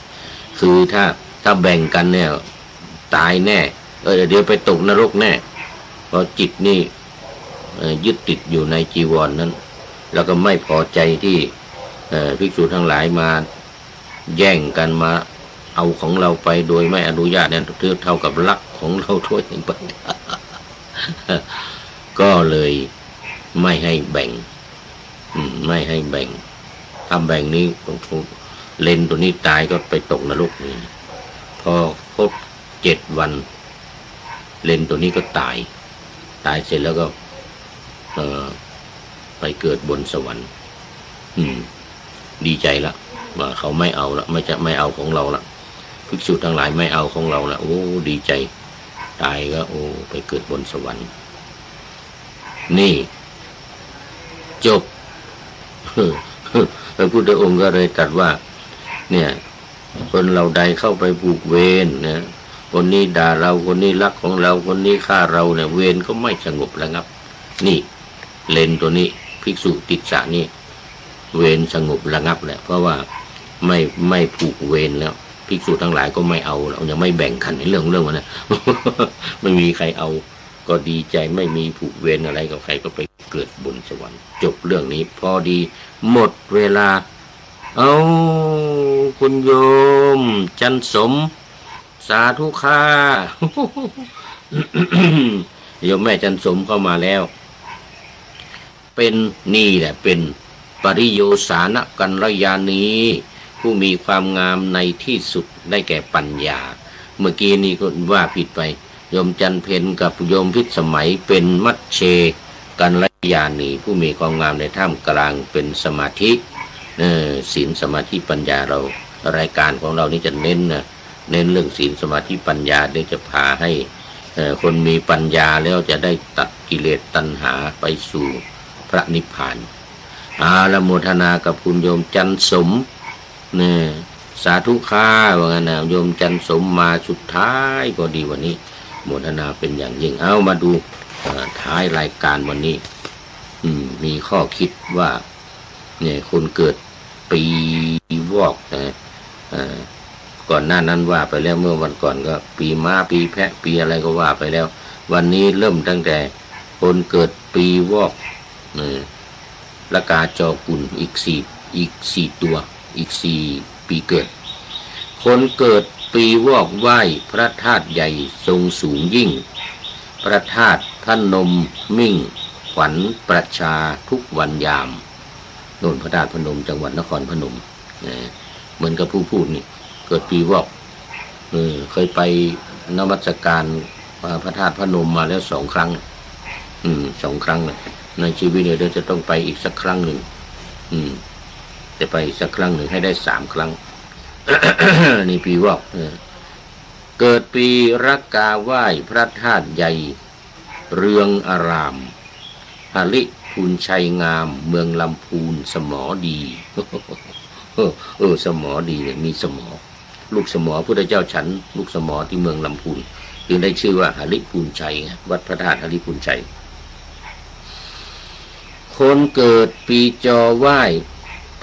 คือถ้าแบ่งกันเนี่ยตายแน่เดี๋ยวไปตกนรกแน่เพราะจิตนี่ยึดติดอยู่ในจีวรนั้นแล้วก็ไม่พอใจที่ภิกษุทั้งหลายมาแย่งกันมาเอาของเราไปโดยไม่อนุญาตเนี่ยเท่ากับลักของเราทั่วถึงไปก็เลยไม่ให้แบ่งถ้าแบ่งนี้เลนตัวนี้ตายก็ไปตกนรกนี่พอครบ7 วันเลนตัวนี้ก็ตายเสร็จแล้วก็ไปเกิดบนสวรรค์ดีใจละว่าเขาไม่เอาละไม่เอาของเราละภิกษุทั้งหลายไม่เอาของเราละโอ้ดีใจตายก็โอ้ไปเกิดบนสวรรค์นี่จบพระพุทธองค์ก็เลยตรัสว่าเนี่ยคนเราใดเข้าไปผูกเวรนะคนนี้ด่าเราคนนี้รักของเราคนนี้ฆ่าเราเนี่ยเวรก็ไม่สงบแล้วครับนี่เลนตัวนี้ภิกษุติสสะนี่เวรสงบระงับแหละเพราะว่าไม่ผูกเวรแล้วภิกษุทั้งหลายก็ไม่เอาเรายังไม่แบ่งกันในเรื่องมันนะ ไม่มีใครเอาก็ดีใจไม่มีผูกเวรอะไรกับใครก็ไปเกิดบนสวรรค์จบเรื่องนี้พอดีหมดเวลาเอาคุณโยมจันสมสาธุค่ะ โยมแม่จันสมเข้ามาแล้วเป็นนี่แหละเป็นปริโยสานกัลยาณีผู้มีความงามในที่สุดได้แก่ปัญญาเมื่อกี้นี้ก็ว่าผิดไปโยมจันเพ็ญกับโยมพิสมัยเป็นมัชเชกัลยาณีผู้มีความงามในท่ามกลางเป็นสมาธิศีลสมาธิปัญญาเรารายการของเรานี่จะเน้นเรื่องศีลสมาธิปัญญาเดี๋ยวจะพาให้คนมีปัญญาแล้วจะได้ตัดกิเลสตัณหาไปสู่พระนิพพาน ละโมทนากับคุณโยมจันสมเนี่ยสาธุค่าว่างั้นนะโยมจันสมมาสุดท้ายพอดีวันนี้โมทนาเป็นอย่างยิ่งเอามาดูท้ายรายการวันนี้มีข้อคิดว่าเนี่ยคนเกิดปีวอกนะก่อนหน้านั้นว่าไปแล้วเมื่อวันก่อนก็ปีม้าปีแพะปีอะไรก็ว่าไปแล้ววันนี้เริ่มตั้งแต่คนเกิดปีวอกละกาจอกุลอีกสี่ตัวอีก4 ปีเกิดคนเกิดปีวอกไหว้พระธาตุใหญ่ทรงสูงยิ่งพระธาตุพนมมิ่งขวัญประชาทุกวันยามโน่นพระธาตุพนมจังหวัดนครพนมเหมือนกับผู้พูดนี่เกิดปีวอกเคยไปนมัสการพระธาตุพนมมาแล้ว2 ครั้ง2 ครั้งเลยในชีวิตเนี่ยเดี๋ยวจะต้องไปอีกสักครั้งหนึ่งจะไปสักครั้งหนึ่งให้ได้3 ครั้ง นี่ปีวอกเกิดปีรักกาไหว้พระธาตุใหญ่เรืองอารามหลิพูนชัยงามเมืองลำพูนสมอดี สมอดีเนี่ยมีสมอลูกสมอพุทธเจ้าฉันลูกสมอที่เมืองลำพูนจึงได้ชื่อว่าหลิพูนชัยวัดพระธาตุหลิพูนชัยคนเกิดปีจอไหว้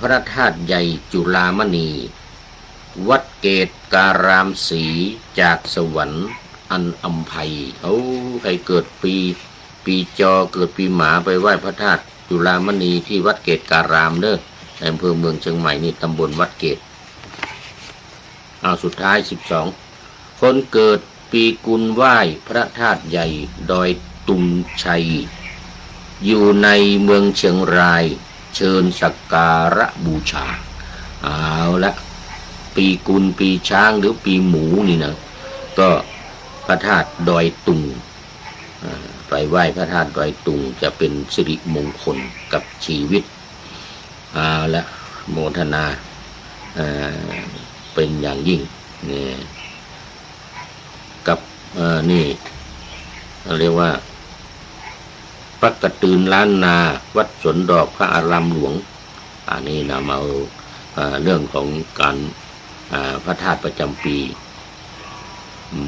พระธาตุใหญ่จุฬามณีวัดเกตการามศรีจากสวรรค์อันอำไพใครเกิดปีจอเกิดปีหมาไปไหว้พระธาตุจุฬามณีที่วัดเกตการามเด้ออำเภอเมืองเชียงใหม่นี่ตำบลวัดเกตสุดท้าย12คนเกิดปีกุลไหว้พระธาตุใหญ่ดอยตุงชัยอยู่ในเมืองเชียงรายเชิญสักการะบูชาละปีกุลปีช้างหรือปีหมูนี่นะก็พระธาตุดอยตุงไปไหว้พระธาตุดอยตุงจะเป็นสิริมงคลกับชีวิตละโมทนาเป็นอย่างยิ่งนี่กับนี่เรียกว่าปักกระตือนล้านนาวัดสวนดอกพระอารามหลวงนี่นำเอาเรื่องของการพระธาตุประจำปี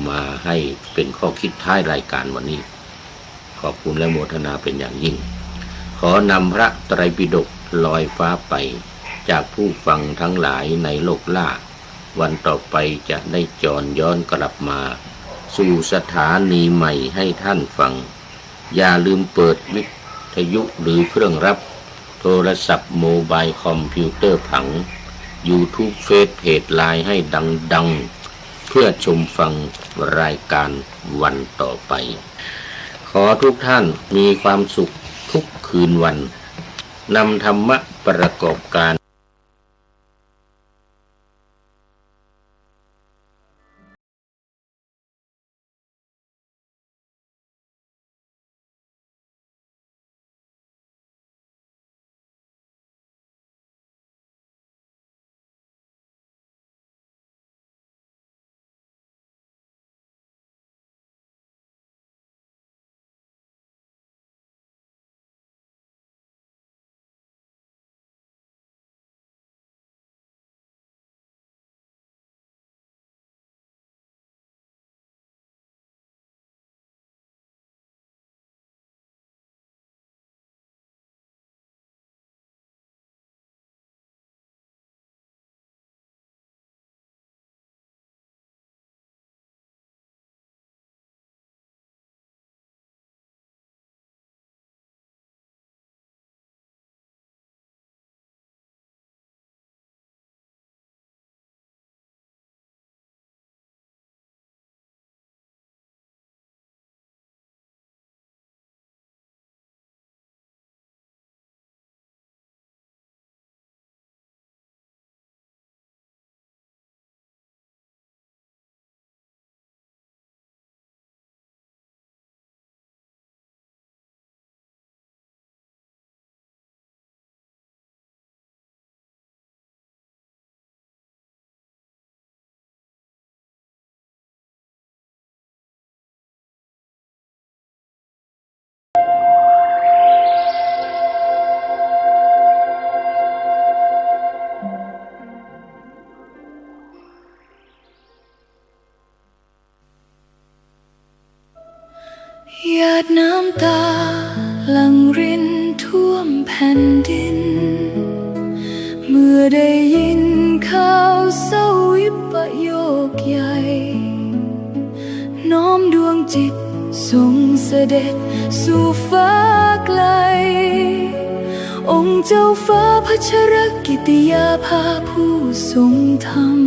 มาให้เป็นข้อคิดท้ายรายการวันนี้ขอบคุณและโมทนาเป็นอย่างยิ่งขอนำพระไตรปิฎกลอยฟ้าไปจากผู้ฟังทั้งหลายในโลกล่าวันต่อไปจะได้จรย้อนกลับมาสู่สถานีใหม่ให้ท่านฟังอย่าลืมเปิดวิทยุหรือเครื่องรับโทรศัพท์โมบายคอมพิวเตอร์ผัง YouTube เฟซเพจไลน์ให้ดังๆเพื่อชมฟังรายการวันต่อไปขอทุกท่านมีความสุขทุกคืนวันนำธรรมะประกอบการ หยาดน้ำตาหลั่งรินท่วมแผ่นดินเมื่อได้ยินข่าวเศร้าวิปโยคใหญ่น้อมดวงจิตทรงเสด็จสู่ฟ้าไกลองค์เจ้าฟ้าพัชรกิติยาภาผู้ทรงธรรม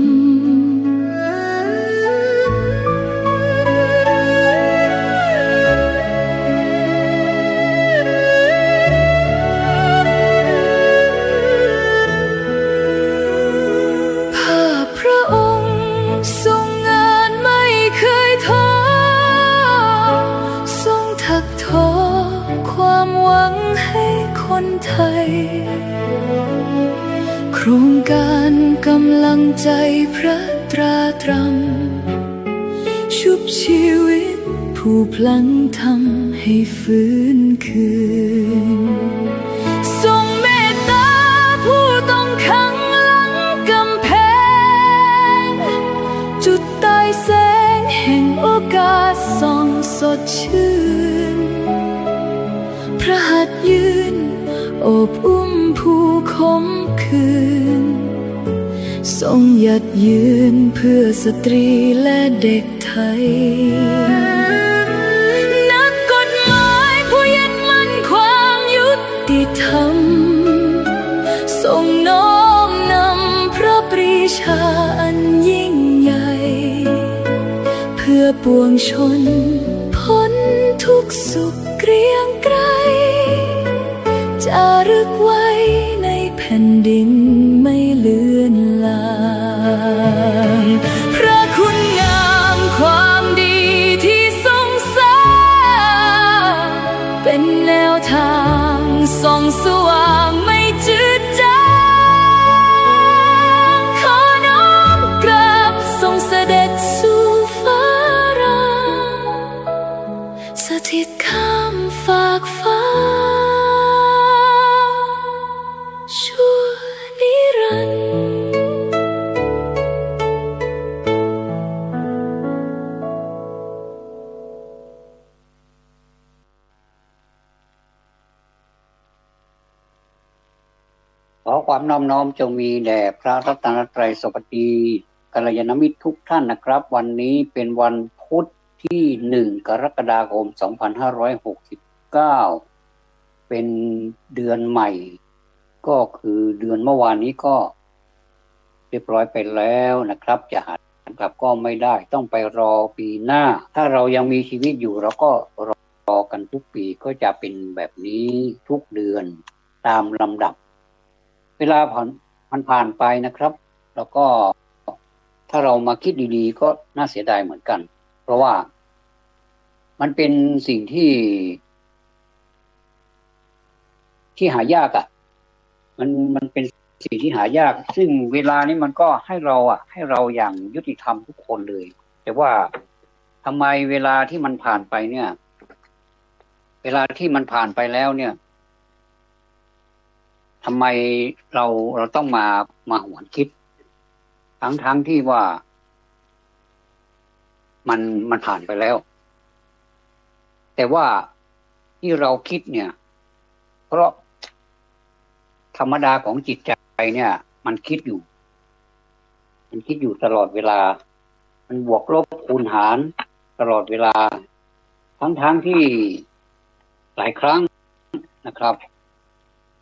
โครงการกำลังใจพระตราตรำชุบชีวิตผู้พลังทำให้ฟื้นคืนทรงเมตตาผู้ต้องขังหลังกำแพงจุดใต้แสงแห่งโอกาสส่องสดชื่นพระหัตถ์ยืนโอบอุ้มผู้ขมขื่นทรงหยัดยืนเพื่อสตรีและเด็กไทยนักกฎหมายผู้ยึดมั่นความยุติธรรมทรงน้อมนำพระปรีชาอันยิ่งใหญ่เพื่อปวงชนพ้นทุกสุขเกรียงไกรจารึกไว้ในแผ่นดินไม่เลือนลางพระคุณงามความดีที่ทรงสร้างเป็นแนวทางส่องสว่างไม่จืดจางขอน้อมกราบทรงเสด็จสู่ฟ้ารางสถิตข้ามฝากฟ้าขอความน้อมจงมีแด่พระรัตนตรัยสวัสดีกัลยาณมิตรทุกท่านนะครับวันนี้เป็นวันพุธที่1กรกฎาคม2569เป็นเดือนใหม่ก็คือเดือนเมื่อวานนี้ก็เรียบร้อยไปแล้วนะครับจะหากลับก็ไม่ได้ต้องไปรอปีหน้าถ้าเรายังมีชีวิตอยู่เราก็รอกันทุกปีก็จะเป็นแบบนี้ทุกเดือนตามลำดับเวลาผ่านไปนะครับแล้วก็ถ้าเรามาคิดดีๆก็น่าเสียดายเหมือนกันเพราะว่ามันเป็นสิ่งที่หายากมันเป็นสิ่งที่หายากซึ่งเวลานี้มันก็ให้เราอย่างยุติธรรมทุกคนเลยแต่ว่าทำไมเวลาที่มันผ่านไปเนี่ยเวลาที่มันผ่านไปแล้วเนี่ยทำไมเราต้องมาหวนคิดทั้งที่ว่ามันผ่านไปแล้วแต่ว่าที่เราคิดเนี่ยเพราะธรรมดาของจิตใจเนี่ยมันคิดอยู่ตลอดเวลามันบวกลบคูณหารตลอดเวลาทั้งที่หลายครั้งนะครับ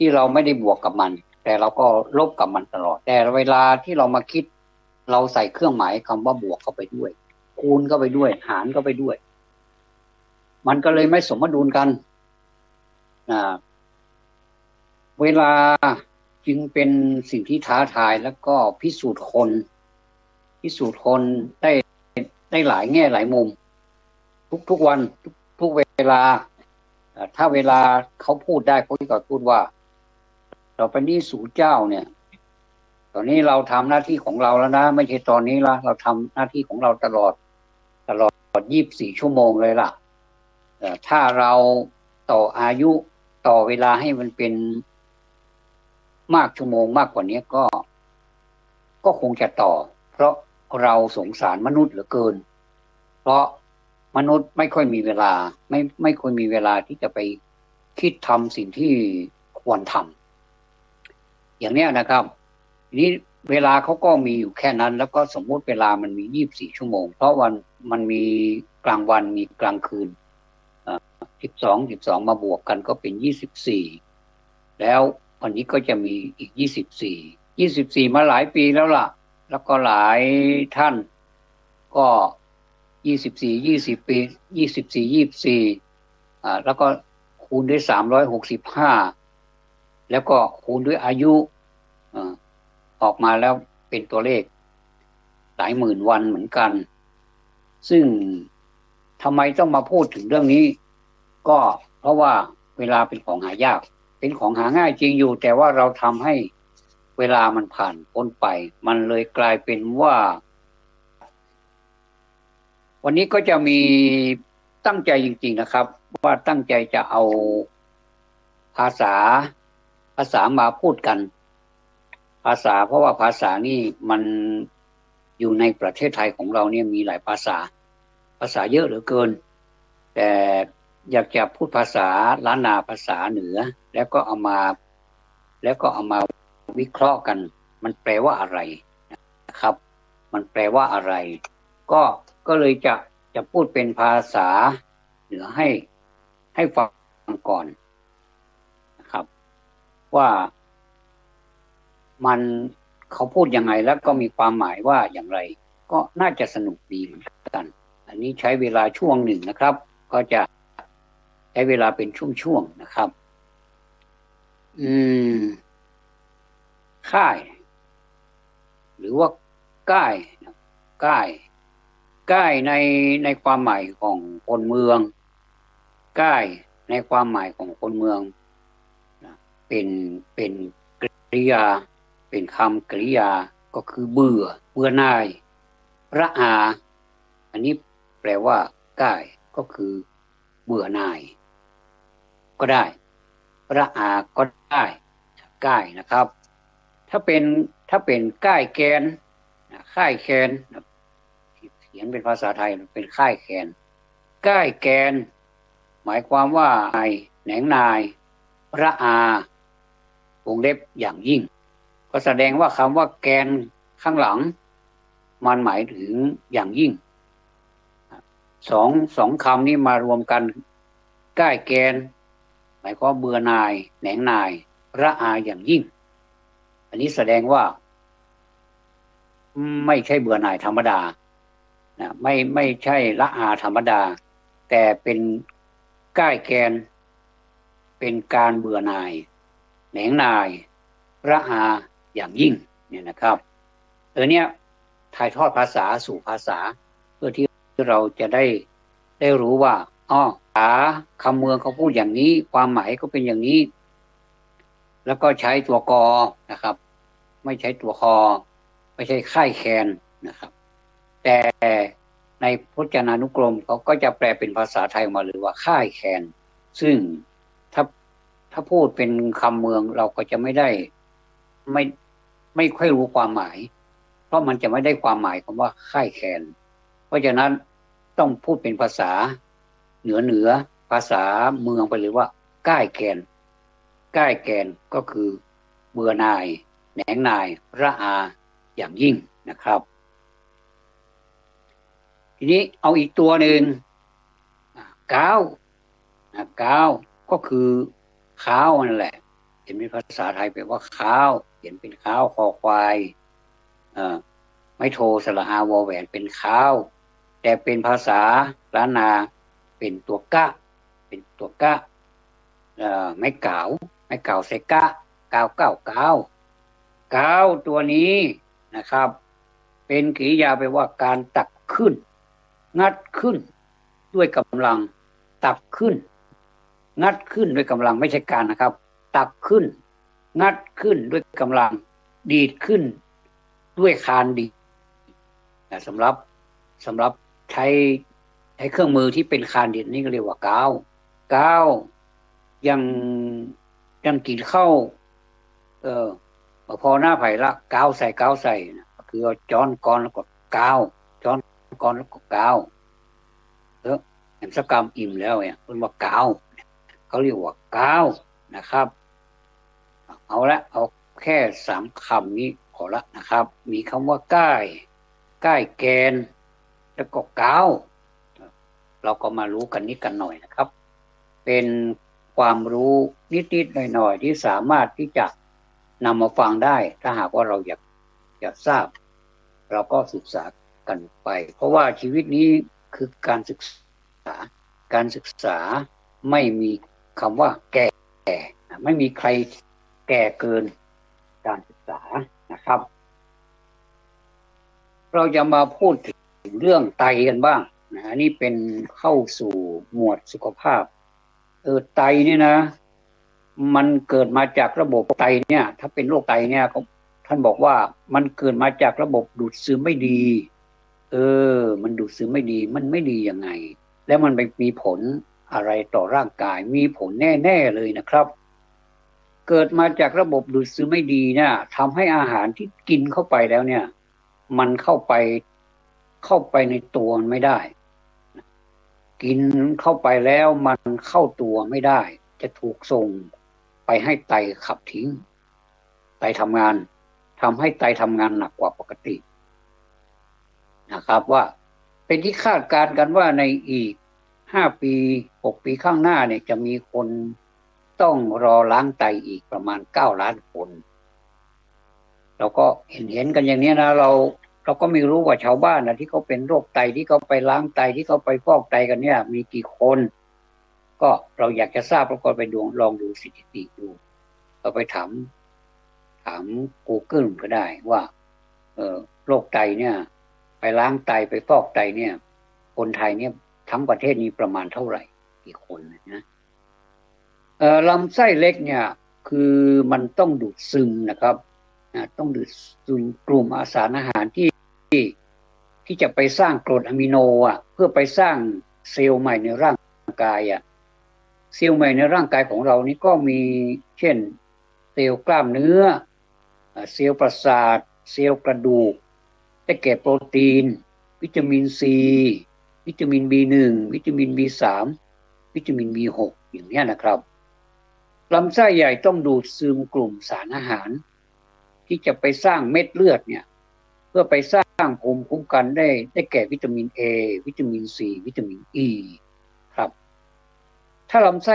ที่เราไม่ได้บวกกับมันแต่เราก็ลบกับมันตลอดแต่เวลาที่เรามาคิดเราใส่เครื่องหมายคำว่าบวกเข้าไปด้วยคูณเข้าไปด้วยหารเข้าไปด้วยมันก็เลยไม่สมดุลกันเวลาจึงเป็นสิ่งที่ท้าทายแล้วก็พิสูจน์คนได้หลายแง่หลายมุมทุกวันทุกเวลาถ้าเวลาเขาพูดได้เขาก็พูดว่าเราไปนี่สู่เจ้าเนี่ยตอนนี้เราทำหน้าที่ของเราแล้วนะไม่ใช่ตอนนี้ละเราทำหน้าที่ของเราตลอด24 ชั่วโมงเลยล่ะถ้าเราต่ออายุต่อเวลาให้มันเป็นมากชั่วโมงมากกว่านี้ก็คงจะต่อเพราะเราสงสารมนุษย์เหลือเกินเพราะ มนุษย์ไม่ค่อยมีเวลาไม่ค่อยมีเวลาที่จะไปคิดทำสิ่งที่ควรทำอย่างเนี้ยนะครับนี้เวลาเขาก็มีอยู่แค่นั้นแล้วก็สมมุติเวลามันมี24ชั่วโมงเพราะวันมันมีกลางวันมีกลางคืน12มาบวกกันก็เป็น24แล้ววันนี้ก็จะมีอีก24มาหลายปีแล้วล่ะแล้วก็หลายท่านก็20 ปี24แล้วก็คูณด้วย365แล้วก็คูณด้วยอายุออกมาแล้วเป็นตัวเลขหลายหมื่นวันเหมือนกันซึ่งทำไมต้องมาพูดถึงเรื่องนี้ก็เพราะว่าเวลาเป็นของหายากเป็นของหาง่ายจริงอยู่แต่ว่าเราทำให้เวลามันผ่านพ้นไปมันเลยกลายเป็นว่าวันนี้ก็จะมีตั้งใจจริงๆนะครับว่าตั้งใจจะเอาภาษามาพูดกันภาษาเพราะว่าภาษานี่มันอยู่ในประเทศไทยของเราเนี่ยมีหลายภาษาเยอะเหลือเกินแต่อยากจะพูดภาษาล้านนาภาษาเหนือแล้วก็เอามาวิเคราะห์กันมันแปลว่าอะไรนะครับมันแปลว่าอะไรก็เลยจะพูดเป็นภาษาเหนือให้ฟังก่อนนะครับว่ามันเขาพูดยังไงแล้วก็มีความหมายว่าอย่างไรก็น่าจะสนุกดีเหมือนกันอันนี้ใช้เวลาช่วงหนึ่งนะครับก็จะใช้เวลาเป็นช่วงๆนะครับค่ายหรือว่าก้ายในความหมายของคนเมืองก้ายในความหมายของคนเมืองเป็นกริยาเป็นคำกริยาก็คือเบื่อหน่ายระอาอันนี้แปลว่าก้ายก็คือเบื่อหน่ายก็ได้ระอาก็ได้ก้ายนะครับถ้าเป็นก้ายแกนค่ายแคนเขียนเป็นภาษาไทยเป็นค่ายแคนก้ายแกนหมายความว่านายแหนงนายระอาวงเล็บอย่างยิ่งก็แสดงว่าคำว่าแกนข้างหลังมันหมายถึงอย่างยิ่งสองคำนี้มารวมกันก้ายแกนหมายความเบื่อนายแหนงนายระอาอย่างยิ่งอันนี้แสดงว่าไม่ใช่เบื่อหน่ายธรรมดานะไม่ใช่ละอาธรรมดาแต่เป็นก้ายแกนเป็นการเบื่อหน่ายแหนงนายระอาอย่างยิ่งเนี่ยนะครับเนี่ยถ่ายทอดภาษาสู่ภาษาเพื่อที่เราจะได้รู้ว่าคำเมืองเขาพูดอย่างนี้ความหมายก็เป็นอย่างนี้แล้วก็ใช้ตัวกอนะครับไม่ใช้ตัวคอไม่ใช่ค่ายแคนนะครับแต่ในพจนานุกรมเขาก็จะแปลเป็นภาษาไทยมาเลยว่าค่ายแคนซึ่งถ้าพูดเป็นคำเมืองเราก็จะไม่ค่อยรู้ความหมายเพราะมันจะไม่ได้ความหมายคำว่าค่ายแคนเพราะฉะนั้นต้องพูดเป็นภาษาเหนือภาษาเมืองไปเลยว่าก้ายแกนก็คือเบื่อหน่ายแหนงนายระอาอย่างยิ่งนะครับทีนี้เอาอีกตัวหนึ่งก้าวก็คือข้าวนั่นแหละเห็นเป็นภาษาไทยแปลว่าข้าวเห็นเป็นข้าวคอควายไม่โทสระอาวอแหวนเป็นข้าวแต่เป็นภาษาล้านนาเป็นตัวกะไม่เก่าใส่กะเก้าตัวนี้นะครับเป็นกริยาแปลว่าการตักขึ้นงัดขึ้นด้วยกำลังตักขึ้นงัดขึ้นด้วยกำลังไม่ใช่การนะครับตักขึ้นงัดขึ้นด้วยกำลังดีดขึ้นด้วยคานดีดสำหรับใช้เครื่องมือที่เป็นคานดีดนี่ก็เรียกว่าก้าวยังกินข้าวพอหน้าไผ่ละก้าวใส่นะคือเอาจ้อนก้อนแล้วก็ก้าวจ้อนก้อนแล้วก็ก้าว อะแอมสกรรมอิ่มแล้วเนี่ยเป็นว่ากาวเขาเรียกว่ากาวนะครับเอาแค่3 คำนี้พอละนะครับมีคำว่าก้ายแกนแล้วก็กาวเราก็มารู้กันนิดกันหน่อยนะครับเป็นความรู้นิดๆหน่อยๆที่สามารถที่จะนำมาฟังได้ถ้าหากว่าเราอยากทราบเราก็ศึกษากันไปเพราะว่าชีวิตนี้คือการศึกษาไม่มีคำว่าแก่ไม่มีใครแก่เกินการศึกษานะครับเราจะมาพูดถึงเรื่องไตกันบ้างนะนี่เป็นเข้าสู่หมวดสุขภาพไตเนี่ยนะมันเกิดมาจากระบบไตเนี่ยถ้าเป็นโรคไตเนี่ยท่านบอกว่ามันเกิดมาจากระบบดูดซึมไม่ดีมันดูดซึมไม่ดีมันไม่ดียังไงแล้วมันไปมีผลอะไรต่อร่างกายมีผลแน่ๆเลยนะครับเกิดมาจากระบบดูดซึมไม่ดีเนี่ยทำให้อาหารที่กินเข้าไปแล้วเนี่ยมันเข้าไปในตัวมันไม่ได้กินเข้าไปแล้วมันเข้าตัวไม่ได้จะถูกส่งไปให้ไตขับทิ้งไตทำงานทำให้ไตทำงานหนักกว่าปกตินะครับว่าเป็นที่คาดการณ์กันว่าในอีก5 ปี 6 ปีข้างหน้าเนี่ยจะมีคนต้องรอล้างไตอีกประมาณ9 ล้านคนเราก็เห็นกันอย่างนี้นะเราก็ไม่รู้ว่าชาวบ้านนะที่เขาเป็นโรคไตที่เขาไปล้างไตที่เขาไปฟอกไตกันเนี่ยมีกี่คนก็เราอยากจะทราบเราก็ไปลองดูสถิติดูเราไปถาม Google ก็ได้ว่าโรคไตเนี่ยไปล้างไตไปฟอกไตเนี่ยคนไทยเนี่ยทั้งประเทศนี้ประมาณเท่าไหร่กี่คนนะลำไส้เล็กเนี่ยคือมันต้องดูดซึมนะครับต้องดูดซึมกลุ่มสารอาหารที่จะไปสร้างกรดอะมิโนเพื่อไปสร้างเซลล์ใหม่ในร่างกายเซลล์ใหม่ในร่างกายของเรานี่ก็มีเช่นเซลล์กล้ามเนื้อเซลล์ประสาทเซลล์กระดูกได้แก่โปรตีนวิตามินซีวิตามิน B1 วิตามิน B3 วิตามิน B6 อย่างนี้นะครับลำไส้ใหญ่ต้องดูดซึมกลุ่มสารอาหารที่จะไปสร้างเม็ดเลือดเนี่ยเพื่อไปสร้างภูมิคุ้มกันได้แก่วิตามิน A วิตามิน C วิตามิน E ครับถ้าลำไส้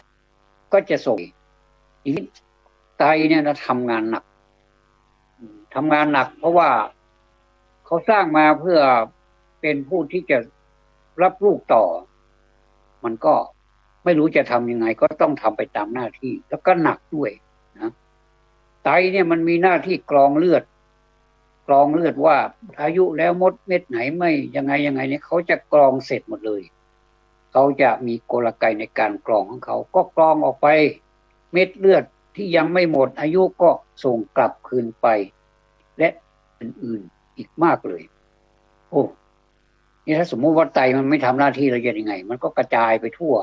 ก็จะส่งไตเนี่ยนะทำงานหนักเพราะว่าเขาสร้างมาเพื่อเป็นผู้ที่จะรับลูกต่อมันก็ไม่รู้จะทำยังไงก็ต้องทำไปตามหน้าที่แล้วก็หนักด้วยนะไตเนี่ยมันมีหน้าที่กรองเลือดว่าอายุแล้วมดเม็ดไหนไม่ยังไงเนี่ยเขาจะกรองเสร็จหมดเลยเขาจะมีกลไกในการกรองของเขาก็กรองออกไปเม็ดเลือดที่ยังไม่หมดอายุก็ส่งกลับคืนไปและอื่นๆอีกมากเลยนี่ถ้าสมมติว่าไตมันไม่ทำหน้าที่แล้วจะยังไงมันก็กระจายไปทั่ว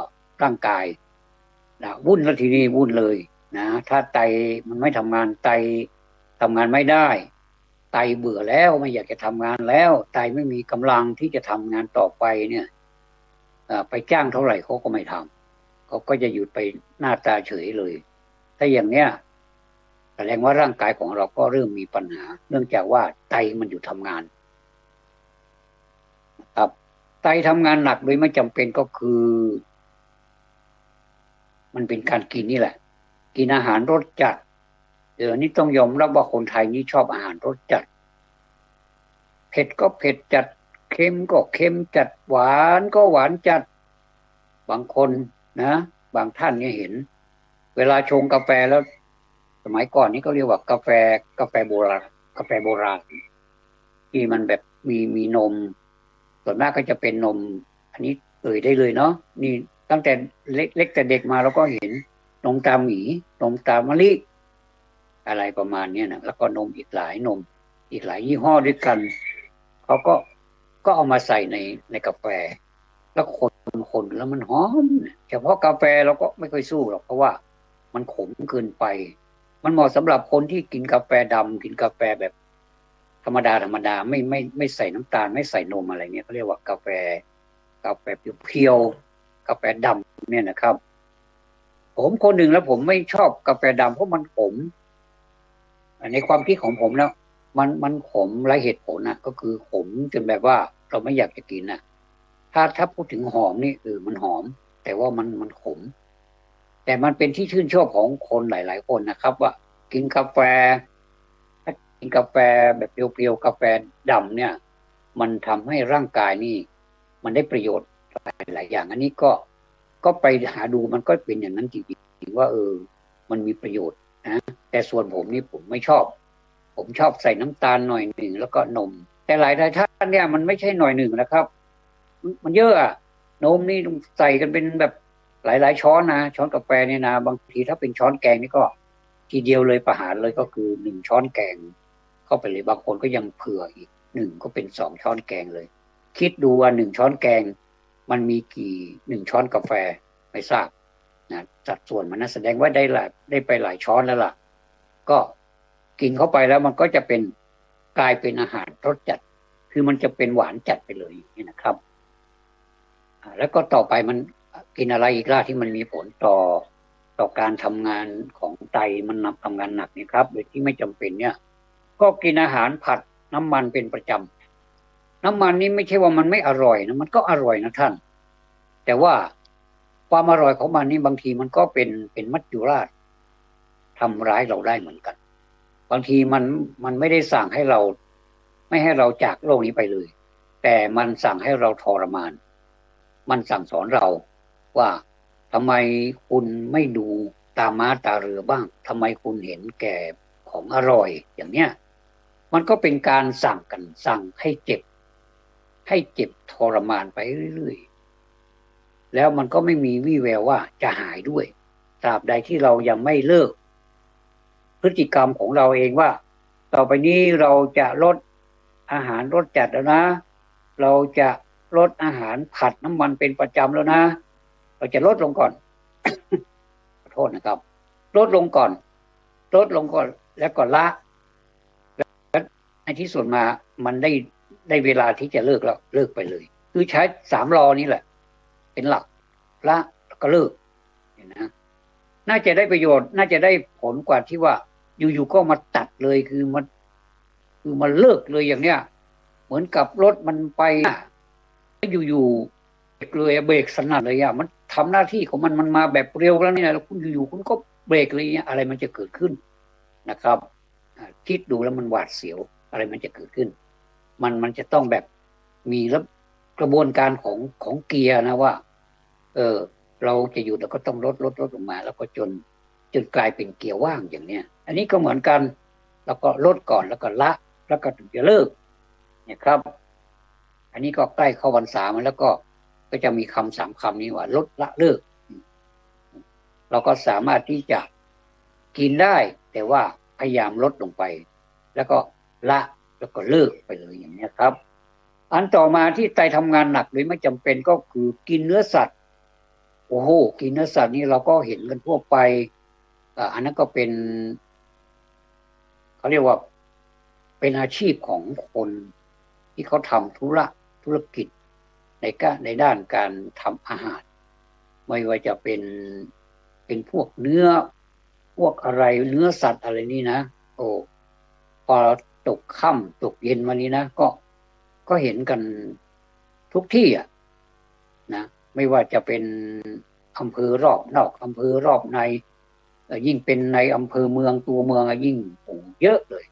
ร่างกายวุ่นแล้วทีนี้วุ่นเลยนะถ้าไตมันไม่ทำงานไตทำงานไม่ได้ไตเบื่อแล้วไม่อยากจะทำงานแล้วไตไม่มีกำลังที่จะทำงานต่อไปเนี่ยไปจ้างเท่าไหร่เขาก็ไม่ทำเขาก็จะหยุดไปหน้าตาเฉยเลยถ้าอย่างเนี้ยแสดงว่าร่างกายของเราก็เริ่มมีปัญหาเนื่องจากว่าไตมันหยุดทำงานครับไตทำงานหนักโดยไม่จำเป็นก็คือมันเป็นการกินนี่แหละกินอาหารรสจัดนี่ต้องยอมรับว่าคนไทยนี่ชอบอาหารรสจัดเผ็ดก็เผ็ดจัดเค็มก็เค็มจัดหวานก็หวานจัดบางคนนะบางท่านเนี่ยเห็นเวลาชงกาแฟแล้วสมัยก่อนนี่เขาเรียกว่ากาแฟโบราณที่มันแบบมีนมส่วนมากก็จะเป็นนมอันนี้ได้เลยเนาะนี่ตั้งแต่เล็กแต่เด็กมาเราก็เห็นนมตาหมีนมตามะลิอะไรประมาณนี้นะแล้วก็นมอีกหลายยี่ห้อด้วยกันเขาก็เอามาใส่ในกาแฟแล้วคนแล้วมันหอมเฉพาะกาแฟเราก็ไม่ค่อยสู้หรอกเพราะว่ามันขมเกินไปมันเหมาะสำหรับคนที่กินกาแฟดำกินกาแฟแบบธรรมดาไม่ใส่น้ำตาลไม่ใส่นมอะไรเงี้ยเขาเรียกว่ากาแฟ กาแฟเพียวๆกาแฟดำเนี่ยนะครับผมคนหนึ่งแล้วผมไม่ชอบกาแฟดำเพราะมันขมในความคิดของผมแล้วมันขมไร้เหตุผลนะก็คือขมจนแบบว่าเราไม่อยากจะกินนะถ้าพูดถึงหอมนี่มันหอมแต่ว่ามันขมแต่มันเป็นที่ชื่นชอบของคนหลายๆคนนะครับว่ากินกาแฟถ้ากินกาแฟแบบเปรี้ยวๆกาแฟดำเนี่ยมันทำให้ร่างกายนี่มันได้ประโยชน์หลายอย่างอันนี้ก็ไปหาดูมันก็เป็นอย่างนั้นจริงๆว่ามันมีประโยชน์นะแต่ส่วนผมนี่ผมไม่ชอบผมชอบใส่น้ำตาลหน่อยหนึ่งแล้วก็นมแต่หลายท่านเนี่ยมันไม่ใช่หน่อยหนึ่งนะครับมันเยอะอะนมนี่ใส่กันเป็นแบบหลายช้อนนะช้อนกาแฟเนี่ยนะบางทีถ้าเป็นช้อนแกงนี่ก็ทีเดียวเลยประหารเลยก็คือ1ช้อนแกงเข้าไปเลยบางคนก็ยังเผื่ออีก1ก็เป็น2ช้อนแกงเลยคิดดูว่า1ช้อนแกงมันมีกี่1ช้อนกาแฟไม่ทราบนะสัดส่วนมันนะแสดงว่าได้ไปหลายช้อนแล้วล่ะก็กินเข้าไปแล้วมันก็จะเป็นกลายเป็นอาหารรสจัดคือมันจะเป็นหวานจัดไปเลยนี่นะครับแล้วก็ต่อไปมันกินอะไรอีกล่ะที่มันมีผลต่อการทำงานของไตมันทำงานหนักนี่ครับโดยที่ไม่จำเป็นเนี่ยก็กินอาหารผัดน้ำมันเป็นประจำน้ำมันนี่ไม่ใช่ว่ามันไม่อร่อยนะมันก็อร่อยนะท่านแต่ว่าความอร่อยของมันนี่บางทีมันก็เป็นมัจจุราชทำร้ายเราได้เหมือนกันบางทีมันไม่ได้สั่งให้เราไม่ให้เราจากโลกนี้ไปเลยแต่มันสั่งให้เราทรมานมันสั่งสอนเราว่าทำไมคุณไม่ดูตาม้าตาเรือบ้างทำไมคุณเห็นแก่ของอร่อยอย่างเนี้ยมันก็เป็นการสั่งกันสั่งให้เจ็บทรมานไปเรื่อยๆแล้วมันก็ไม่มีวี่แววว่าจะหายด้วยตราบใดที่เรายังไม่เลิกพฤติกรรมของเราเองว่าต่อไปนี้เราจะลดอาหารรสจัดแล้วนะเราจะลดอาหารผัดน้ำมันเป็นประจำแล้วนะเราจะลดลงก่อน ขอโทษนะครับลดลงก่อนแล้วก็ละแล้วในที่สุดมามันได้เวลาที่จะเลิกแล้วเลิกไปเลยคือใช้3 รอนี้แหละเป็นหลักละแล้วก็เลิกนะน่าจะได้ประโยชน์น่าจะได้ผลกว่าที่ว่าอยู่ๆก็มาตัดเลยคือมันเลิกเลยอย่างเนี้ยเหมือนกับรถมันไปอยู่ๆเลยเบรกสนั่นเลยมันทำหน้าที่ของมันมาแบบเร็วแล้วนี่นะแล้วคุณอยู่ๆคุณก็เบรกเลยเนี่ยอะไรมันจะเกิดขึ้นนะครับคิดดูแล้วมันหวาดเสียวอะไรมันจะเกิดขึ้นมันจะต้องแบบมีแล้วกระบวนการของเกียร์นะว่าเราจะอยู่แล้วก็ต้องลดลงมาแล้วก็จนกลายเป็นเกียร์ว่างอย่างเนี้ยอันนี้ก็เหมือนกันแล้วก็ลดก่อนแล้วก็ละแล้วก็ถึงจะเลิกเนี่ยครับอันนี้ก็ใกล้เข้าพรรษามาแล้วก็จะมีคำ3 คำนี้ว่าลดละเลิกเราก็สามารถที่จะกินได้แต่ว่าพยายามลดลงไปแล้วก็ละแล้วก็เลิกไปเลยอย่างนี้ครับอันต่อมาที่ไตทำงานหนักโดยไม่จำเป็นก็คือกินเนื้อสัตว์โอ้โหกินเนื้อสัตว์นี่เราก็เห็นกันทั่วไปอันนั้นก็เป็นเขาเรียกว่าเป็นอาชีพของคนที่เขาทำธุรกิจในด้านการทำอาหารไม่ว่าจะเป็นพวกเนื้อพวกอะไรเนื้อสัตว์อะไรนี่นะพอตกค่ำตกเย็นวันนี้นะก็เห็นกันทุกที่นะไม่ว่าจะเป็นอำเภอรอบนอกอำเภอรอบในยิ่งเป็นในอำเภอเมืองตัวเมืองยิ่งเยอะเลย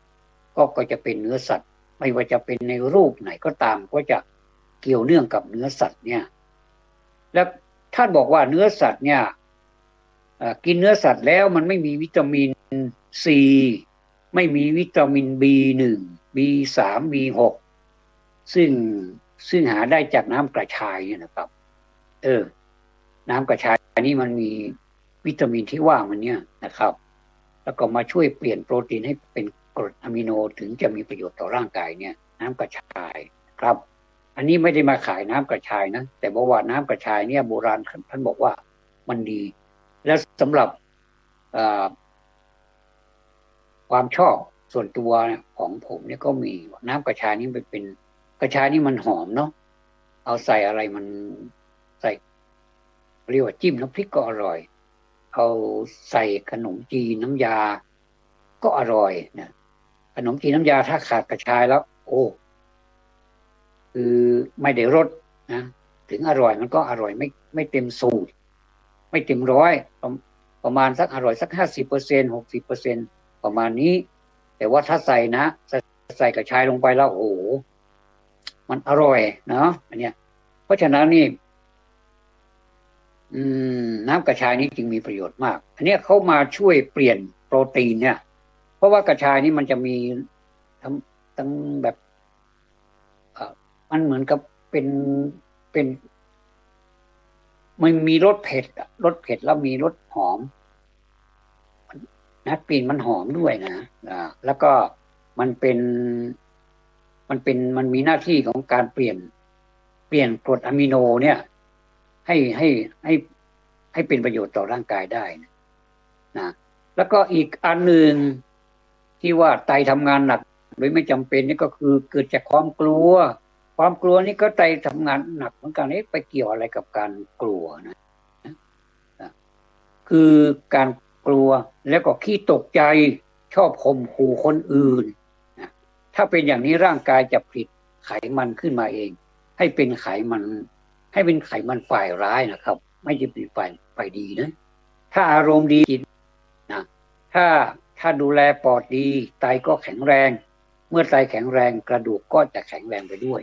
ก็จะเป็นเนื้อสัตว์ไม่ว่าจะเป็นในรูปไหนก็ตามก็จะเกี่ยวเนื่องกับเนื้อสัตว์เนี่ยแล้วท่านบอกว่าเนื้อสัตว์เนี่ยกินเนื้อสัตว์แล้วมันไม่มีวิตามินซีไม่มีวิตามิน B1 B3 B6 ซึ่งหาได้จากน้ำกระชายเนี่ยนะครับน้ำกระชายนี่มันมีวิตามินที่ว่ามันเนี่ยนะครับแล้วก็มาช่วยเปลี่ยนโปรตีนให้เป็นกรดอะมิโนถึงจะมีประโยชน์ต่อร่างกายเนี่ยน้ำกระชายครับอันนี้ไม่ได้มาขายน้ำกระชายนะแต่บอกว่าน้ำกระชายเนี่ยโบราณท่านบอกว่ามันดีและสำหรับความชอบส่วนตัวของผมเนี่ยก็มีน้ำกระชายนี่เป็นกระชายนี่มันหอมเนาะ เอาใส่อะไรมันใส่เรียกว่าจิ้มน้ำพริกก็อร่อยเอาใส่ขนมจีนน้ำยาก็อร่อยนะขนมจีนน้ำยาถ้าขาดกระชายแล้วโอ้คือไม่ได้รสนะถึงอร่อยมันก็อร่อยไม่เต็มสูตรไม่เต็มร้อยประมาณสักอร่อยสัก50% 60%ประมาณนี้แต่ว่าถ้าใส่นะใส่กระชายลงไปแล้วโอ้โหมันอร่อยเนาะอันเนี้ยเพราะฉะนั้นนี่น้ำกระชายนี้จึงมีประโยชน์มากอันนี้เขามาช่วยเปลี่ยนโปรตีนเนี่ยเพราะว่ากระชายนี้มันจะมีทั้งแบบมันเหมือนกับเป็นมันมีรสเผ็ดแล้วมีรสหอมนะกลิ่นมันหอมด้วยนะแล้วก็มันมีหน้าที่ของการเปลี่ยนกรดอะมิโนเนี่ยให้เป็นประโยชน์ต่อร่างกายได้นะแล้วก็อีกอันหนึ่งที่ว่าไตทำงานหนักโดยไม่จำเป็นนี่ก็คือเกิดจากความกลัวนี่ก็ไตทำงานหนักเหมือนกันไปเกี่ยวอะไรกับการกลัวนะคือการกลัวแล้วก็ขี้ตกใจชอบข่มขู่คนอื่นนะถ้าเป็นอย่างนี้ร่างกายจะผลิตไขมันขึ้นมาเองให้เป็นไขมันฝ่ายร้ายนะครับไม่ใช่เป็นฝ่ายดีนะถ้าอารมณ์ดีนะถ้าดูแลปอดดีไตก็แข็งแรงเมื่อไตแข็งแรงกระดูกก็จะแข็งแรงไปด้วย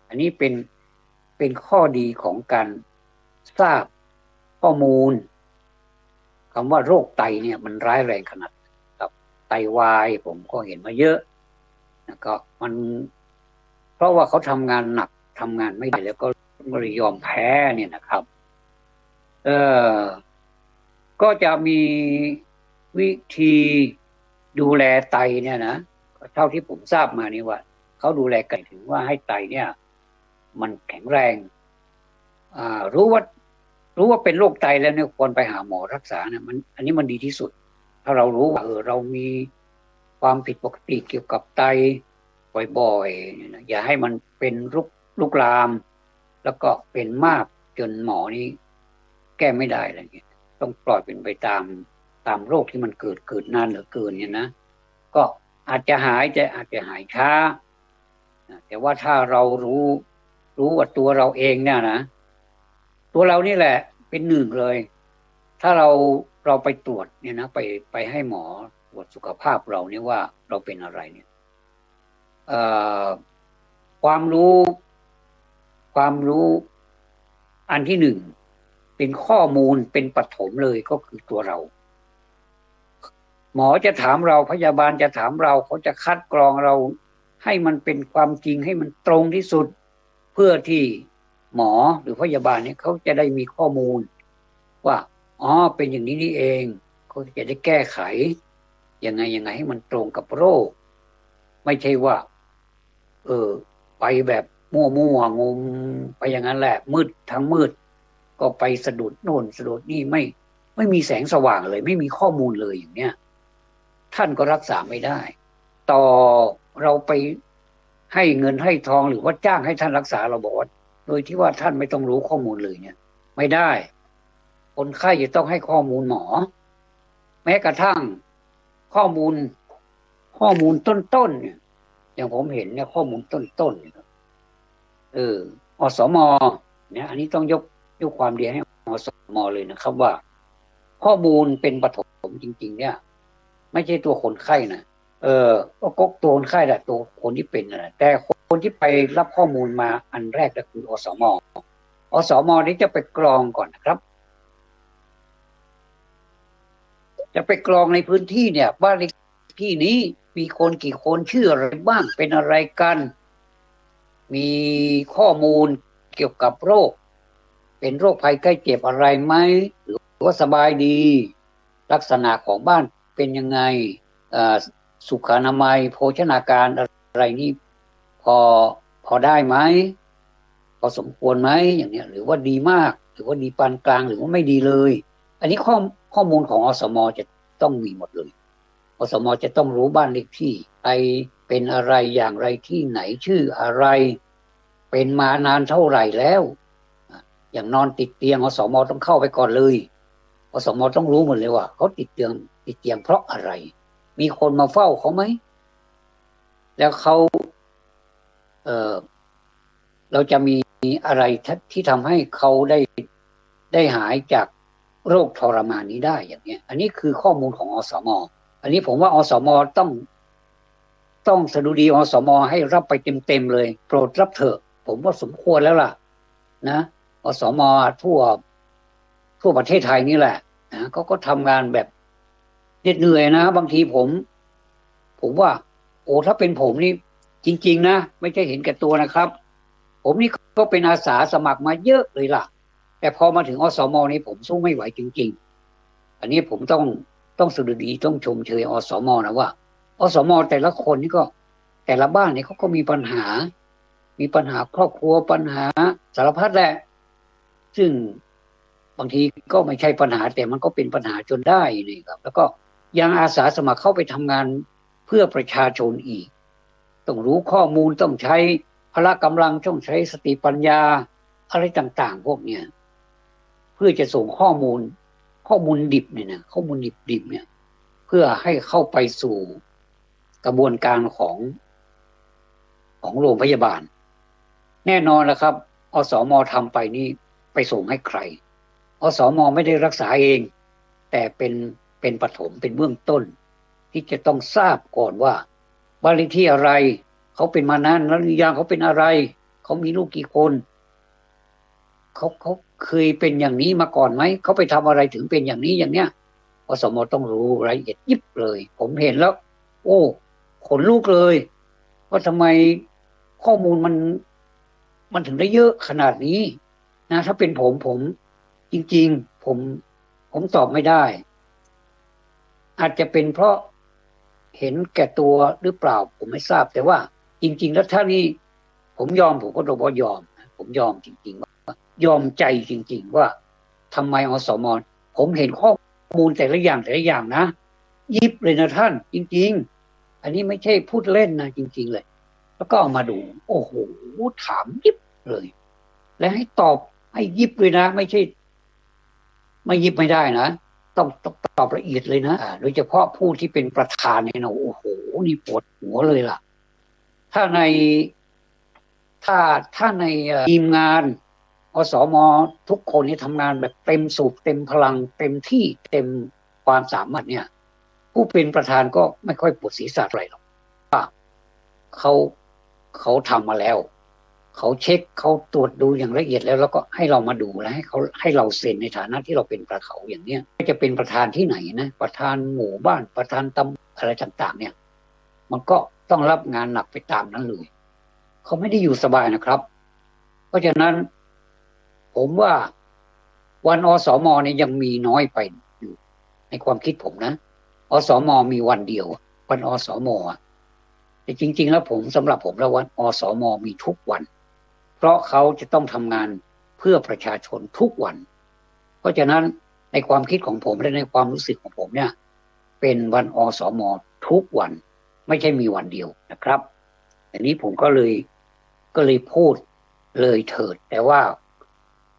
อันนี้เป็นข้อดีของการทราบข้อมูลคำว่าโรคไตเนี่ยมันร้ายแรงขนาดกับไตวายผมก็เห็นมาเยอะนะก็มันเพราะว่าเขาทำงานหนักทำงานไม่ได้แล้วก็เลยยอมแพ้เนี่ยนะครับก็จะมีวิธีดูแลไตเนี่ยนะเท่าที่ผมทราบมานี่ว่าเขาดูแลกันถึงว่าให้ไตเนี่ยมันแข็งแรงรู้ว่าเป็นโรคไตแล้วเนี่ยควรไปหาหมอรักษานะอันนี้มันดีที่สุดถ้าเรารู้ว่าเรามีความผิดปกติเกี่ยวกับไตบ่อยๆนะอย่าให้มันเป็นลุกลามแล้วก็เป็นมากจนหมอนี้แก้ไม่ได้อะไรเงี้ยต้องปล่อยเป็นไปตามโรคที่มันเกิดนานเหลือเกินเนี่ยนะก็อาจจะหายช้าแต่ว่าถ้าเรารู้ว่าตัวเราเองเนี่ยนะตัวเรานี่แหละเป็นหนึ่งเลยถ้าเราไปตรวจเนี่ยนะไปให้หมอตรวจสุขภาพเราเนี่ยว่าเราเป็นอะไรเนี่ยความรู้อันที่หนึ่งเป็นข้อมูลเป็นปฐมเลยก็คือตัวเราหมอจะถามเราพยาบาลจะถามเราเขาจะคัดกรองเราให้มันเป็นความจริงให้มันตรงที่สุดเพื่อที่หมอหรือพยาบาลเนี่ยเขาจะได้มีข้อมูลว่าอ๋อเป็นอย่างนี้นี่เองเขาจะได้แก้ไขยังไงให้มันตรงกับโรคไม่ใช่ว่าไปแบบมั่วงมไปอย่างนั้นแหละมืดก็ไปสะดุดโน่นสะดุดนี่ไม่มีแสงสว่างเลยไม่มีข้อมูลเลยอย่างเนี้ยท่านก็รักษาไม่ได้ต่อเราไปให้เงินให้ทองหรือว่าจ้างให้ท่านรักษาเราบอกว่าโดยที่ว่าท่านไม่ต้องรู้ข้อมูลเลยเนี่ยไม่ได้คนไข้จะต้องให้ข้อมูลหมอแม้กระทั่งข้อมูลต้นเนี่ยอย่างผมเห็นเนี่ยข้อมูลต้นเนี่ยอสมเนี่ยอันนี้ต้องยกความดีให้อสมเลยนะครับว่าข้อมูลเป็นปฐมจริงๆเนี่ยไม่ใช่ตัวคนไข้นะก็ตัวคนไข้แหละตัวคนที่เป็นนะแต่คนที่ไปรับข้อมูลมาอันแรกก็คืออสมนี้จะไปกรองก่อนนะครับจะไปกรองในพื้นที่เนี่ยว่าในที่นี้มีคนกี่คนชื่ออะไรบ้างเป็นอะไรกันมีข้อมูลเกี่ยวกับโรคเป็นโรคภัยไข้เจ็บอะไรไหมหรือว่าสบายดีลักษณะของบ้านเป็นยังไงสุขอนามัยโภชนาการอะไรนี่พอได้ไหมพอสมควรไหมอย่างเนี้ยหรือว่าดีมากหรือว่าดีปานกลางหรือว่าไม่ดีเลยอันนี้ข้อมูลของอสมจะต้องมีหมดเลยอสมจะต้องรู้บ้านเลขที่ใครเป็นอะไรอย่างไรที่ไหนชื่ออะไร เป็นมานานเท่าไหร่แล้วอย่างนอนติดเตียงอสม.ต้องเข้าไปก่อนเลยอสม.ต้องรู้หมดเลยว่าเขาติดเตียงเพราะอะไรมีคนมาเฝ้าเขาไหมแล้วเขาเราจะมีอะไรที่ทำให้เขาได้หายจากโรคทรมานนี้ได้อย่างเงี้ยอันนี้คือข้อมูลของอสม.อันนี้ผมว่าอสม.ต้องสดุดีอสม.ให้รับไปเต็มเลยโปรดรับเถอะผมว่าสมควรแล้วล่ะนะอสม.ทั่วประเทศไทยนี่แหละนะก็ทำงานแบบเหนื่อยนะบางทีผมว่าโอ้ถ้าเป็นผมนี่จริงๆนะไม่ใช่เห็นแก่ตัวนะครับผมนี่ก็เป็นอาสาสมัครมาเยอะเลยล่ะแต่พอมาถึงอสม.นี่ผมสู้ไม่ไหวจริงๆอันนี้ผมต้องสดุดีต้องชมเชยอสม.นะว่าอสม.แต่ละคนนี่ก็แต่ละบ้านนี่เขาก็มีปัญหาครอบครัวปัญหาสารพัดแหละซึ่งบางทีก็ไม่ใช่ปัญหาแต่มันก็เป็นปัญหาจนได้นี่ครับแล้วก็ยังอาสาสมัครเข้าไปทำงานเพื่อประชาชนอีกต้องรู้ข้อมูลต้องใช้พละกำลังต้องใช้สติปัญญาอะไรต่างๆพวกเนี้ยเพื่อจะส่งข้อมูลดิบเนี่ยนะข้อมูลดิบเนี่ยเพื่อให้เข้าไปสู่กระบวนการของโรงพยาบาลแน่นอนแล้วครับอสม.ทำไปนี่ไปส่งให้ใครอสม.ไม่ได้รักษาเองแต่เป็นปฐมเป็นเบื้องต้นที่จะต้องทราบก่อนว่าบ้านเลขที่อะไรเขาเป็นมานานแล้วหรือยังเขาเป็นอะไรเขามีลูกกี่คนเขาเคยเป็นอย่างนี้มาก่อนไหมเขาไปทำอะไรถึงเป็นอย่างนี้อย่างเนี้ยอสม.ต้องรู้รายละเอียดยิบเลยผมเห็นแล้วโอ้ขนลุกเลยว่าทำไมข้อมูลมันถึงได้เยอะขนาดนี้นะถ้าเป็นผมจริงๆผมตอบไม่ได้อาจจะเป็นเพราะเห็นแก่ตัวหรือเปล่าผมไม่ทราบแต่ว่าจริงๆแล้วถ้านี่ผมยอมผมก็ต้องยอมผมยอมจริงๆว่ายอมใจจริงๆว่าทำไมอสม.ผมเห็นข้อมูลแต่ละอย่างนะยิบเลยนะท่านจริงๆอันนี้ไม่ใช่พูดเล่นนะจริงๆเลยแล้วก็เอามาดูโอ้โหถามยิบเลยและให้ตอบให้ยิบเลยนะไม่ใช่ไม่ยิบไม่ได้นะต้องตอบละเอียดเลยนะโดยเฉพาะผู้ที่เป็นประธานเนี่ยนะโอ้โหนี่ปวดหัวเลยล่ะถ้าในทีมงานอสม.ทุกคนนี่ทำงานแบบเต็มสูบเต็มพลังเต็มที่เต็มความสามารถเนี่ยผู้เป็นประธานก็ไม่ค่อยปวดศีรษะอะไรหรอกว่าเขาทำมาแล้วเขาเช็คเขาตรวจดูอย่างละเอียดแล้วก็ให้เรามาดูแล้วให้เราเซ็นในฐานะที่เราเป็นประเขาอย่างเนี้ยจะเป็นประธานที่ไหนนะประธานหมู่บ้านประธานตำอะไรต่างๆเนี่ยมันก็ต้องรับงานหนักไปตามนั้นเลยเขาไม่ได้อยู่สบายนะครับเพราะฉะนั้นผมว่าวันอสม.เนี่ยยังมีน้อยไปอยู่ในความคิดผมนะอสม.มีวันเดียววันอสม.แต่จริงๆแล้วสำหรับผมแล้ววันอสม.มีทุกวันเพราะเขาจะต้องทำงานเพื่อประชาชนทุกวันเพราะฉะนั้นในความคิดของผมและในความรู้สึกของผมเนี่ยเป็นวันอสม.ทุกวันไม่ใช่มีวันเดียวนะครับอันนี้ผมก็เลยพูดเลยเถิดแต่ว่า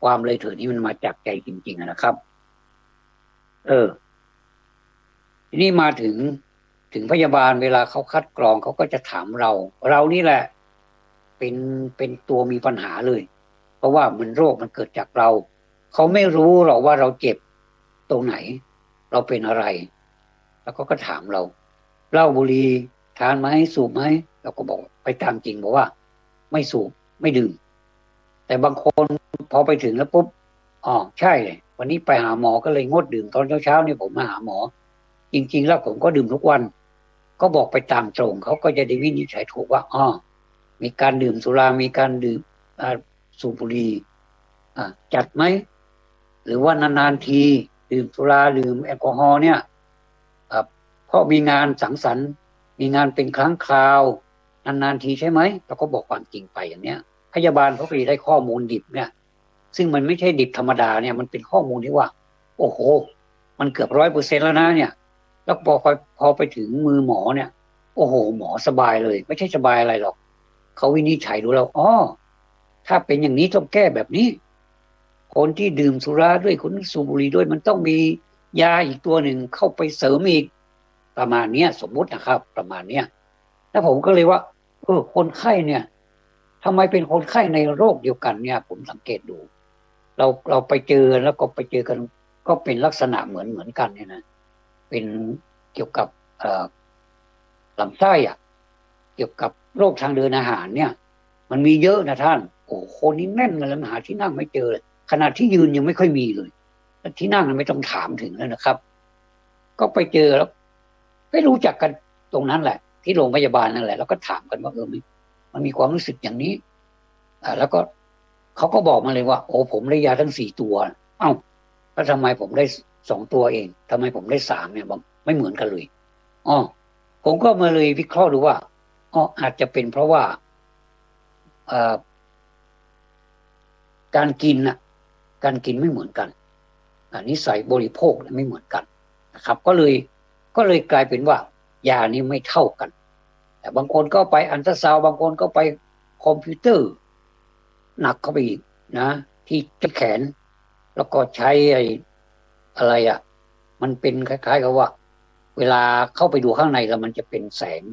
ความเลยเถิดนี้มันมาจากใจจริงๆนะครับทีนี้มาถึงพยาบาลเวลาเขาคัดกรองเขาก็จะถามเรานี่แหละเป็นตัวมีปัญหาเลยเพราะว่าโรคมันเกิดจากเราเขาไม่รู้หรอกว่าเราเจ็บตรงไหนเราเป็นอะไรแล้วก็ถามเราเหล้าบุหรี่ทานไหมสูบไหมเราก็บอกไปตามจริงบอกว่าไม่สูบไม่ดื่มแต่บางคนพอไปถึงแล้วปุ๊บใช่เลยวันนี้ไปหาหมอก็เลยงดดื่มตอนเช้านี่ผมมาหาหมอจริงๆแล้วผมก็ดื่มทุกวันก็บอกไปตามตรงเขาก็จะได้วินิจฉัยถูกว่ามีการดื่มสุรามีการดื่มสูบบุหรี่จัดไหมหรือว่านานๆทีดื่มสุราดื่มแอลกอฮอล์เนี่ยเพราะมีงานสังสรรค์มีงานเป็นครั้งคราวนานๆทีใช่ไหมเราก็บอกความจริงไปอย่างเนี้ยพยาบาลเขาก็ได้ข้อมูลดิบเนี่ยซึ่งมันไม่ใช่ดิบธรรมดาเนี่ยมันเป็นข้อมูลที่ว่าโอ้โหมันเกือบ 100% แล้วนะเนี่ยแล้วพอไปถึงมือหมอเนี่ยโอ้โหหมอสบายเลยไม่ใช่สบายอะไรหรอกเขาวินิจฉัยดูแล้ว ถ้าเป็นอย่างนี้ต้องแก้แบบนี้คนที่ดื่มสุราด้วยคนที่สูบบุหรี่ด้วยมันต้องมียาอีกตัวหนึ่งเข้าไปเสริมอีกประมาณเนี้ยสมมุตินะครับประมาณเนี้ยแล้วผมก็เลยว่าคนไข้เนี่ยทำไมเป็นคนไข้ในโรคเดียวกันเนี่ยผมสังเกตดูเราไปเจอแล้วก็ไปเจอกันก็เป็นลักษณะเหมือนกันเนี่ยนะเป็นเกี่ยวกับลำไส้เกี่ยวกับโรคทางเดินอาหารเนี่ยมันมีเยอะนะท่านคนนี้แน่นเลยหาที่นั่งไม่เจอเลยขนาดที่ยืนยังไม่ค่อยมีเลยแล้วที่นั่งไม่ต้องถามถึงแล้วนะครับก็ไปเจอแล้วไม่รู้จักกันตรงนั้นแหละที่โรงพยาบาลนั่นแหละแล้วก็ถามกันว่ามันมีความรู้สึกอย่างนี้แล้วก็เขาก็บอกมาเลยว่าผมได้ยาทั้ง4 ตัวเอ้าแล้วทำไมผมได้2 ตัวเองทำไมผมได้3เนี่ยไม่เหมือนกันเลยผมก็มาเลยวิเคราะห์ดูว่าอาจจะเป็นเพราะว่าการกินไม่เหมือนกันนิสัยบริโภคไม่เหมือนกันนะครับก็เลยกลายเป็นว่ายานี้ไม่เท่ากันแต่บางคนก็ไปอัลตราซาวด์บางคนก็ไปคอมพิวเตอร์หนักเข้าไปอีกนะที่แขนแล้วก็ใช้อะไรมันเป็นคล้ายๆกับว่าเวลาเข้าไปดูข้างในแล้วมันจะเป็นแสง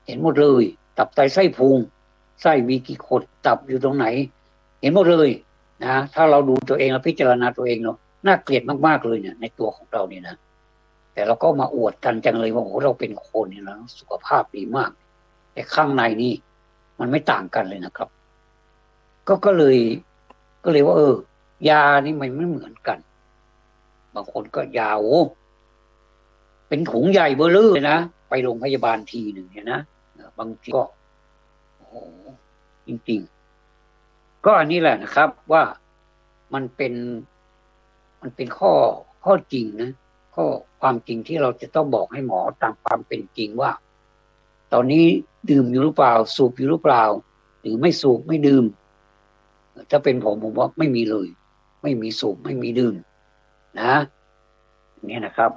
เห็นหมดเลยตับไตไส้พุงไส้มีกี่ขดตับอยู่ตรงไหนเห็นหมดเลยนะถ้าเราดูตัวเองเราพิจารณาตัวเองเนาะน่าเกลียดมากๆเลยเนี่ยในตัวของเราเนี่ยนะแต่เราก็มาอวดกันจังเลยว่าเราเป็นคนเนี่ยนะสุขภาพดีมากแต่ข้างในนี่มันไม่ต่างกันเลยนะครับก็เลยว่ายานี่มันไม่เหมือนกันบางคนก็ยาเป็นถุงใหญ่เบ้อเร่อเลยนะไปโรงพยาบาลทีหนึ่งเนี่ยนะบางทีก็จริงๆก็อันนี้แหละนะครับว่ามันเป็นข้อจริงนะข้อความจริงที่เราจะต้องบอกให้หมอตามความเป็นจริงว่าตอนนี้ดื่มอยู่หรือเปล่าสูบอยู่หรือเปล่าหรือไม่สูบไม่ดื่มถ้าเป็นผมว่าไม่มีเลยไม่มีสูบไม่มีดื่มนะนี่นะครับ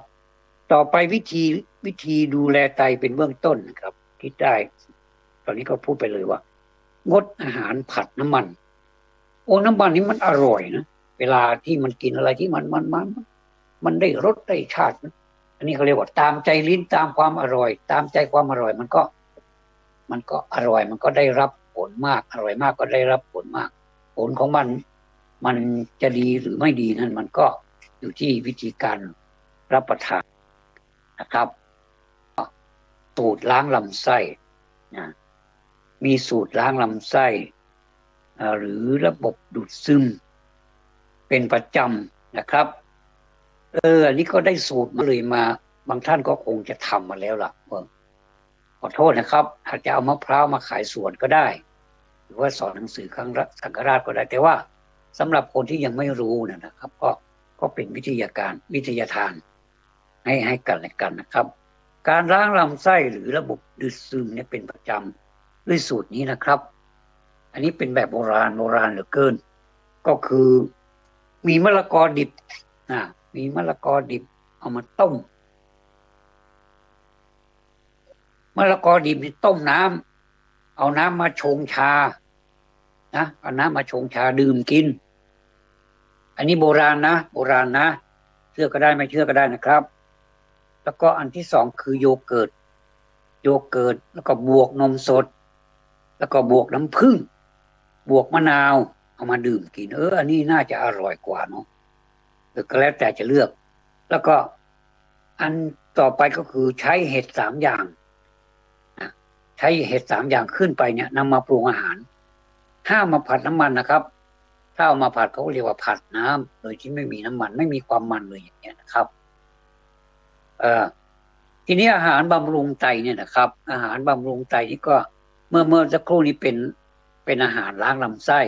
ต่อไปวิธีดูแลไตเป็นเบื้องต้นนะครับที่ได้ตอนนี้ก็พูดไปเลยว่างดอาหารผัดน้ำมันน้ำมันนี่มันอร่อยนะเวลาที่มันกินอะไรที่มันได้รสได้ชาตินะอันนี้เขาเรียกว่าตามใจลิ้นตามความอร่อยตามใจความอร่อยมันก็อร่อยมันก็ได้รับผลมากอร่อยมากก็ได้รับผลมากผลของมันจะดีหรือไม่ดีนั่นมันก็อยู่ที่วิธีการรับประทานนะครับสูตรล้างลำไส้นะมีสูตรล้างลำไส้หรือระบบดูดซึมเป็นประจำนะครับอันนี้ก็ได้สูตรมาเลยมาบางท่านก็คงจะทำมาแล้วล่ะขอโทษนะครับอาจจะเอามะพร้าวมาขายสวนก็ได้หรือว่าสอนหนังสือครั้งสังฆราชก็ได้แต่ว่าสำหรับคนที่ยังไม่รู้นะครับก็เป็นวิทยาทานให้กันและกันนะครับการล้างลำไส้หรือระบบดูดซึมเนี่ยเป็นประจำด้วยสูตรนี้นะครับอันนี้เป็นแบบโบราณเหลือเกินก็คือมีมะละกอดิบมีมะละกอดิบเอามาต้มมะละกอดิบนี่ต้มน้ำเอาน้ำมาชงชาเอาน้ำมาชงชาดื่มกินอันนี้โบราณนะเชื่อก็ได้ไม่เชื่อก็ได้นะครับแล้วก็อันที่2คือโยเกิร์ตแล้วก็บวกนมสดแล้วก็บวกน้ำผึ้งบวกมะนาวเอามาดื่มกินอันนี้น่าจะอร่อยกว่าเนาะก็แล้วแต่จะเลือกแล้วก็อันต่อไปก็คือใช้เห็ด3อย่างใช้เห็ด3อย่างขึ้นไปเนี่ยนำมาปรุงอาหารห้ามมาผัดน้ำมันนะครับถ้าเอามาผัดเขาเรียกว่าผัดน้ำโดยที่ไม่มีน้ำมันไม่มีความมันเลยอย่างเงี้ยนะครับทีนี้อาหารบำรุงไตเนี่ยนะครับอาหารบำรุงไตนี่ก็เมื่อสักครู่นี้เป็นอาหารล้างลำไส้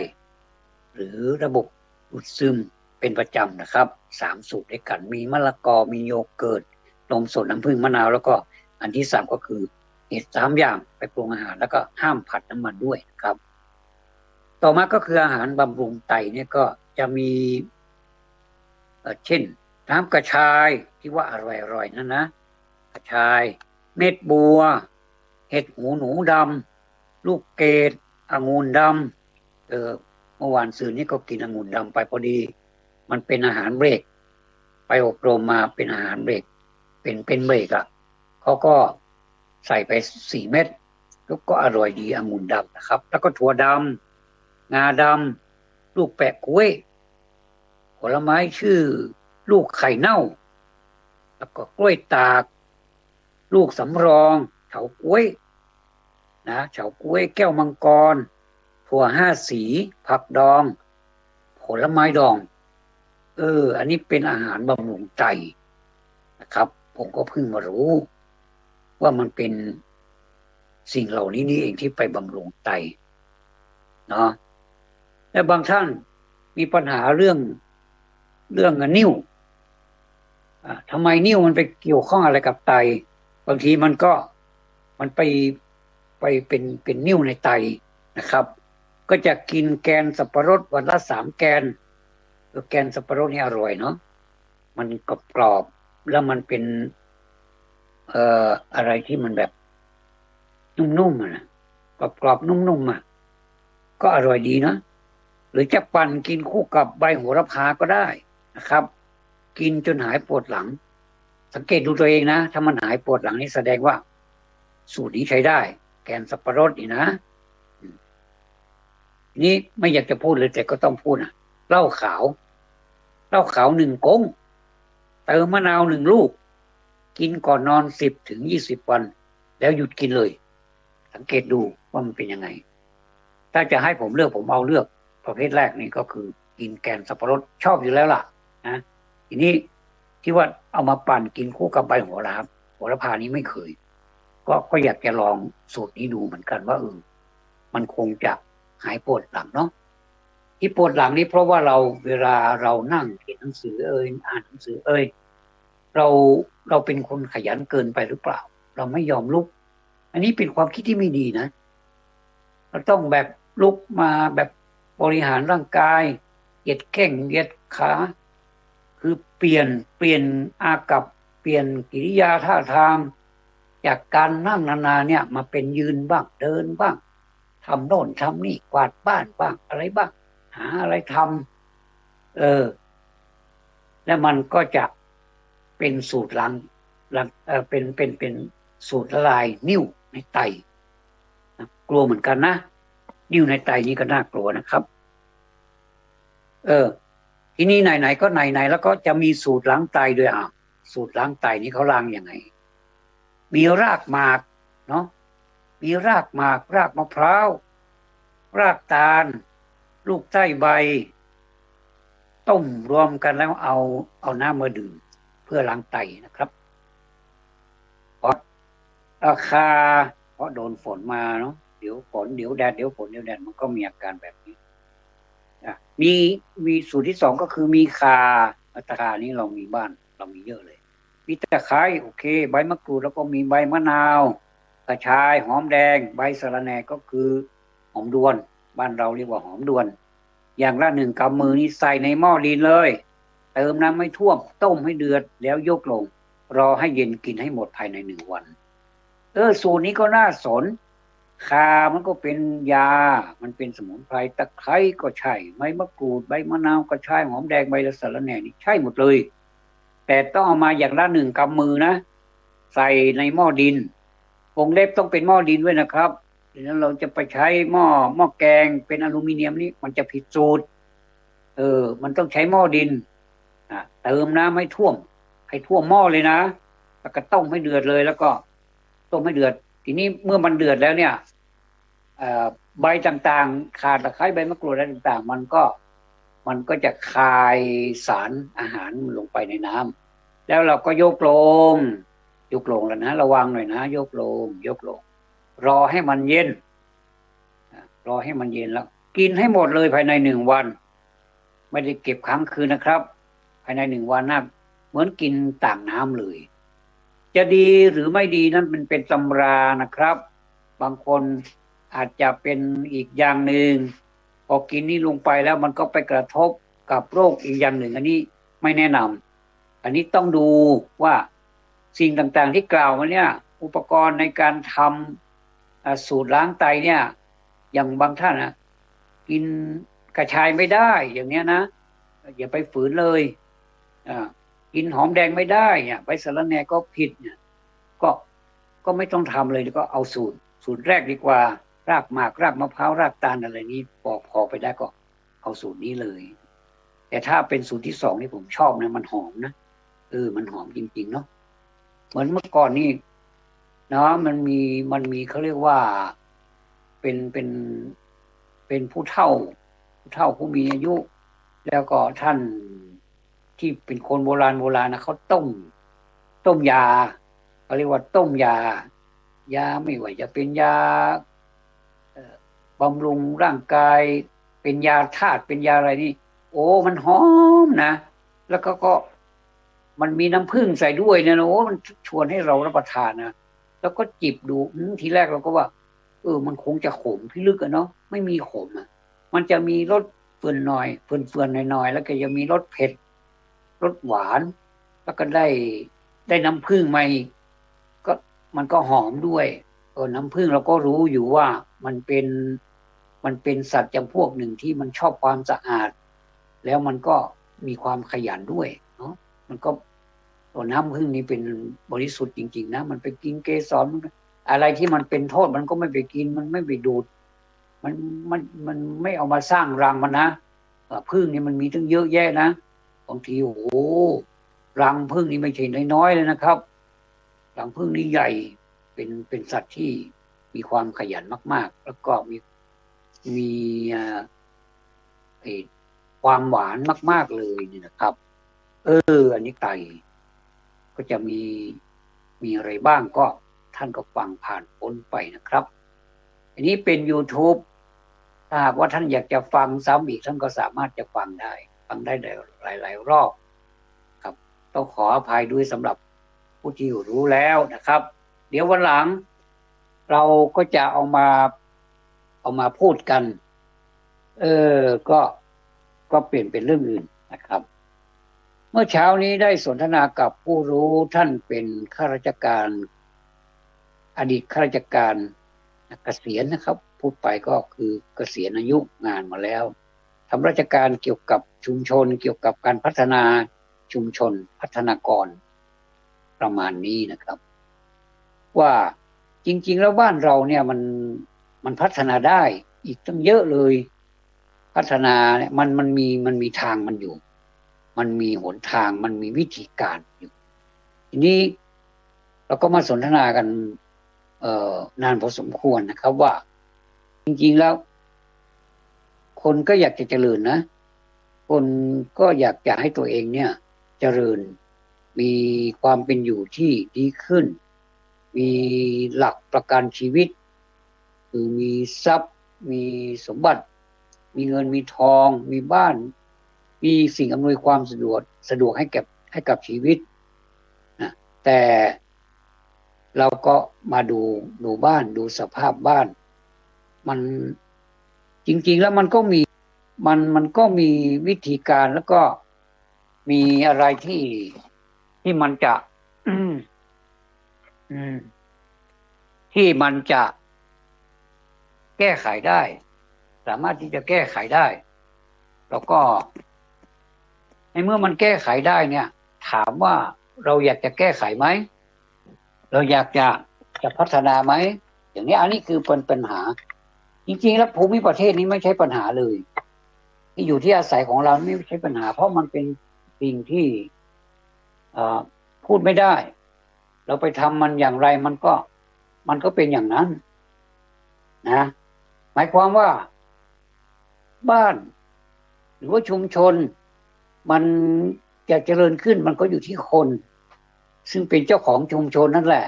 หรือระบบดูดซึมเป็นประจำนะครับ3สูตรด้วยกันมีมะละกอมีโยเกิร์ตนมสดน้ำผึ้งมะนาวแล้วก็อันที่3ก็คือเห็ด3อย่างไปปรุงอาหารแล้วก็ห้ามผัดน้ำมันด้วยนะครับต่อมาก็คืออาหารบำรุงไตเนี่ยก็จะมีเช่นน้ำกระชายที่ว่าอร่อยๆนั่นนะกระชายเม็ดบัวเห็ดหูหนูดำลูกเกดองุ่นดำม มื่อวานซืนนี้ก็กินองุ่นดำไปพอดีมันเป็นอาหารเบรกไปอบรมมาเป็นอาหารเบรกเป็นเบรกเขาก็ใส่ไป4 เม็ดก็อร่อยดีองุ่นดำนะครับแล้วก็ถั่วดำงาดำลูกแปะกล้วยผลไม้ชื่อลูกไข่เน่าแล้วก็กล้วยตากลูกสำรองเฉาก๊วยนะเฉาก๊วยแก้วมังกรถั่ว5 สีผักดองผลไม้ดองอันนี้เป็นอาหารบำรุงใจนะครับผมก็เพิ่งมารู้ว่ามันเป็นสิ่งเหล่านี้นี่เองที่ไปบำรุงไตเนาะและบางท่านมีปัญหาเรื่องนิ้วทำไมนิ้วมันไปเกี่ยวข้องอะไรกับไตบางทีมันไปเป็นนิ้วในไตนะครับก็จะกินแกนสับปะรดวันละ3 แกนแกนสับปะรดนี่อร่อยเนาะมันกรอบแล้วมันเป็นอะไรที่มันแบบนุ่มๆนะกรอบๆนุ่มๆก็อร่อยดีนะหรือจะปั่นกินคู่กับใบโหระพาก็ได้นะครับกินจนหายปวดหลังสังเกตดูตัวเองนะถ้ามันหายปวดหลังนี่แสดงว่าสูตรนี้ใช้ได้แกนสับปะรดนี่นะนี่ไม่อยากจะพูดเลยแต่ก็ต้องพูดเหล้าขาว1 ก๊งเติมมะนาว1 ลูกกินก่อนนอน10 ถึง 20 วันแล้วหยุดกินเลยสังเกตดูว่ามันเป็นยังไงถ้าจะให้ผมเลือกผมเอาเลือกประเภทแรกนี่ก็คือกินแกนสับปะรดชอบอยู่แล้วล่ะนะทีนี้ที่ว่าเอามาปั่นกินคู่กับใบโหระพานี้ไม่เคยก็อยากจะลองสูตรนี้ดูเหมือนกันว่ามันคงจะหายปวดหลังเนาะที่ปวดหลังนี้เพราะว่าเวลาเรานั่งเขียนหนังสืออ่านหนังสือเราเป็นคนขยันเกินไปหรือเปล่าเราไม่ยอมลุกอันนี้เป็นความคิดที่ไม่ดีนะเราต้องแบบลุกมาแบบบริหารร่างกายเหยียดแข้งเหยียดขาคือเปลี่ยนอากับเปลี่ยนกิริยาท่าทางจากการนั่งนานๆเนี่ยมาเป็นยืนบ้างเดินบ้างทำโน่นทำนี่กวาดบ้านบ้างอะไรบ้างหาอะไรทำแล้วมันก็จะเป็นสูตรล้างเป็นสูตรละลายนิ่วในไตกลัวเหมือนกันนะนิ่วในไตนี่ก็น่ากลัวนะครับทีนี้ไหนๆก็ไหนๆแล้วก็จะมีสูตรล้างไตด้วยสูตรล้างไตนี้เขาล้างยังไงมีรากหมากเนาะมีรากหมากรากมะพร้าวรากตาลลูกไส้ใบต้มรวมกันแล้วเอาน้ำมาดื่มเพื่อล้างไตนะครับเพราะโดนฝนมาเนาะเดี๋ยวฝนเดี๋ยวแดดเดี๋ยวฝนเดี๋ยวแดดมันก็มีอาการแบบนี้มีสูตรที่2ก็คือมีข่าตะข่านี้เรามีบ้านเรามีเยอะเลยมีตะไคร้โอเคใบมะกรูดแล้วก็มีใบมะนาวกระชายหอมแดงใบสะระแหน่ก็คือหอมดวนบ้านเราเรียกว่าหอมดวนอย่างละ1 กำมือนี่ใส่ในหม้อดินเลยเติมน้ำไม่ท่วมต้มให้เดือดแล้วยกลงรอให้เย็นกินให้หมดภายใน1 วันสูตรนี้ก็น่าสนข่ามันก็เป็นยามันเป็นสมุนไพรตะไคร้ก็ใช่ใบมะกรูดใบมะนาวก็ใช่หอมแดงใบสะระแหน่นี่ใช่หมดเลยแต่ต้องเอามาอย่างละ1 กำมือนะใส่ในหม้อดินวงเล็บต้องเป็นหม้อดินด้วยนะครับแล้วเราจะไปใช้หม้อแกงเป็นอลูมิเนียมนี่มันจะผิดสูตรมันต้องใช้หม้อดินเติมน้ำให้ท่วมหม้อเลยนะแล้วก็ต้มให้เดือดเลยแล้วก็ต้มให้เดือดทีนี้เมื่อมันเดือดแล้วเนี่ยใบต่างๆข่าตะไคร้ใบมะกรูดอะไรต่างๆมันก็จะคายสารอาหารลงไปในน้ำแล้วเราก็ยกลงแล้วนะระวังหน่อยนะยกลงรอให้มันเย็นแล้วกินให้หมดเลยภายใน1 วันไม่ได้เก็บค้างคืนนะครับภายใน1 วันนะเหมือนกินต่างน้ำเลยจะดีหรือไม่ดีนั้นมันเป็นตำรานะครับบางคนอาจจะเป็นอีกอย่างหนึ่งพอกินนี่ลงไปแล้วมันก็ไปกระทบกับโรคอีกอย่างหนึ่งอันนี้ไม่แนะนำอันนี้ต้องดูว่าสิ่งต่างๆที่กล่าวมาเนี่ยอุปกรณ์ในการทำสูตรล้างไตเนี่ยอย่างบางท่านกิน กระชายไม่ได้อย่างเนี้ยนะอย่าไปฝืนเลยกินหอมแดงไม่ได้เนี่ยใบสะระแหน่ก็ผิดเนี่ยก็ไม่ต้องทำเลยก็เอาสูตรแรกดีกว่ารากหมากรากมะพร้าวรากตาลอะไรนี้พอไปได้ก็เอาสูตรนี้เลยแต่ถ้าเป็นสูตรที่2นี่ผมชอบนะมันหอมนะมันหอมจริงๆเนาะเหมือนเมื่อก่อนนี่นะมันมีเขาเรียกว่าเป็นผู้เฒ่าผู้มีอายุ แล้วก็ท่านที่เป็นคนโบราณนะเขาต้มยาเขาเรียกว่าต้มยาไม่ว่าจะเป็นยาบำรุงร่างกายเป็นยาธาตุเป็นยาอะไรนี่โอ้มันหอมนะแล้วก็มันมีน้ำผึ้งใส่ด้วยนะโอ้มันชวนให้เรารับประทานนะแล้วก็จิบดูทีแรกเราก็ว่ามันคงจะขมพิลึกอะเนาะไม่มีขมอ่ะมันจะมีรสเฟื่อนหน่อยเฟื่อนหน่อยแล้วก็ยังมีรสเผ็ดรสหวานแล้วก็ได้น้ำผึ้งมาอีกก็มันก็หอมด้วยน้ำผึ้งเราก็รู้อยู่ว่ามันเป็นสัตว์จำพวกหนึ่งที่มันชอบความสะอาดแล้วมันก็มีความขยันด้วยเนาะมันก็น้ำผึ้งนี่เป็นบริสุทธิ์จริงๆนะมันไปกินเกสรอะไรที่มันเป็นโทษมันก็ไม่ไปกินมันไม่ไปดูดมันไม่เอามาสร้างรังมันนะผึ้งนี่มันมีตั้งเยอะแยะนะบางทีโอ้โหรังผึ้งนี่ไม่ใช่น้อยๆเลยนะครับรังผึ้งนี่ใหญ่เป็นสัตว์ที่มีความขยันมากๆแล้วก็มีความหวานมากๆเลยนี่นะครับอันนี้ไก่ก็จะมีอะไรบ้างก็ท่านก็ฟังผ่านพ้นไปนะครับอันนี้เป็น YouTube ถ้าหากว่าท่านอยากจะฟังซ้ำอีกท่านก็สามารถจะฟังได้หลายรอบครับต้องขออภัยด้วยสำหรับผู้ที่รู้แล้วนะครับเดี๋ยววันหลังเราก็จะเอามาพูดกันก็เปลี่ยนเป็นเรื่องอื่นนะครับเมื่อเช้านี้ได้สนทนากับผู้รู้ท่านเป็นข้าราชการอดีตข้าราชการเกษียณนะครับพูดไปก็คือเกษียณอายุงานมาแล้วทำราชการเกี่ยวกับชุมชนเกี่ยวกับการพัฒนาชุมชนพัฒนากรประมาณนี้นะครับว่าจริงๆแล้วบ้านเราเนี่ยมันพัฒนาได้อีกตั้งเยอะเลยพัฒนาเนี่ยมันมีทางมันอยู่มันมีหนทางมันมีวิธีการอยู่ทีนี้เราก็มาสนทนากันนานพอสมควรนะครับว่าจริงๆแล้วคนก็อยากจะเจริญนะคนก็อยากจะให้ตัวเองเนี่ยเจริญมีความเป็นอยู่ที่ดีขึ้นมีหลักประกันชีวิตคือมีทรัพย์มีสมบัติมีเงินมีทองมีบ้านมีสิ่งอำนวยความสะดวกให้กับชีวิตนะแต่เราก็มาดูบ้านดูสภาพบ้านมันจริงๆแล้วมันก็มีวิธีการแล้วก็มีอะไรที่มันจะที่มันจะแก้ไขได้สามารถที่จะแก้ไขได้แล้วก็ในเมื่อมันแก้ไขได้เนี่ยถามว่าเราอยากจะแก้ไขไหมเราอยากจะพัฒนาไหมอย่างนี้อันนี้คือปัญหาจริงๆแล้วภูมิประเทศนี้ไม่ใช่ปัญหาเลยที่อยู่ที่อาศัยของเราไม่ใช่ปัญหาเพราะมันเป็นสิ่งที่พูดไม่ได้เราไปทำมันอย่างไรมันก็เป็นอย่างนั้นนะหมายความว่าบ้านหรือว่าชุมชนมันจะเจริญขึ้นมันก็อยู่ที่คนซึ่งเป็นเจ้าของชุมชนนั่นแหละ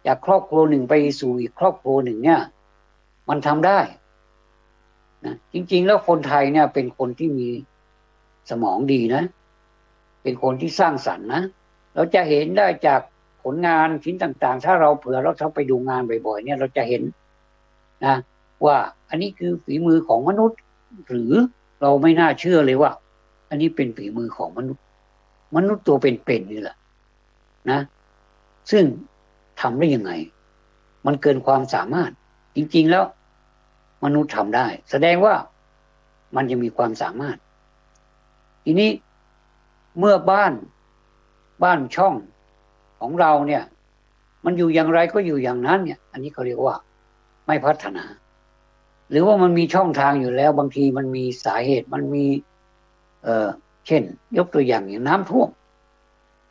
จากครอบครัวหนึ่งไปสู่อีกครอบครัวหนึ่งเนี่ยมันทำได้นะจริงๆแล้วคนไทยเนี่ยเป็นคนที่มีสมองดีนะเป็นคนที่สร้างสรรค์นะเราจะเห็นได้จากผลงานชิ้นต่างๆถ้าเราเผื่อเราไปดูงานบ่อยๆเนี่ยเราจะเห็นนะว่าอันนี้คือฝีมือของมนุษย์หรือเราไม่น่าเชื่อเลยว่าอันนี้เป็นฝีมือของมนุษย์ตัวเป็นๆนี่แหละนะซึ่งทำได้ยังไงมันเกินความสามารถจริงๆแล้วมนุษย์ทำได้แสดงว่า มันจะมีความสามารถทีนี้เมื่อบ้านช่องของเราเนี่ยมันอยู่อย่างไรก็อยู่อย่างนั้นเนี่ยอันนี้เขาเรียกว่าไม่พัฒนาหรือว่ามันมีช่องทางอยู่แล้วบางทีมันมีสาเหตุมันมีเช่นยกตัวอย่างน้ำท่วม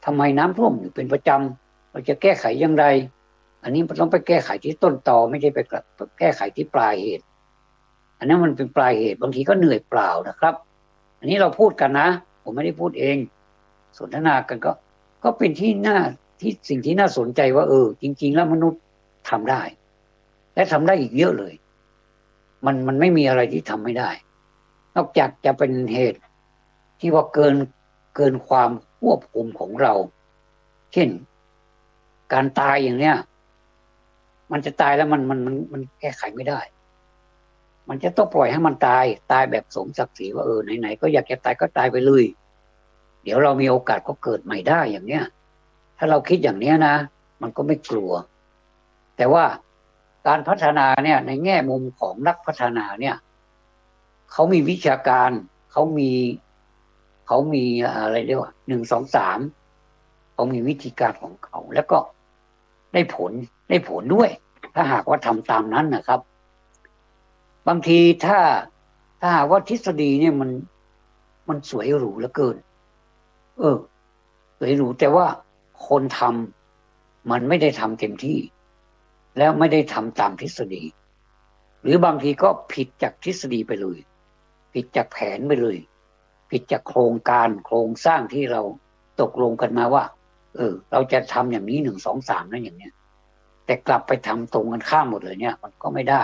ทำไมน้ำท่วมอยู่เป็นประจำเราจะแก้ไขอย่างไรอันนี้ต้องไปแก้ไขที่ต้นตอไม่ใช่ไปแก้ไขที่ปลายเหตุอันนั้นมันเป็นปลายเหตุบางทีก็เหนื่อยเปล่านะครับอันนี้เราพูดกันนะผมไม่ได้พูดเองสนทนากันก็เป็นที่สิ่งที่น่าสนใจว่าจริงๆแล้วมนุษย์ทำได้และทำได้อีกเยอะเลยมันไม่มีอะไรที่ทำไม่ได้นอกจากจะเป็นเหตุที่ว่าเกินความควบคุมของเราเช่นการตายอย่างเนี้ยมันจะตายแล้วมันแก้ไขไม่ได้มันจะต้องปล่อยให้มันตายแบบสมศักดิ์ศรีว่าไหนๆก็อยากจะตายก็ตายไปเลยเดี๋ยวเรามีโอกาสก็เกิดใหม่ได้อย่างเนี้ยถ้าเราคิดอย่างเนี้ยนะมันก็ไม่กลัวแต่ว่าการพัฒนาเนี่ยในแง่มุมของนักพัฒนาเนี่ยเขามีวิชาการเขามีอะไรเรียกว่า1 2 3เขามีวิธีการของเขาแล้วก็ได้ผลด้วยถ้าหากว่าทำตามนั้นนะครับบางทีถ้าหากว่าทฤษฎีเนี่ยมันสวยหรูเหลือเกินสวยหรูแต่ว่าคนทำมันไม่ได้ทำเต็มที่แล้วไม่ได้ทำตามทฤษฎีหรือบางทีก็ผิดจากทฤษฎีไปเลยผิดจากแผนไปเลยผิดจากโครงสร้างที่เราตกลงกันมาว่าเราจะทำอย่างนี้1 2 3นั่นอย่างเนี้ยแต่กลับไปทำตรงกันข้ามหมดเลยเนี่ยมันก็ไม่ได้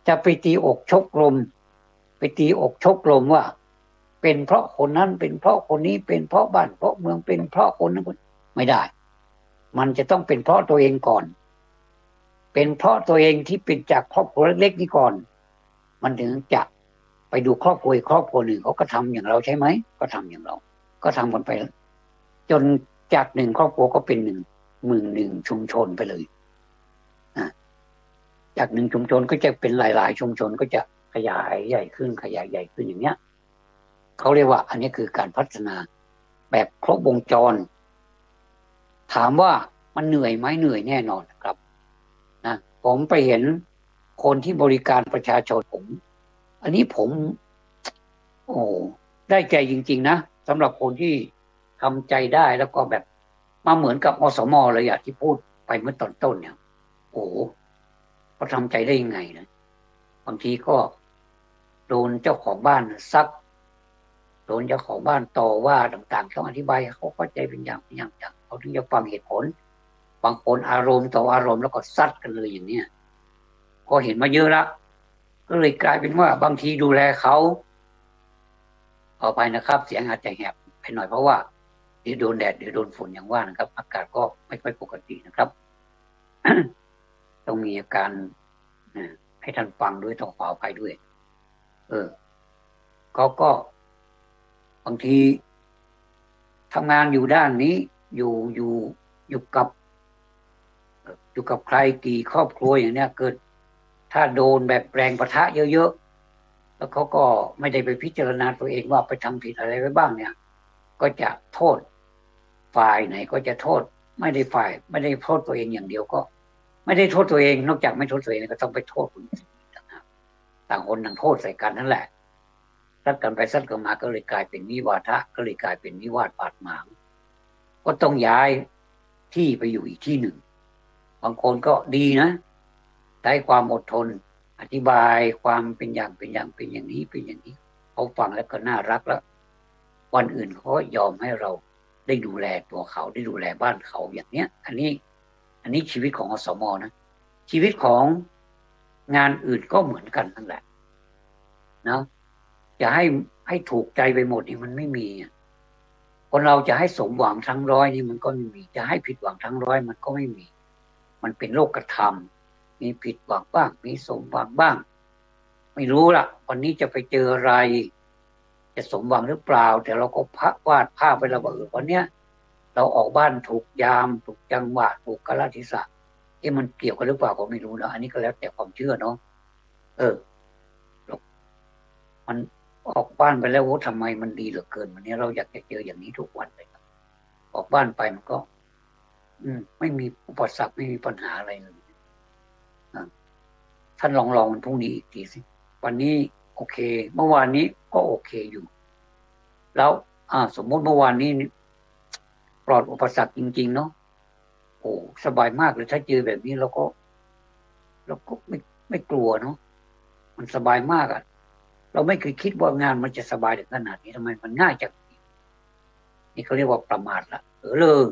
จะไปตีอกชกลมว่าเป็นเพราะคนนั้นเป็นเพราะคนนี้เป็นเพราะบ้านเพราะเมืองเป็นเพราะคนนั้นไม่ได้มันจะต้องเป็นเพราะตัวเองก่อนเป็นเพราะตัวเองที่เป็นจากครอบครัวเล็กๆนี่ก่อนมันถึงจะไปดูครอบครัวหนึ่งเขาก็ทำอย่างเราใช่ไหมก็ทำอย่างเราก็ทำกันไปจนจาก1 ครอบครัวก็เป็น1 เมือง1 ชุมชนไปเลยจาก1 ชุมชนก็จะเป็นหลายๆชุมชนก็จะขยายใหญ่ขึ้นอย่างเนี้ยเขาเรียกว่าอันนี้คือการพัฒนาแบบครบวงจรถามว่ามันเหนื่อยไหมเหนื่อยแน่นอนครับนะผมไปเห็นคนที่บริการประชาชนอันนี้ผมได้ใจจริงๆนะสำหรับคนที่ทำใจได้แล้วก็แบบมาเหมือนกับอสม.เลยอะที่พูดไปเมื่อตอนต้นเนี่ยเขาทำใจได้ยังไงนะบางทีก็โดนเจ้าของบ้านซักโดนเจ้าของบ้านต่อว่าต่างๆต้องอธิบายเขาเข้าใจเป็นอย่างเขาถึงจะฟังเหตุผลบางคนอารมณ์ต่ออารมณ์แล้วก็ซัดกันเลยอย่างเนี้ยก็เห็นมาเยอะละก็เลยกลายเป็นว่าบางทีดูแลเขาต่อไปนะครับเสียงอาจจะแหบไปหน่อยเพราะว่าเดี๋ยวโดนแดดเดี๋ยวโดนฝนอย่างว่านะครับอากาศก็ไม่ค่อยปกตินะครับ ต้องมีอาการให้ท่านฟังด้วยต้องขออภัยด้วยเขาก็บางทีทำงานอยู่ด้านนี้อยู่กับใครกี่ครอบครัวอย่างเนี้ยเกิดถ้าโดนแบบแรงปะทะเยอะๆแล้วเขาก็ไม่ได้ไปพิจารณาตัวเองว่าไปทำผิดอะไรไว้บ้างเนี่ยก็จะโทษฝ่ายไหนก็จะโทษไม่ได้โทษตัวเองอย่างเดียวก็ไม่ได้โทษตัวเองนอกจากไม่โทษตัวเองก็ต้องไปโทษคนอื่นต่างคนต่างโทษใส่กันนั่นแหละซัดกันไปซัดกันมาก็เลยกลายเป็นวิวาทะก็เลยกลายเป็นวิวาทบาดหมางก็ต้องย้ายที่ไปอยู่อีกที่หนึ่งบางคนก็ดีนะใช้ความอดทนอธิบายความเป็นอย่างนี้เป็นอย่างนี้เขาฟังแล้วก็น่ารักแล้ววันอื่นเขายอมให้เราได้ดูแลตัวเขาได้ดูแลบ้านเขาอย่างเนี้ยอันนี้ชีวิตของอสม.นะชีวิตของงานอื่นก็เหมือนกันนั่นแหละนะจะให้ถูกใจไปหมดนี่มันไม่มีคนเราจะให้สมหวังทั้งร้อยนี่มันก็ไม่มีจะให้ผิดหวังทั้งร้อยมันก็ไม่มีมันเป็นโลกธรรมมีผิดหวังบ้างมีสมหวังบ้างไม่รู้ล่ะวันนี้จะไปเจออะไรจะสมหวังหรือเปล่าแต่เราก็วาดภาพไปแล้วว่าวันเนี้ยเราออกบ้านถูกยามถูกจังหวะถูกกาลเทศะที่มันเกี่ยวกันหรือเปล่าก็ไม่รู้นะอันนี้ก็แล้วแต่ความเชื่อเนาะ ออกบ้านไปแล้วโอ้ทำไมมันดีเหลือเกินวันนี้เราอยากจะเจออย่างนี้ทุกวันเลยครับออกบ้านไปมันก็ ไม่มีอุปสรรคไม่มีปัญหาอะไรเลยท่านลองมันพรุ่งนี้อีกทีสิวันนี้โอเคเมื่อวานนี้ก็โอเคอยู่แล้วสมมติเมื่อวานนี้ปลอดอุปสรรคจริงๆเนาะโอ้สบายมากเลยถ้าเจอแบบนี้เราก็ไม่กลัวเนาะมันสบายมากอ่ะเราไม่เคยคิดว่างานมันจะสบายถึงขนาดนี้ทำไมมันง่ายจังนี่เขาเรียกว่าประมาทละเลย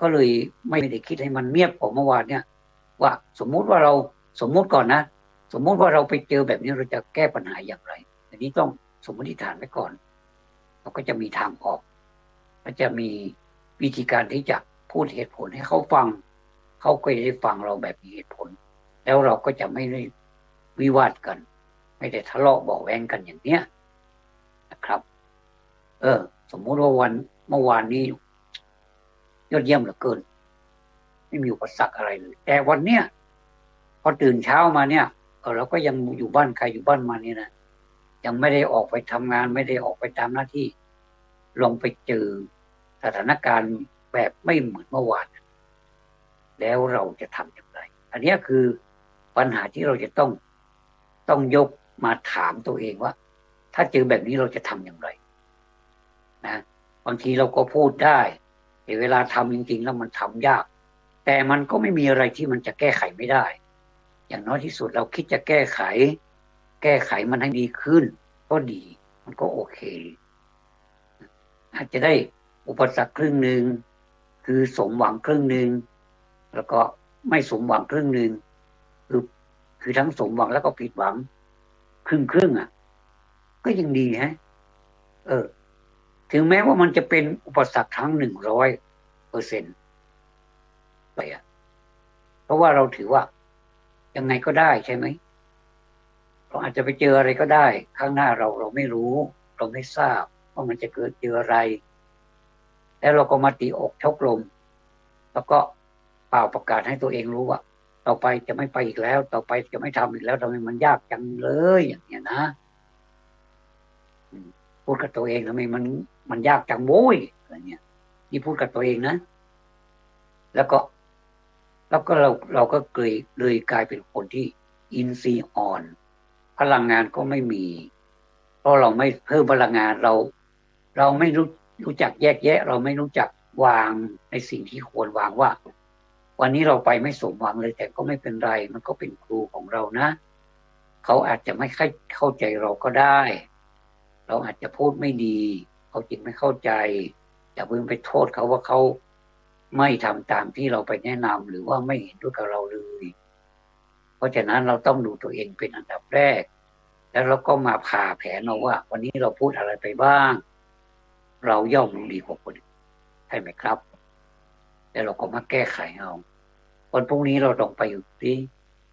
ก็เลยไม่ได้คิดให้มันเงียบกว่าเมื่อวานเนี่ยว่าสมมุติว่าเราสมมุติก่อนนะสมมุติว่าเราไปเจอแบบนี้เราจะแก้ปัญหาอย่างไรอันนี้ต้องสมมติฐานไว้ก่อนเราก็จะมีทางออกและจะมีวิธีการที่จะพูดเหตุผลให้เขาฟังเขาก็จะได้ฟังเราแบบมีเหตุผลแล้วเราก็จะไม่ได้วิวาทกันไม่ได้ทะเลาะเบาะแว้งกันอย่างเนี้ยนะครับสมมุติว่าเมื่อวานนี้ยอดเยี่ยมเหลือเกินไม่มีอุปสรรคอะไรเลยแต่วันเนี้ยพอตื่นเช้ามาเนี่ยเราก็ยังอยู่บ้านใครอยู่บ้านมานี่นะยังไม่ได้ออกไปทำงานไม่ได้ออกไปตามหน้าที่ลองไปเจอสถานการณ์แบบไม่เหมือนเมื่อวานแล้วเราจะทำอย่างไรอันนี้คือปัญหาที่เราจะต้องยกมาถามตัวเองว่าถ้าเจอแบบนี้เราจะทำอย่างไรนะบางทีเราก็พูดได้แต่เวลาทำจริงๆแล้วมันทำยากแต่มันก็ไม่มีอะไรที่มันจะแก้ไขไม่ได้อย่างน้อยที่สุดเราคิดจะแก้ไขมันให้ดีขึ้นก็ดีมันก็โอเคอาจจะได้อุปสรรคครึ่งหนึ่งคือสมหวังครึ่งหนึ่งแล้วก็ไม่สมหวังครึ่งหนึ่งคือทั้งสมหวังแล้วก็ผิดหวังครึ่งก็ยังดีฮะถึงแม้ว่ามันจะเป็นอุปสรรคทั้ง100%ไปเพราะว่าเราถือว่ายังไงก็ได้ใช่ไหมเราอาจจะไปเจออะไรก็ได้ข้างหน้าเราไม่รู้เราไม่ทราบว่ามันจะเกิดเจออะไรแล้วเราก็มาตีอกชกลมแล้วก็เป่าประกาศให้ตัวเองรู้ว่าต่อไปจะไม่ไปอีกแล้วต่อไปจะไม่ทำอีกแล้วทำไมมันยากจังเลยอย่างเงี้ยนะพูดกับตัวเองทำไมมันยากจังโว้ยอะไรเงี้ยนี่พูดกับตัวเองนะแล้วก็เราก็เลยกลายเป็นคนที่อินทรีย์อ่อนพลังงานก็ไม่มีเพราะเราไม่เพิ่มพลังงานเราไม่รู้จักแยกแยะเราไม่รู้จักวางในสิ่งที่ควรวางว่าวันนี้เราไปไม่สมหวังเลยแต่ก็ไม่เป็นไรมันก็เป็นครูของเรานะเขาอาจจะไม่เข้าใจเราก็ได้เราอาจจะพูดไม่ดีเขาจึงไม่เข้าใจอย่าเพิ่งไปโทษเขาว่าเขาไม่ทำตามที่เราไปแนะนำหรือว่าไม่เห็นด้วยกับเราเลยเพราะฉะนั้นเราต้องดูตัวเองเป็นอันดับแรกแล้วเราก็มาผ่าแผนเอาว่าวันนี้เราพูดอะไรไปบ้างเราย่อมรู้ดีกว่าคนอื่นใช่ไหมครับแล้วเราก็มาแก้ไขเอาวันพรุ่งนี้เราต้องไปอยู่ที่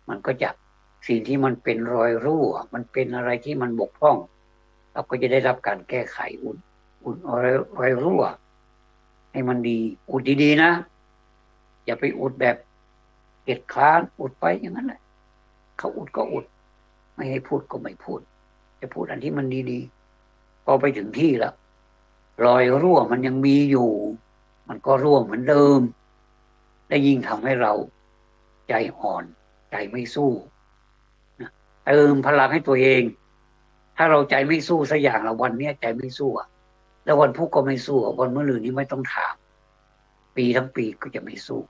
มันก็จะสิ่งที่มันเป็นรอยรั่วมันเป็นอะไรที่มันบกพร่องเราก็จะได้รับการแก้ไขอุ่นรอยรั่วให้มันดีอุดดีๆนะอย่าไปอุดแบบเกียจคร้านอุดไปอย่างนั้นแหละเขาอุดก็อุดไม่ให้พูดก็ไม่พูดจะพูดอันที่มันดีๆพอไปถึงที่แล้วรอยรั่วมันยังมีอยู่มันก็รั่วเหมือนเดิมและยิ่งทำให้เราใจอ่อนใจไม่สู้เติมพลังให้ตัวเองถ้าเราใจไม่สู้สักอย่างละวันนี้ใจไม่สู้แล้ววันพุธก็ไม่สู้วันมะรืนนี้ไม่ต้องถามปีทั้งปีก็จะไม่สู้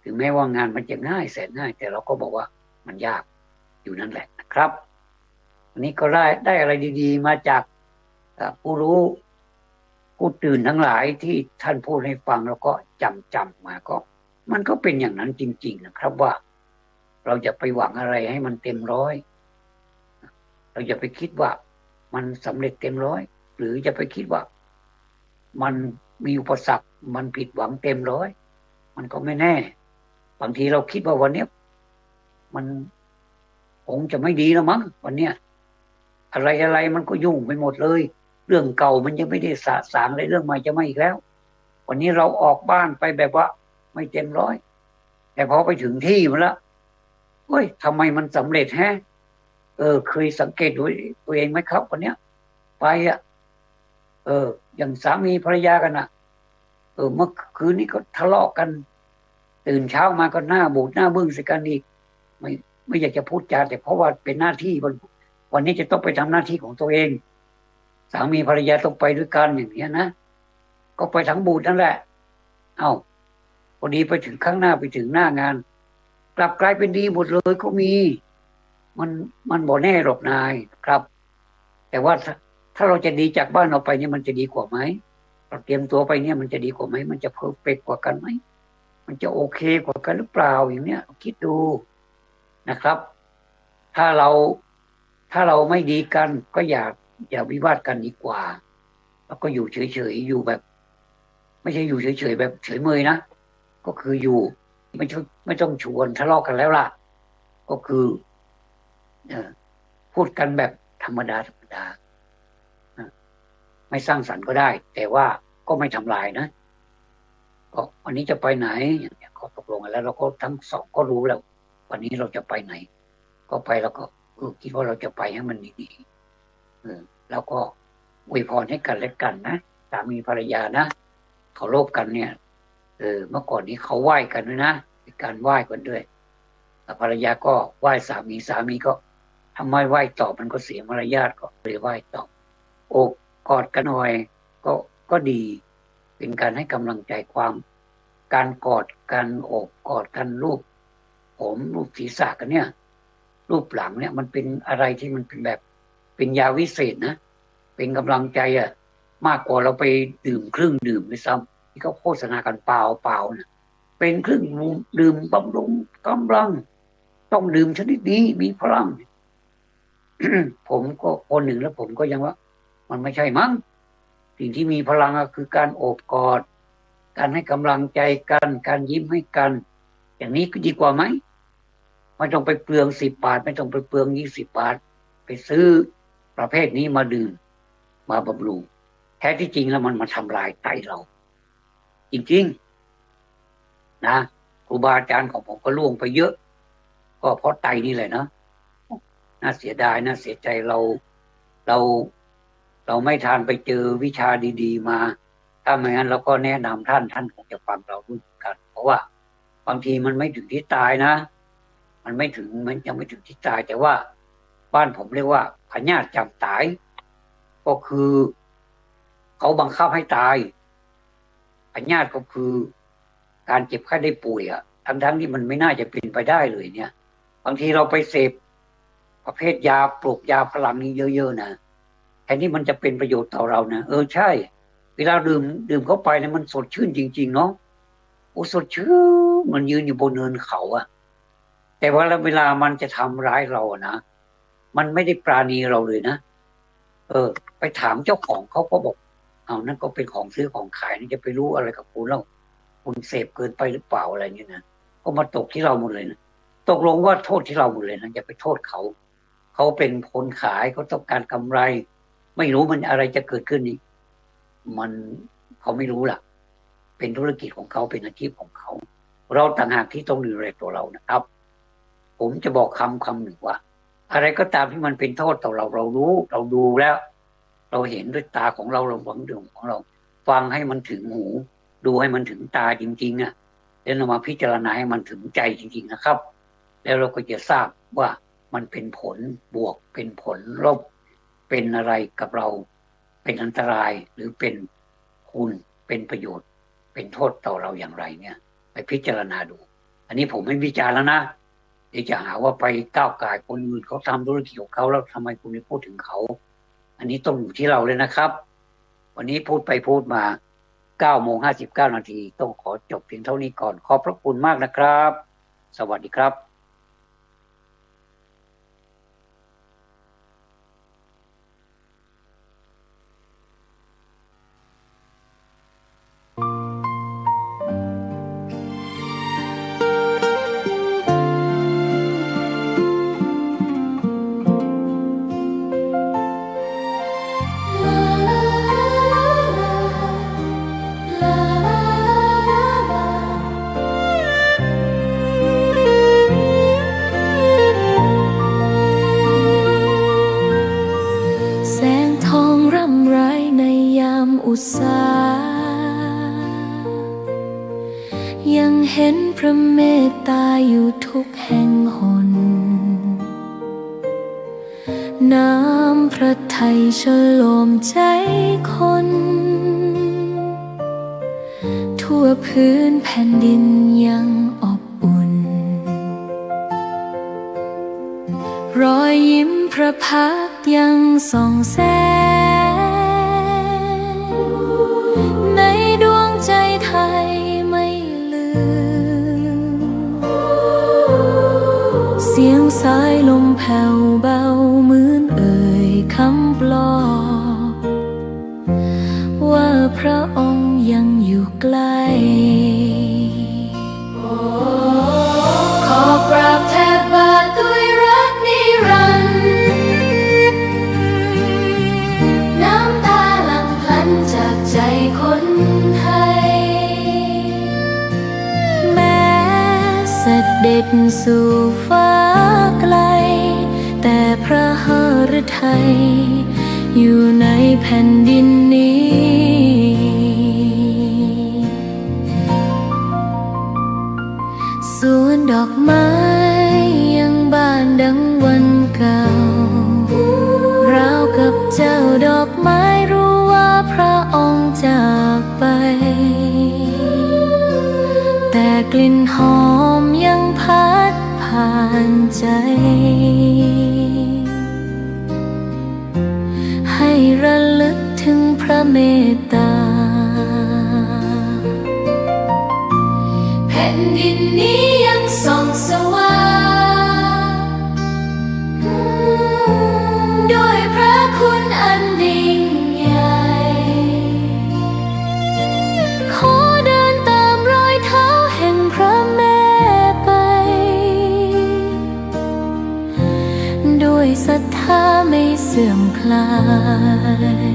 ถึงแม้ว่างานมันจะง่ายแสนง่ายแต่เราก็บอกว่ามันยากอยู่นั่นแหละนะครับวันนี้ก็ได้อะไรดีๆมาจากผู้รู้ผู้ตื่นทั้งหลายที่ท่านพูดให้ฟังแล้วก็จำมาก็มันก็เป็นอย่างนั้นจริงๆนะครับว่าเราจะไปหวังอะไรให้มันเต็มร้อยเราจะไปคิดว่ามันสำเร็จเต็มร้อยหรือจะไปคิดว่ามันมีอุปสรรคมันผิดหวังเต็มร้อยมันก็ไม่แน่บางทีเราคิดว่าวันนี้มันคงจะไม่ดีแล้วมั้งวันเนี้ยอะไรมันก็ยุ่งไปหมดเลยเรื่องเก่ามันยังไม่ได้สะสางเลยเรื่องใหม่จะมาอีกแล้ววันนี้เราออกบ้านไปแบบว่าไม่เต็มร้อยแต่พอไปถึงที่มันแล้วเฮ้ยทำไมมันสำเร็จฮะ เคยสังเกตดูตัวเองไหมครับวันเนี้ยไปอย่างสามีภรรยากันนะเมื่อคืนนี้ก็ทะเลาะกันตื่นเช้ามาก็หน้าบูดหน้าบึ้งใส่กันอีกไม่อยากจะพูดจาแต่เพราะว่าเป็นหน้าที่วันนี้จะต้องไปทำหน้าที่ของตัวเองสามีภรรยาต้องไปด้วยกันอย่างนี้นะก็ไปทั้งบูดนั่นแหละพอดีไปถึงข้างหน้าไปถึงหน้างานกลับกลายเป็นดีหมดเลยก็มีมันบ่แน่หรอกนายครับแต่ว่าถ้าเราจะดีจากบ้านเราไปเนี่ยมันจะดีกว่าไหมเราเตรียมตัวไปเนี่ยมันจะดีกว่าไหมมันจะเพอร์เฟกต์กว่ากันไหมมันจะโอเคกว่ากันหรือเปล่าอย่างเนี้ยคิดดูนะครับถ้าเราไม่ดีกันก็อย่าวิวาทกันดีกว่าแล้วก็อยู่เฉยๆอยู่แบบไม่ใช่อยู่เฉยๆแบบเฉยเมยนะก็คืออยู่ไม่ต้องชวนทะเลาะกันแล้วล่ะก็คือพูดกันแบบธรรมดาไม่สร้างสรรค์ก็ได้แต่ว่าก็ไม่ทำลายนะก็วันนี้จะไปไหนอย่างเงี้ยก็ตกลงกันแล้วเราก็ทั้งสองก็รู้แล้ววันนี้เราจะไปไหนก็ไปแล้วก็คิดว่าเราจะไปให้มันดีๆแล้วก็อวยพรให้กันและกันนะสามีภรรยานะเคารพกันเนี่ยเมื่อก่อนนี้เขาไหว้กันด้วยนะมีการไหว้กันด้วยภรรยาก็ไหว้สามีก็ทำไมไหว้ตอบมันก็เสียมารยาทก็เลยไหว้ตอบโอบกอดกันหน่อยก็ดีเป็นการให้กำลังใจการกอดกันโอบกอดกันรูปศีรษะกันเนี่ยรูปหลังเนี่ยมันเป็นอะไรที่มันเป็นแบบเป็นยาวิเศษนะเป็นกำลังใจมากกว่าเราไปดื่มเครื่องดื่มด้วยซ้ำที่เขาโฆษณากันเปล่านะเป็นเครื่องดื่มบำรุงกำลังต้องดื่มชนิดนี้มีพลัง ผมก็คนหนึ่งแล้วผมก็ยังว่ามันไม่ใช่มั้งสิ่งที่มีพลังก็คือการโอบกอดการให้กำลังใจกันการยิ้มให้กันอย่างนี้ก็ดีกว่าไหมไม่ต้องไปเปลือง10 บาทไม่ต้องไปเปลือง20 บาทไปซื้อประเภทนี้มาดื่มมาบำรุงแท้ที่จริงแล้วมันมาทำลายไตเราจริงๆนะครูบาอาจารย์ของผมก็ล่วงไปเยอะก็เพราะไตนี่แหละนะน่าเสียดายน่าเสียใจเราไม่ทานไปเจอวิชาดีๆมาถ้าไม่งั้นเราก็แนะนำท่านคงจะฟังเราด้วยกันเพราะว่าบางทีมันไม่ถึงที่ตายนะมันยังไม่ถึงที่ตายแต่ว่าบ้านผมเรียกว่าพญาติจำตายก็คือเขาบังคับให้ตายพญาติก็คือการเจ็บไข้ได้ป่วยทั้งที่มันไม่น่าจะเป็นไปได้เลยเนี่ยบางทีเราไปเสพประเภทยาปลุกยาพลังนี้เยอะๆนะแทนที่มันจะเป็นประโยชน์ต่อเรานะใช่เวลาดื่มเข้าไปเนี่ยมันสดชื่นจริงๆเนาะสดชื่นมันยืนอยู่บนเนินเขาแต่ว่าเวลามันจะทำร้ายเรานะมันไม่ได้ปราณีเราเลยนะไปถามเจ้าของเขาก็บอกนั่นก็เป็นของซื้อของขายนี่จะไปรู้อะไรกับคุณแล้วคุณเสพเกินไปหรือเปล่าอะไรเงี้ยนะก็มาตกที่เราหมดเลยนะตกลงว่าโทษที่เราหมดเลยนะอย่าไปโทษเขาเป็นคนขายเขาต้องการกำไรไม่รู้มันอะไรจะเกิดขึ้นนี่มันเขาไม่รู้ล่ะเป็นธุรกิจของเขาเป็นอาชีพของเขาเราต่างหากที่ต้องดูแลตัวเรานะครับผมจะบอกคำหนึ่งว่าอะไรก็ตามที่มันเป็นโทษต่อเรารู้เราดูแล้วเราเห็นด้วยตาของเราฟังด้วยหูของเราฟังให้มันถึงหูดูให้มันถึงตาจริงๆแล้วเรามาพิจารณาให้มันถึงใจจริงๆนะครับแล้วเราก็จะทราบว่ามันเป็นผลบวกเป็นผลลบเป็นอะไรกับเราเป็นอันตรายหรือเป็นคุณเป็นประโยชน์เป็นโทษต่อเราอย่างไรเนี่ยไปพิจารณาดูอันนี้ผมไม่วิจารณ์แล้วนะเดี๋ยวจะหาว่าไปก้าวก่ายคนอื่นเขาทำธุรกิจของเขาแล้วทำไมคุณไม่พูดถึงเขาอันนี้ต้องอยู่ที่เราเลยนะครับวันนี้พูดไปพูดมา9:59 นาทีต้องขอจบเพียงเท่านี้ก่อนขอบพระคุณมากนะครับสวัสดีครับ ยังเห็นพระเมตตาอยู่ทุกแห่งหนน้ำพระทัยฉโลมใจคนทั่วพื้นแผ่นดินยังอบอุ่นรอยยิ้มพระพักตร์ยังส่องแสงในดวงใจไทยไม่ลืมเสียงสายลมแผ่วเบาเหมือนเอ่ยคำปลอบว่าพระองค์ยังอยู่ใกล้ขอกราบแทบบาทด้วยรักนิรันดร์น้ำตาหลั่งพลันจากใจคนไทยแม้เสด็จสู่ฟ้าไกลแต่พระหฤทัยอยู่ในแผ่นดินนี้สวนดอกไม้ยังบานดังวันเก่าราวกับเจ้าดอกไม้รู้ว่าพระองค์จากไปแต่กลิ่นหอมยังพัดผ่านใจให้ระลึกถึงพระเมตตาแผ่นดินนี้ยังส่องสว่างด้วยพระคุณอันยิ่งใหญ่ขอเดินตามรอยเท้าแห่งพระแม่ไปด้วยศรัทธาไม่เสื่อมคลาย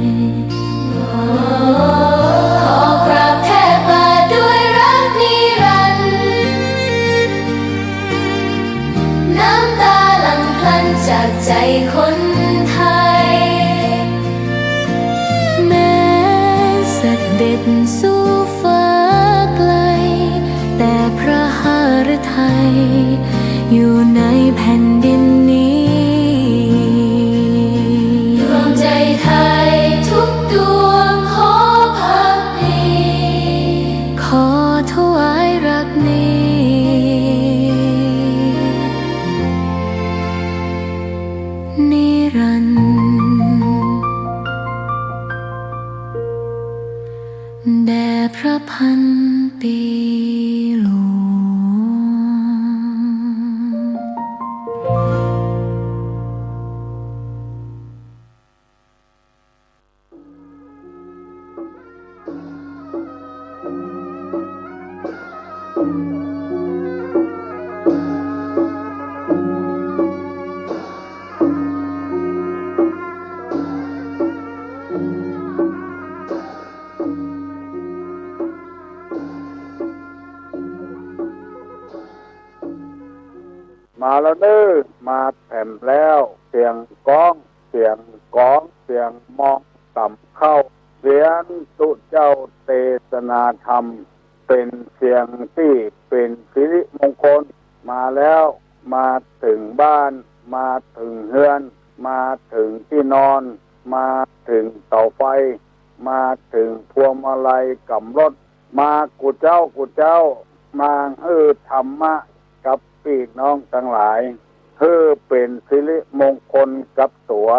ขอกราบแทบบาทด้วยรักนิรันดร์น้ำตาหลั่งพลันจากใจคนไทยแม้เสด็จสู่ฟ้าไกลแต่พระหฤทัยอยู่ในแผ่นดินนี้ดวงใจไทยทุกดวงขอพักดีขอถวายรักนี้นิรันดร์แด่พระพันปีหลวง มาแล้วเด้อมาแผ่นแล้วเสียงก้องเสียงก้องเสียงมองต่ำเข้าเสียงตุเจ้าเทศนาธรรมเป็นเสียงที่เป็นสิริมงคลมาแล้วมาถึงบ้านมาถึงเฮือนมาถึงที่นอนมาถึงเสาไฟมาถึงพวงมาลัยกับรถมากุเจ้ามาธรรมะกับพี่น้องทั้งหลายเป็นสิริมงคลกับตัว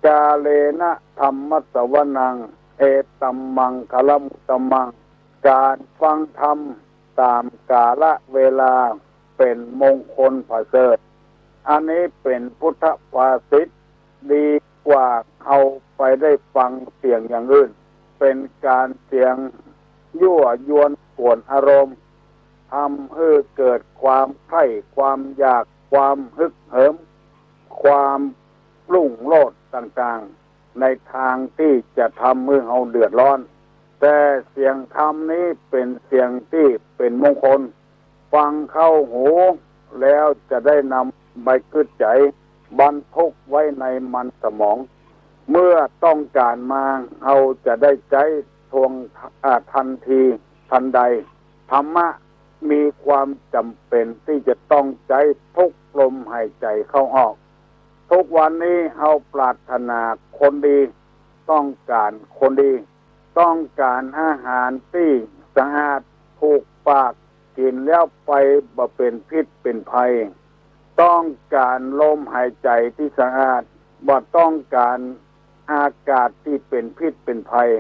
จาเลนะธรรมสวนังเอตัมมังคลมุตตมังการฟังธรรมตามกาลเวลาเป็นมงคลประเสริฐอันนี้เป็นพุทธภาษิตดีกว่าเอาไปได้ฟังเสียงอย่างอื่นเป็นการเสียงยั่วยวนกวนอารมณ์ทำให้เกิดความใคร่ความอยากความฮึกเหิมความรุ่งโรจน์ต่างๆในทางที่จะทำให้เราเดือดร้อนแต่เสียงธรรมนี้เป็นเสียงที่เป็นมงคลฟังเข้าหูแล้วจะได้นำไปกึศใจบรรทุกไว้ในมันสมองเมื่อต้องการมาเราจะได้ใจทวงทันทีทันใดธรรมะ มีความจำเป็นที่จะต้องใจทุกลมหายใจเข้าออกทุกวันนี้เราปรารถนาคนดีต้องการคนดีต้องการอาหารที่สะอาดถูกปากกินแล้วไปบ่เป็นพิษเป็นภัยต้องการลมหายใจที่สะอาดบ่ต้องการอากาศที่เป็นพิษเป็นภัย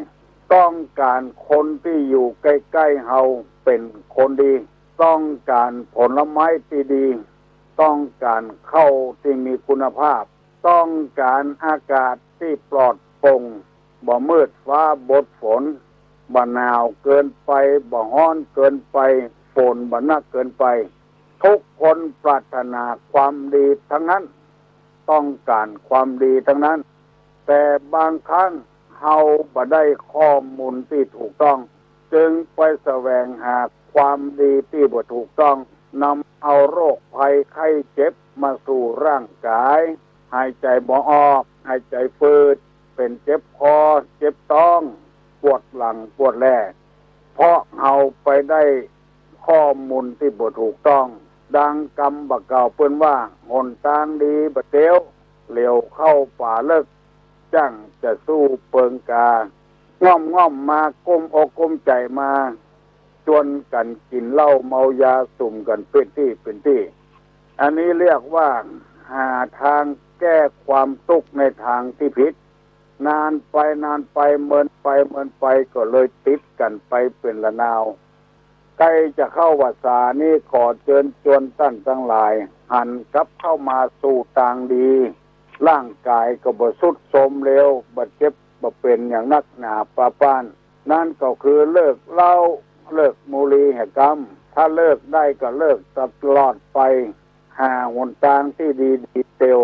ต้องการคนที่อยู่ใกล้ๆเฮาเป็นคนดีต้องการผลไม้ที่ดีต้องการข้าวที่มีคุณภาพต้องการอากาศที่ปลอดโปร่งบ่มืดฟ้าบดฝนบ่หนาวเกินไปบ่ร้อนเกินไปฝนบ่หนักเกินไปทุกคนปรารถนาความดีทั้งนั้นต้องการความดีทั้งนั้นแต่บางครั้งเฮาบ่ได้ข้อมูลที่ถูกต้องจึงไปแสวงหาความดีที่บ่ถูกต้องนำเอาโรคภัยไข้เจ็บมาสู่ร่างกายหายใจบ่ออกหายใจฝืดเป็นเจ็บคอเจ็บท้องปวดหลังปวดแล่เพราะเอาไปได้ข้อมูลที่บ่ถูกต้องดังกำบักเก่าเปิ้นว่าหนทางดีบ่เตียวเหลียวเข้าป่าเลิกจังจะสู้เปิงกาง่อมมาก้มอกก้มใจมาชวนกันกินเหล้าเมายาสุ่มกันเป็นที่อันนี้เรียกว่าหาทางแก้ความทุกข์ในทางที่ผิดนานไปเมินไปก็เลยติดกันไปเป็นละนาวใกล้จะเข้าวาสานี่ขอเชิญชวนท่านทั้งหลายหันกลับเข้ามาสู่ทางดีร่างกายก็บ่ทรุดโทรมเร็วบ่เจ็บบ่เป็นอย่างนักหนาปาป้านนั่นก็คือเลิกเหล้าเลิกบุหรี่ให้กำถ้าเลิกได้ก็เลิกตลอดไปหาหนทางที่ดีเตียว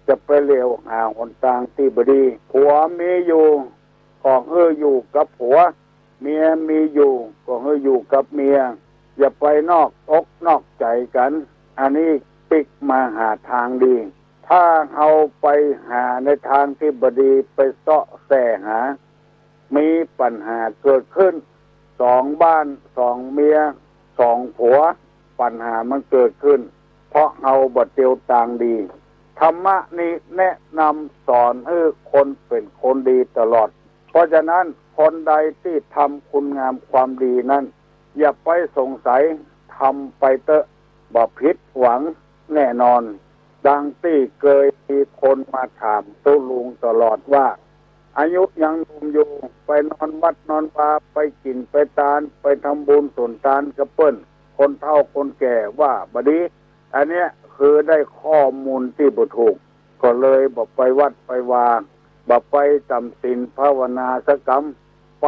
จะไปเร็วหาหนทางที่บ่ดีผัวมีอยู่ก็อยู่กับผัวเมียมีอยู่ก็อยู่กับเมียอย่าไปนอกอกนอกใจกันอันนี้ปิกมาหาทางดีถ้าเอาไปหาในทางที่บ่ดีไปเสาะแสหามีปัญหาเกิดขึ้น2บ้าน2เมีย2ผัวปัญหามันเกิดขึ้นเพราะเอาบ่เตียวทางดีธรรมะนี้แนะนำสอนให้คนเป็นคนดีตลอดเพราะฉะนั้นคนใดที่ทำคุณงามความดีนั้นอย่าไปสงสัยทำไปเถอะบ่ผิดหวังแน่นอนดังที่เคยมีคนมาถามตุลุงตลอดว่าอายุยังหนุ่มอยู่ไปนอนวัดนอนวาไปกินไปทานไปทำบุญสุนทานกับเปิ้นคนเฒ่าคนแก่ว่าบดีอันเนี้ยคือได้ข้อมูลที่บ่ถูกก็เลยบ่ไปวัดไปวาบ่ไปจำศีลภาวนาสักกรรมไป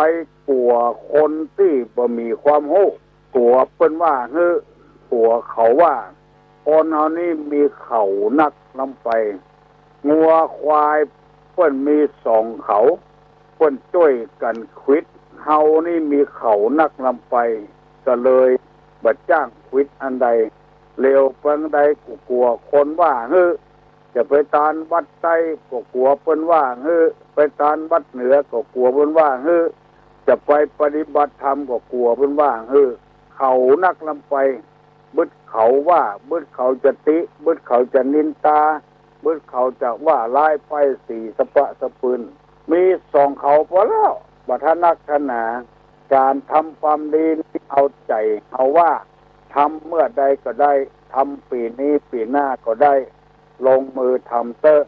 กลัวคนที่บ่มีความรู้กลัวเปิ้นว่าเฮ้อกลัวเขาว่าคนเฮานี่มีเขานักลำไปงัวควายเปิ้นมี2เขาเปิ้นช่วยกันควิดเฮานี่มีเขานักลำไปก็เลยบ่จ้างควิดอันใดเร็วเปิ้นใดก็กลัวคนว่าเฮ้อจะไปตานวัดใต้ก็กลัวเปิ้นว่าเฮ้อไปตานวัดเหนือก็กลัวเปิ้นว่าเฮ้อจะไปปฏิบัติธรรมก็กลัวเพิ่นว่าเขานักลำไปบึดเขาว่าบึดเขาจะติบึดเขาจะนินตาบึดเขาจะว่าร้ายไปสีสะปะสะปืนมี2เขาพอแล้วบัดนักขนาการทำความดีเอาใจเอาว่าทำเมื่อใดก็ได้ทำปีนี้ปีหน้าก็ได้ลงมือทำเตอะ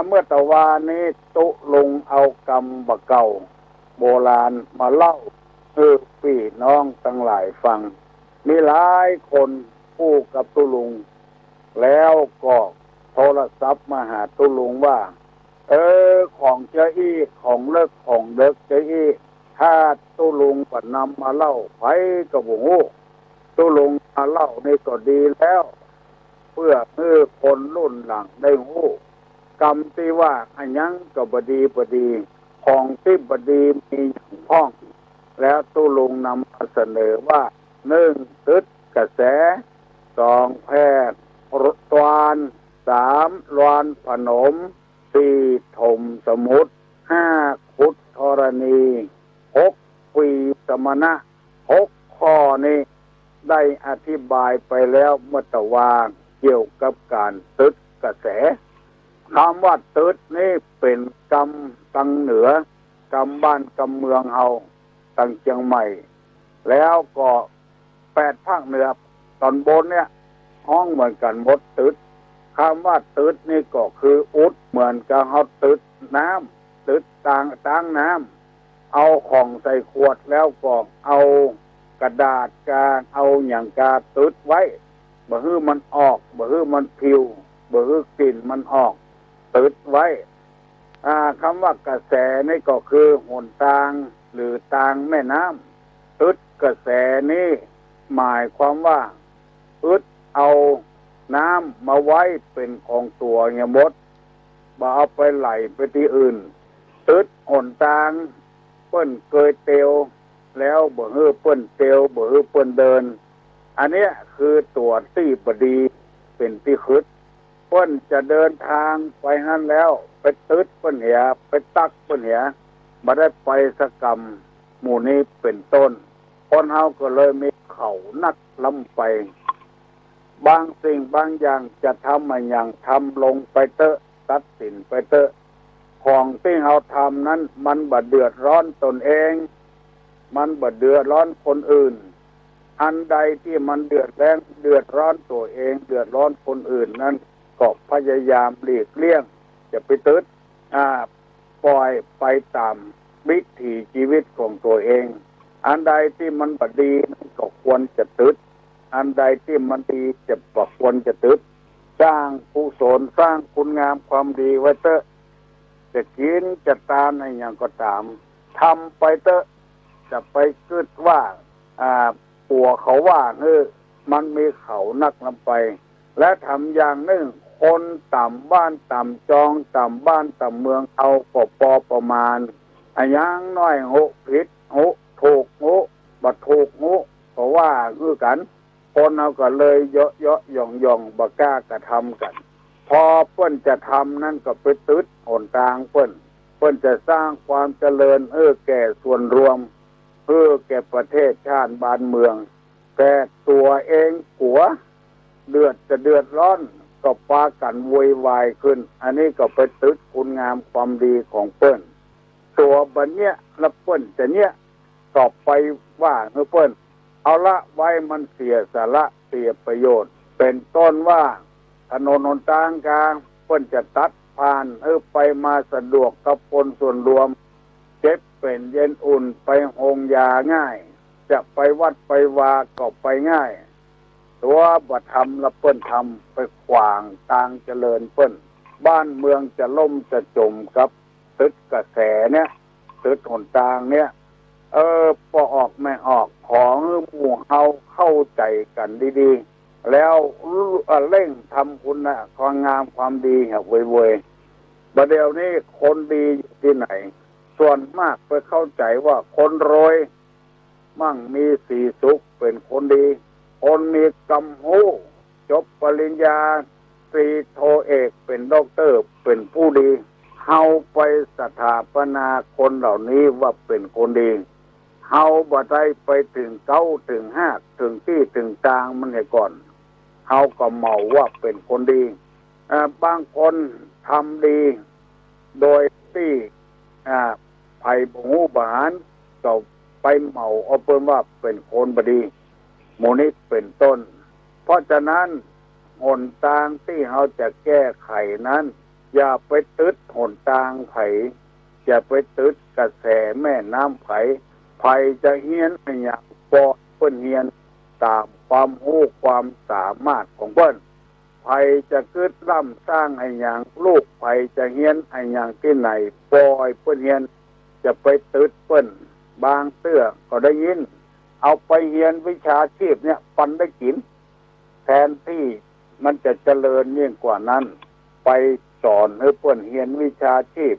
เมื่อตะวานี้ตุลุงเอากรรมบะเก่าโบราณมาเล่าพี่น้องทั้งหลายฟังมีหลายคนพูดกับตุลุงแล้วก็โทรศัพท์มาหาตุลุงว่าของเจ้าอี้ของเลิกของเด็กเจ้าอี้ถ้าตุลุงก็นำมาเล่าไผก็บ่ฮู้ตุลุงมาเล่านี่ก็ดีแล้วเพื่อคนรุ่นหลังได้ฮู้กรรมที่ว่าอันยังก็บ่ดีของที่บ่ดีมีอย่างพ้องแล้วตุลุงนำมาเสนอว่า1ตึดกระแส2แพทย์รตวาน3ลวนพนม4ถมสมุทร5ขุดธรณี6ปีสมณะ6ข้อนี้ ได้อธิบายไปแล้วเมื่อตะวาเกี่ยวกับการตึดกระแสคำว่าตึดนี่เป็นกรรมตังเหนือกรรมบ้านกรรมเมืองเฮาตังเชียงใหม่แล้วก็8ภาคเหนือตอนบนเนี่ยห้องเหมือนกันหมดตึดคำว่าตึดนี่ก็คืออุดเหมือนกับเฮาตึดน้ำตึดตั้งน้ำเอาของใส่ขวดแล้วก็เอากระดาษกาเอาอย่างกาตึดไว้บ่ฮื้อมันออกบ่ฮื้อมันพิวบ่ฮื้อกลิ่นมันออกตึดไว้คำว่ากระแสนี่ก็คือหนทางหรือทางแม่น้ำตึดกระแสนี่หมายความว่าอึดเอาน้ำมาไว้เป็นของตัวเนี่ยหมดบ่เอาไปไหลไปที่อื่นตึดหนทางเปิ้นเกยเตียวแล้วบ่ฮื้อเปิ้นเตียวบ่ฮื้อเปิ้นเดินอันเนี้ยคือตัวที่บดีเป็นที่คึดเปิ้นจะเดินทางไปหั่นแล้วไปตึดเปิ้นเหียไปตักเปิ้นเหียบ่ได้ไปสกรรมหมู่นี้เป็นต้นคนเฮาก็เลยมีเขานักล้ำไปบางสิ่งบางอย่างจะทำมาอย่างทำลงไปเตอะตัดสินไปเตอะของที่เฮาทำนั้นมันบ่เดือดร้อนตนเองมันบ่เดือดร้อนคนอื่นอันใดที่มันเดือดร้อนตัวเองเดือดร้อนคนอื่นนั้นก็พยายามหลีกเลี่ยงจะไปตึดปล่อยไปตามวิถีชีวิตของตัวเองอันใดที่มันบ่ดีก็ควรจะตึดอันใดที่มันดีจะบ่ควรจะตึดสร้างกุศลสร้างคุณงามความดีไว้เถอะจะกินจะทานอะไรอย่างก็ตามทำไปเถอะจะไปคิดว่าปัวเขาว่ามันมีเขานักลำไปและทำอย่างหนึ่งคนต่ำบ้านต่ำจองต่ำบ้านต่ำเมืองเอาก็พอประมาณอย่างน้อยหุผิดหุถูกหุบ่ถูกหุเพราะว่าคือกันคนเอาก็เลยเยอะๆย่องบ่กล้ากระทำกันพอเปิ้นจะทำนั่นก็ไปตึดหนทางเปิ้นจะสร้างความเจริญแก่ส่วนรวมแก่ประเทศชาติบ้านเมืองแต่ตัวเองกัวเดือดร้อนก็พากันโวยวายขึ้นอันนี้ก็ไปตึดคุณงามความดีของเปิ้นตัวบัดเนี้ยแล้วเปิ้นจะเนี้ยต่อไปว่าเปิ้นเอาละไว้มันเสียสาระเสียประโยชน์เป็นต้นว่าถนนหนทางกลางเปิ้นจะตัดผ่านไปมาสะดวกกับคนส่วนรวมเจ็บเป็นเย็นอุ่นไปโรงยาง่ายจะไปวัดไปวาก็ไปง่ายตัวบ่ทำละเปิ้นทำไปขวางทางเจริญเปิ้นบ้านเมืองจะล่มจะจมกับตึดกระแสเนี่ยตึดหนทางเนี่ยพอออกไม่ออกของหมู่เฮาเข้าใจกันดีๆแล้วเร่งทำคุณความงามความดีให้เว้ยๆประเดี๋ยวนี้คนดีอยู่ที่ไหนส่วนมากไปเข้าใจว่าคนรวยมั่งมีสีสุขเป็นคนดีคนมีกำหูจบปริญญาตรีโทเอกเป็นด็อกเตอร์เป็นผู้ดีเฮาไปสถาปนาคนเหล่านี้ว่าเป็นคนดีเฮาบ่ได้ไปถึงเก้าถึงห้าถึงที่ถึงตางมันให้ก่อนเฮาก็เมาว่าเป็นคนดีบางคนทำดีโดยที่ไผ่บ่ฮู้บ่หารก็ไปเมาเอาเปิ้นว่าเป็นคนบ่ดีหมู่นี้เป็นต้นเพราะฉะนั้นหนทางที่เฮาจะแก้ไขนั้นอย่าไปตึดหนทางไผอย่าไปตึดกระแสแม่น้ำไผจะเฮียนอย่างปอเปิ้นเฮียนตามความรู้ความสามารถของเปิ้นไผจะคิดล่ำสร้างให้อย่างลูกไผจะเฮียนให้อย่างที่ไหนปล่อยเปิ้นเฮียนจะไปตึดเปิ้นบางเตื้อก็ได้ยินเอาไปเรียนวิชาชีพเนี่ยปันได้กินแทนที่มันจะเจริญยิ่งกว่านั้นไปสอนให้เปิ้นเรียนวิชาชีพ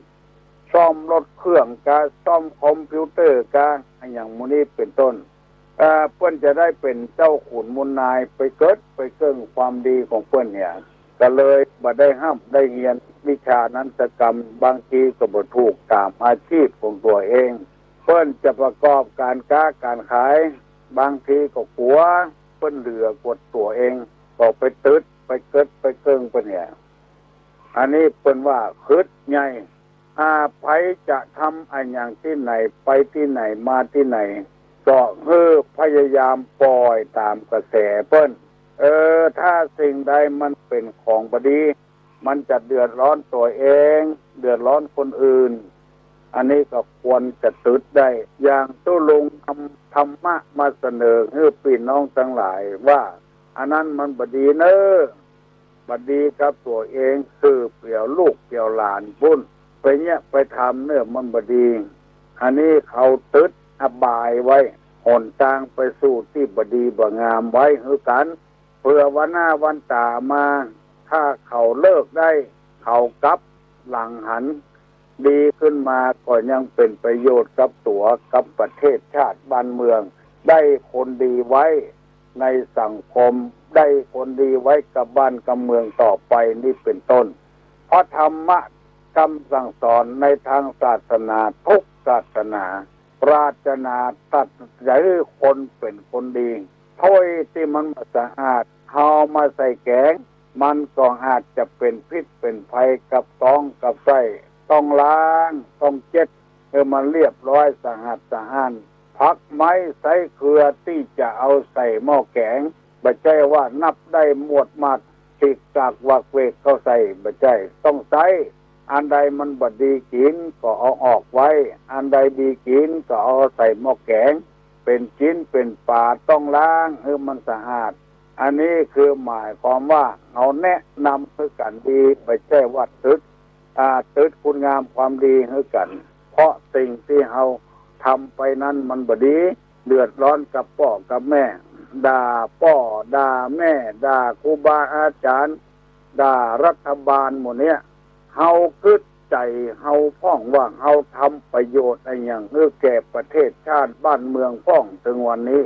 ซ่อมรถเครื่องกาซ่อมคอมพิวเตอร์กาอย่างมื้อนี้เป็นต้นเปิ้นจะได้เป็นเจ้าขุนมูลนายไปเกิดไปเกิ่งความดีของเปิ้นเนี่ยก็เลยบ่ได้ห้ามได้เรียนวิชานั้นสกรรมบางทีก็บ่ถูกตามอาชีพของตัวเองเปิ้นจะประกอบการค้าการขายบางทีก็กลัว เปิ้นเหลือกดตัวเองก็ไปตึดไปเกิดไปเกิงเปิ้นเนี่ยอันนี้เปิ้นว่าคึดใหญ่ไผจะทำอันอย่างที่ไหนไปที่ไหนมาที่ไหนก็พยายามปล่อยตามกระแสเปิ้นถ้าสิ่งใดมันเป็นของบดีมันจะเดือดร้อนตัวเองเดือดร้อนคนอื่นอันนี้ก็ควรจะตึดได้อย่างตู้ลุงทำธรรมะมาเสนอให้พี่น้องทั้งหลายว่าอันนั้นมันบดีเนบดีกับตัวเองคือเปลี่ยวลูกเปลี่ยวหลานบุญไปเนี่ยไปทำเนี่ยมันบดีอันนี้เขาตึดอบายไว้หนทางไปสู่ที่บดีบ่งามไว้คือกันเพื่อวันหน้าวันตามาถ้าเขาเลิกได้เขากลับหลังหันดีขึ้นมาก็ยังเป็นประโยชน์กับตัวกับประเทศชาติบ้านเมืองได้คนดีไว้ในสังคมได้คนดีไว้กับบ้านกับเมืองต่อไปนี่เป็นต้นเพราะธรรมะคำสั่งสอนในทางศาสนาทุกศาสนาปรารถนาตัดใจคนเป็นคนดีถ้วยที่มันสะอาดเอามาใส่แกงมันก็อาจจะเป็นพิษเป็นภัยกับท้องกับไส้ต้องล้างต้องเช็ดมันเรียบร้อยสะอาดสะอ้านพักไม้ใส่เกลือที่จะเอาใส่หม้อแกงไม่ใช่ว่านับได้หมวดมาติกจากวักเวกเข้าใส่ไม่ใช่ต้องใส่อันใดมันบดีกินก็เอาออกไว้อันใดดีกินก็เอาใส่หม้อแกงเป็นชิ้นเป็นปาต้องล้างให้มันสะอาดอันนี้คือหมายความว่าเอาแนะนำให้กันดีไม่ใช่ว่าตึดคุณงามความดีให้กันเพราะสิ่งที่เราทำไปนั้นมันบดีเดือดร้อนกับพ่อกับแม่ด่าพ่อด่าแม่ด่าครูบาอาจารย์ด่ารัฐบาลหมดเนี้ยเฮาคิดใจเฮาพ้องว่าเฮาทำประโยชน์อะไรอย่างแก่ประเทศชาติบ้านเมืองพ้องถึงวันนี้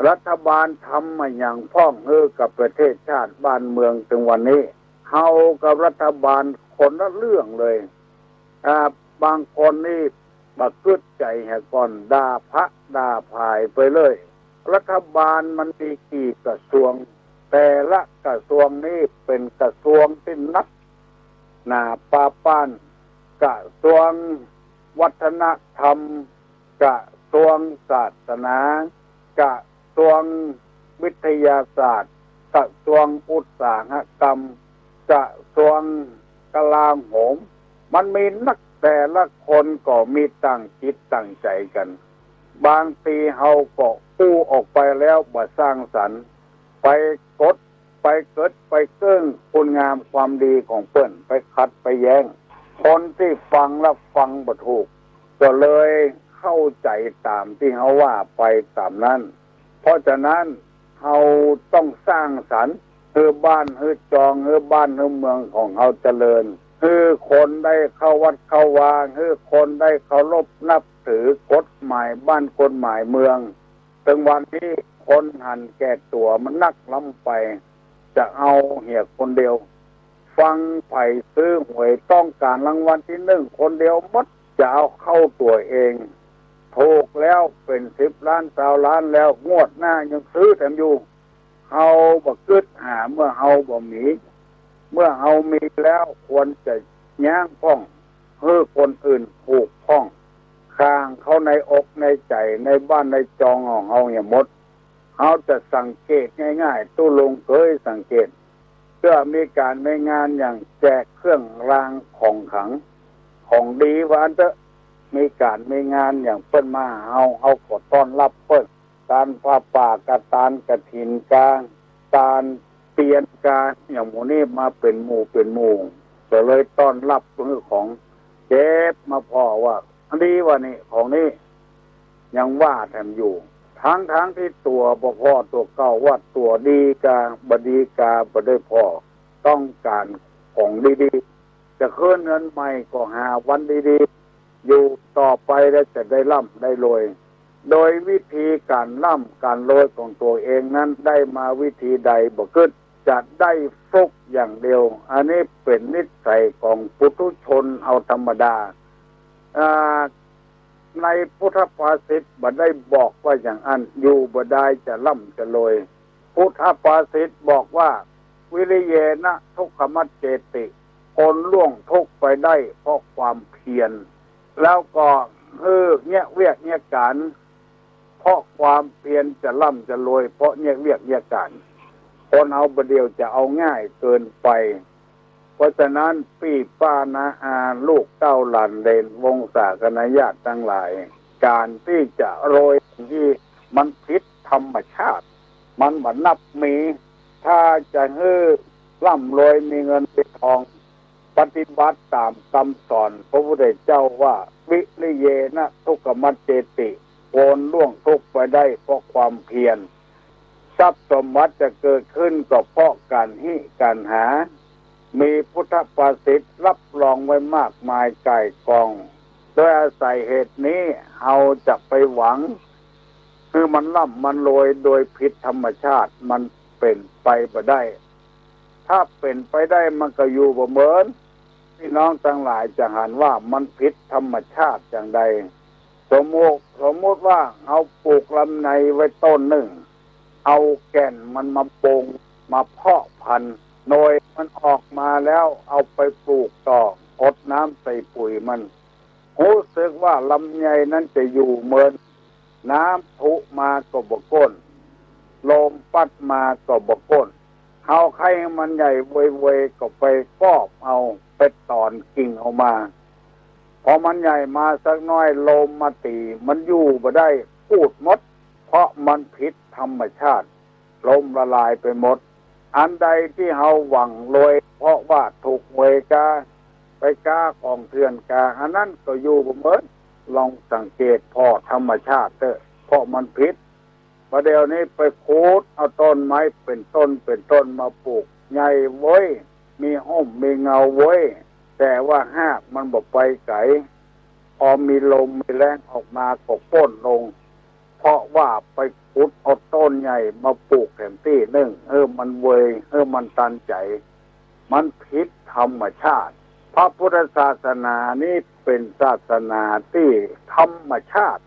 รัฐบาลทำมาอย่างพ้องกับประเทศชาติบ้านเมืองถึงวันนี้เฮากับรัฐบาลคนละเรื่องเลยบางคนนี่บักคิดใจแหกก่อนด่าพระด่าภายไปเลยรัฐบาลมันมีกี่กระทรวงแต่ละกระทรวงนี้เป็นกระทรวงที่นักหนาปาป้านกระทรวงวัฒนธรรมกระทรวงศาสนากระทรวงวิทยาศาสตร์กระทรวงอุตสาหกรรมกระทรวงกลาโหมมันมีนักแต่ละคนก็มีตั้งจิตตั้งใจกันบางทีเฮาก็กู้ออกไปแล้วบ่สร้างสรรค์ไปกดไปเกิดไปเกิ้งคุณงามความดีของเปิ้นไปขัดไปแย้งคนที่ฟังแล้วฟังบ่ถูกก็เลยเข้าใจตามที่เฮาว่าไปตามนั้นเพราะฉะนั้นเฮาต้องสร้างสรรค์บ้านจองบ้านเมืองของเฮาเจริญคนได้เข้าวัดเข้าวาคนได้เคารพนับถือกฎหมายบ้านกฎหมายเมืองถึงวันนี้คนหันแก่ตัวมันนักล้ำไปจะเอาเหี่ยคนเดียวฟังไผ่ซื้อหวยต้องการรางวัลที่1คนเดียวหมดจะเอาเข้าตัวเองถูกแล้วเป็น10 ล้าน20 ล้านแล้วงวดหน้ายังซื้อแถมอยู่เฮาบ่กึดหาเมื่อเฮาบ่มีเมื่อเฮามีแล้วควรจะย่างพ้องคนอื่นผูกพ้องข้างเขาในอกในใจในบ้านในจองของเฮาอย่าหมดเฮาจะสังเกตง่ายๆตู้ลงเคยสังเกตเพื่อมีการในงานอย่างแจกเครื่องรางของขลังของดีว่าอันเถอะมีการมีงานอย่างเปิ้นมาเฮาก็ต้อนรับเปิ้นการผ้าป่ากฐานกฐินการเปลี่ยนการอย่างหมู่นี้มาเป็นหมู่ก็เลยต้อนรับเรื่องของเจ็บมาพอว่าอันนี้ว่านี่ของนี้ยังว่าแถมอยู่ทั้งที่ตัวบ่พอตัวเก่าว่าตัวดีกาบดีกาบ่ได้พอต้องการของดีๆจะคืนเงินใหม่ก็หาวันดีๆอยู่ต่อไปแล้วจะได้ร่ำได้รวยโดยวิธีการร่ำการรวยของตัวเองนั้นได้มาวิธีใดบ่คิดจะได้ฟุกอย่างเดียวอันนี้เป็นนิสัยของปุถุชนเอาธรรมดาในพุทธภาษิตบ่ได้บอกว่าอย่างอันอยู่บ่ได้จะร่ำจะรวยผ พุทธภาษิตบอกว่าวิริเยนะทุกขมัจเจติคนล่วงทุกข์ไปได้เพราะความเพียรแล้วก็เงี้ยเวียกเงี้ยการเพราะความเพียรจะร่ำจะรวยเพราะเงี้ยเวียกเงี้ยการคนเอาประเดียวจะเอาง่ายเกินไปเพราะฉะนั้นพี่ป้านาอาลูกเต้าหลานเลนวงศาคณะญาติทั้งหลายการที่จะโรยที่มันผิดธรรมชาติมันบันนับมีถ้าจะร่ำรวยมีเงินมีทองปฏิบัติตามคำสอนพระพุทธเจ้าว่าวิริเยนะทุกขมัจเจติโอนล่วงทุกข์ไปได้เพราะความเพียรทรัพย์สมบัติจะเกิดขึ้นก็เพราะการหามีพุทธภาษิตรับรองไว้มากมายก่ายกองโดยอาศัยเหตุนี้เราจะไปหวังคือมันร่ำมันรวยโดยผิดธรรมชาติมันเป็นไปบ่ได้ถ้าเป็นไปได้มันก็อยู่บ่เหมือนพี่น้องทั้งหลายจะหันว่ามันผิดธรรมชาติอย่างใดสมมติว่าเอาปลูกลำไยไว้ต้นหนึ่งเอาแก่นมันมาปลูกมาเพาะพันธุ์โดยมันออกมาแล้วเอาไปปลูกต่ออดน้ำใส่ปุ๋ยมันรู้สึกว่าลำไยนั้นจะอยู่เหมือนน้ำพุมาก็บ่ก้นลมปัดมาก็บ่ก้นเอาใครมันใหญ่เวยๆก็ไปกอบเอาไปตอนกิ่งออกมาพอมันใหญ่มาสักน้อยลมมาตีมันอยู่บ่ได้พูดหมดเพราะมันผิดธรรมชาติลมละลายไปหมดอันใดที่เฮาหวังรวยเพราะว่าถูกเวกาไปกาของเถื่อนกาอันนั้นก็อยู่บ่เหมือนลองสังเกตพอธรรมชาติเถอะเพราะมันผิดประเดี๋ยวนี้ไปคูดเอาต้นไม้เป็นต้นมาปลูกใหญ่เว้ยมีห่มมีเงาเว้ยแต่ว่าหากมันบ่ไปไกลพอมีลมมีแรงออกมาก็โค่นลงเพราะว่าไปขุดเอาต้นใหญ่มาปลูกแถมที่นึงมันเวยมันตันใจมันผิดธรรมชาติพระพุทธศาสนานี้เป็นศาสนาที่ธรรมชาติ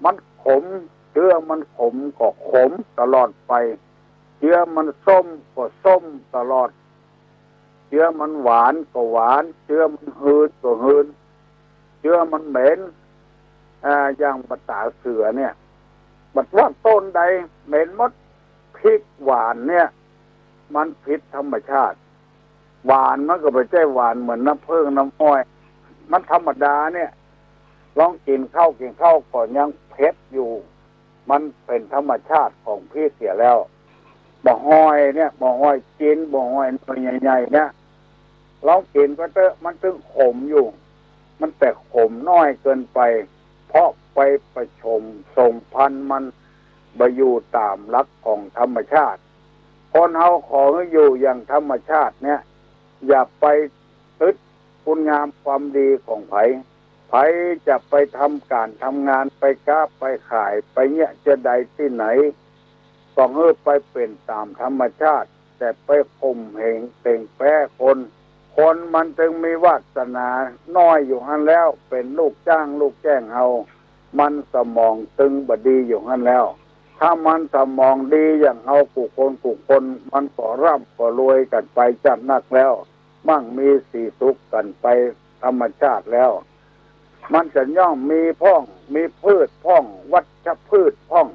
มันขมเชื้อมันขมก็ขมตลอดไปเชื้อมันส้มก็ส้มตลอดเชื้อมันหวานก็หวานเชื้อมันหืนก็หืนเชื้อมันเหม็นอย่างภาษาเสือเนี่ยบัดว่าต้นใดเหม็นหมดพริกหวานเนี่ยมันผิดธรรมชาติหวานมันก็ไม่ใช่หวานเหมือนน้ำผึ้งน้ำอ้อยมันธรรมดาเนี่ยลองกินข้าวก่อนยังเผ็ดอยู่มันเป็นธรรมชาติของพริกเสียแล้วบ่ห้อยเนี่ยบ่ห้อยกินบ่ห้อยตัวใหญ่ๆเนี่ยลองกินก็เถอะมันถึงขมอยู่มันแต่ขมน้อยเกินไปเพราะไปประชมสมพันธุ์มันไปอยู่ตามหลักของธรรมชาติคนเฮาขอให้อยู่อย่างธรรมชาติเนี่ยอย่าไปตึดคุณงามความดีของไผจะไปทำการทำงานไปค้าไปขายไปเนี่ยจะใดที่ไหนก็ไปเป็นตามธรรมชาติแต่ไปข่มเหงเต่งแป้คนมันจึงมีวาสนาน้อยอยู่หั่นแล้วเป็นลูกจ้างลูกแจ้งเฮามันสมองตึงบดีอยู่หั่นแล้วถ้ามันสมองดีอย่างเฮากูคนมันก็ร่ำก็รวยกันไปจัดนักแล้วมั่งมีสีสุขกันไปธรรมชาติแล้วมันจะย่อมมีพ่องมีพืชพ่องวัชพืชพ่อง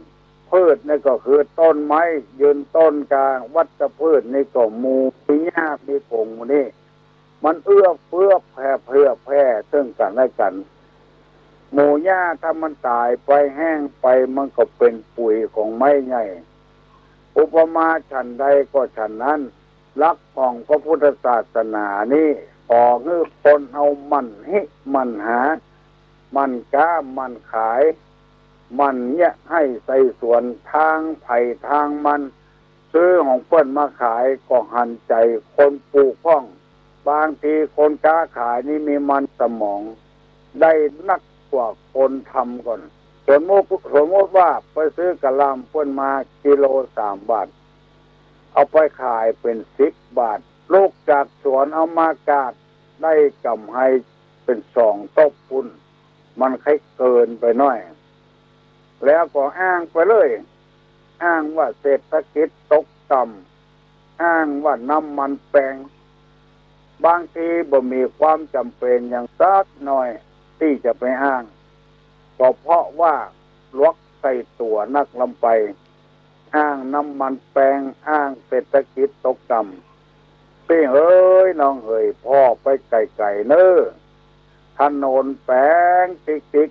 พืชนี่ก็คือต้นไม้ยืนต้นกลางวัชพืชนี่ก็หมู่มีหญ้ามีผงนี่มันเอื้อเฟื้อแผ่ซึ่งกันและกันหมู่หญ้าถ้ามันตายไปแห้งไปมันก็เป็นปุ๋ยของไม้ใหญ่อุปมาฉันใดก็ฉันนั้นลักของพระพุทธศาสนานี่ขอให้คนเอามันหามันก้ามันขายมันเนี่ยให้ใส่ส่วนทางไผ่ทางมันซื้อของเปิ้นมาขายก็หันใจคนปลูกพ้องบางทีคนค้าขายนี่มีมันสมองได้นักกว่าคนทำก่อนสมมติว่าไปซื้อกะหล่ำเปิ้นมากิโล3 บาทเอาไปขายเป็น10 บาทลูกจากสวนเอามากาดได้กำไรเป็น2 ตบพุ่นมันค่อยเกินไปหน่อยแล้วก็อ้างไปเลย อ้างว่าเศรษฐกิจตกต่ำอ้างว่าน้ำมันแพงบางทีบ่มีความจำเป็นอย่างสักหน่อยที่จะไปอ้างก็เพราะว่าลวกใส่ตัวนักลำไปอ้างน้ำมันแพงอ้างเศรษฐกิจตกต่ำพี่เฮ้ยน้องเฮ้ยพ่อไปไกลๆเน้อถนนแปลงติ๊ก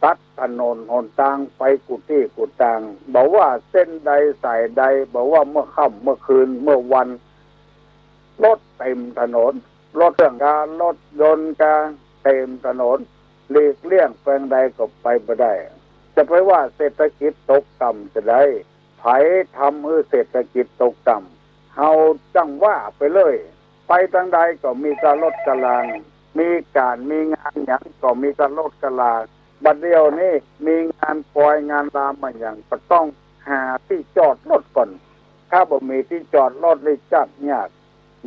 ตัดถนนหนทางไปกุฏิกุฏางบอกว่าเส้นใดสายใดบอกว่าเมื่อค่ำเมื่อคืนเมื่อวันรถเต็มถนนรถเครื่องการรถยนต์การเต็มถนนหลีกเลี่ยงแปลงใดก็ไปไม่ได้จะไปว่าเศรษฐกิจตกต่ำจะได้ไผทำให้เศรษฐกิจตกต่ำเฮาจังว่าไปเลยไปทางใดก็มีการลดกลางมีการมีงานหยังก็มีการลดกลางบัดเดียวนี้มีงานปล่อยงานรามมาอย่างก็ต้องหาที่จอดรถก่อนถ้าบ่มีที่จอดรถเลยจัดยาก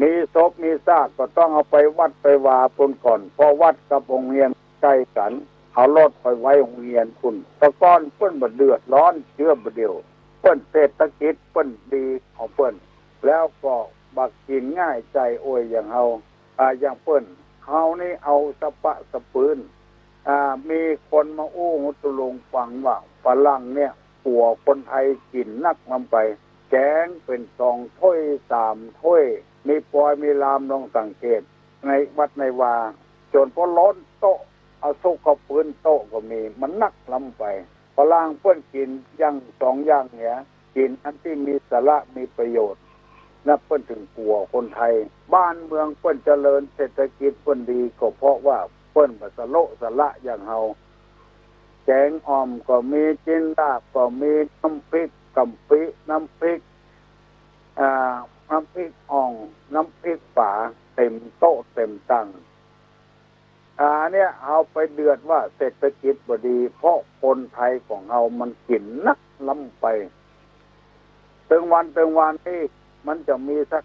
มีศพมีซากก็ต้องเอาไปวัดไปวาปนก่อนเพราะวัดกับโรงเรียนใกล้กันเอารถไปไว้โรงเรียนคุณตะก้อนเปิ้นบ่เดือดร้อนเชื่อบ่เดียวเปิ้นเศรษฐกิจเปิ้นดีของเปิ้นแล้วก็บักกินง่ายใจโอยอย่างเฮาอย่างเปิ้นเฮานี่เอาสะปะสะปืนมีคนมาอู้หุตุลงฟังว่าฝรั่งเนี่ยปัวคนไทยกินนักนำไปแกงเป็น2 ถ้วย3 ถ้วยมีปอยมีลามลองสังเกตในวัดในวาจนพอล้นโต๊ะเอาซุกเข้าปืนโต๊ะก็มีมันนักลำไปฝรั่งเพิ่นกินอย่าง2 อย่างเนี่ยกินอันที่มีสาระมีประโยชน์นับเพิ่นถึงกลัวคนไทยบ้านเมืองเพิ่นเจริญเศรษฐกิจเพิ่นดีก็เพราะว่าเพิ่นบ่สะโละสะละอย่างเฮาแกงอ่อมก็มีจินดาบก็มีน้ำพริกกำปิน้ำพริกน้ำพริกอ่องน้ำพริกฝาเต็มโต๊ะเต็มตังเนี่ยเอาไปเดือดว่าเศรษฐกิจบ่ดีเพราะคนไทยของเฮามันกินนักล้ำไปถึงวันนี่มันจะมีสัก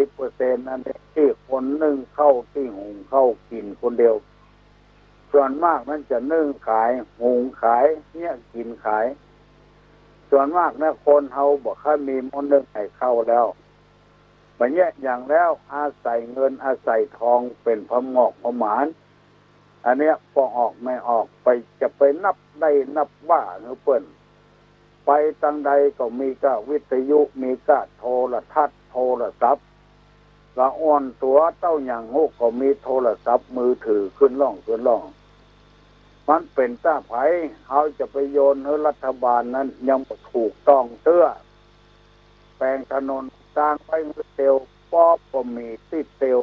50% นั่นเองที่คนนึ่งเข้าที่หุงเข้ากินคนเดียวส่วนมากนั้นจะนึ่งขายหุงขายเนี่ยกินขายส่วนมากนะคนเฮาบ่ค่อยมีมื้อนึงให้เข้าแล้วบัดเนี้ยอย่างแล้วอาศัยเงินอาศัยทองเป็นพมอกพหมานอันเนี้ยพอออกไม่ออกไปจะไปนับได้นับว่าเฮือเปิ้นไปทางใดก็มีก็วิทยุมีก็โทรทัศน์โทรศัพท์ละอ่อนตัวเต้าหยังฮู้ก็มีโทรศัพท์มือถือขึ้นร่องมันเป็นตาไผเฮาจะไปโยนให้รัฐบาลนั้นยังบ่ถูกต้องเตื้อแปลงถนนสร้างไปเตียวป๊อบก็มีติดเตียว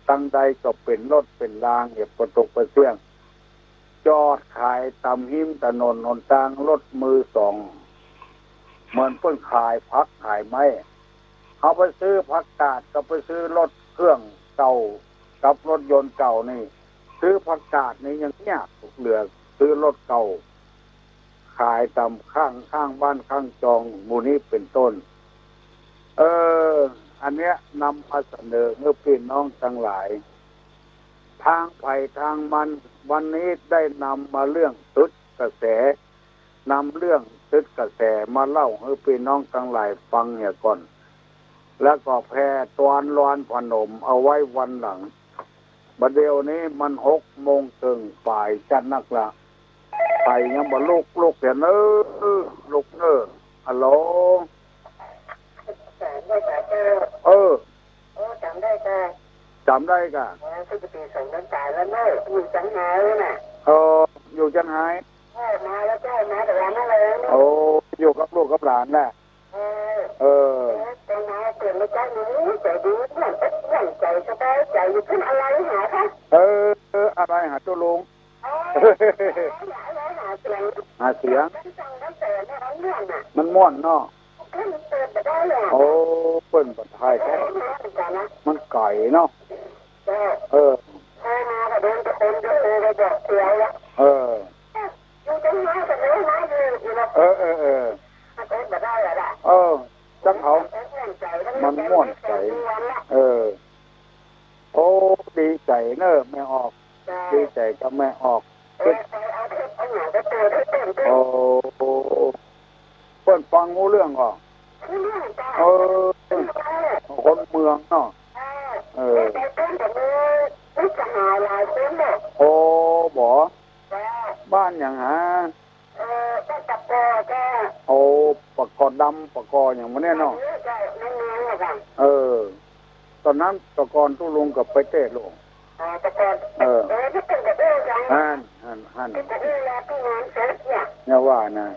ทางใดก็เป็นรถเป็นรางอย่าประตกประเสื่องจอดขายตำหิมถนนหนทางรถมือสองเหมือนเพิ่นขายผักขายไม้เขาไปซื้อผักกาดก็ไปซื้อรถเครื่องเก่ากับรถยนต์เก่านี่ซื้อผักกาดนี่ยังยากเหลือซื้อรถเก่าขายตามข้างบ้านข้างจองหมู่นี้เป็นต้นอันเนี้ยนำมาเสนอเมื่อพี่น้องทั้งหลายทางไผ่ทางมันวันนี้ได้นำมาเรื่องตึกกระแสนำเรื่องตึกกระแสมาเล่าให้พี่น้องทั้งหลายฟังเนี่ยก่อนแล้วก็แพร่ตอนลอนพนมเอาไว้วันหลังบัดเดี๋ยวนี้มัน6 โมงถึงฝ่ายจัดนักละไปยังบ่ลูกเดี๋ยวลูกฮัลโหลจำได้ค่ะที่จะปีส่งน้ำตาแล้วอยู่จังหายแล้วน่ะอยู่จังหายมาแล้วก็มาแต่ละนั่นเลยอยู่กับลูกกับหลานน่ะเป็นมาเกิดมาจากนี้ใจดีเหมือนเป็นหวังใจสบายใจอยู่ขึ้นอะไรหาคะอะไรหาตัวลุงหาเสียงมันม่วนเนาะเปิ้นบัดไทยแท้มันไก่เนาะจังเขามันม่วนใจดีใจเนอะแม่ออกดีใจกับแม่ออก เปิ้นฟังรู้เรื่องก่อคนเมืองเนาะโอ้บ่บ้านอย่างฮะโอ้ปะกอดำปะกออย่างมันเนี่ยเนาะตอนนั้นตะกอนตู้ลุงกับไปเตะลงฮันเนี่ยว่านะ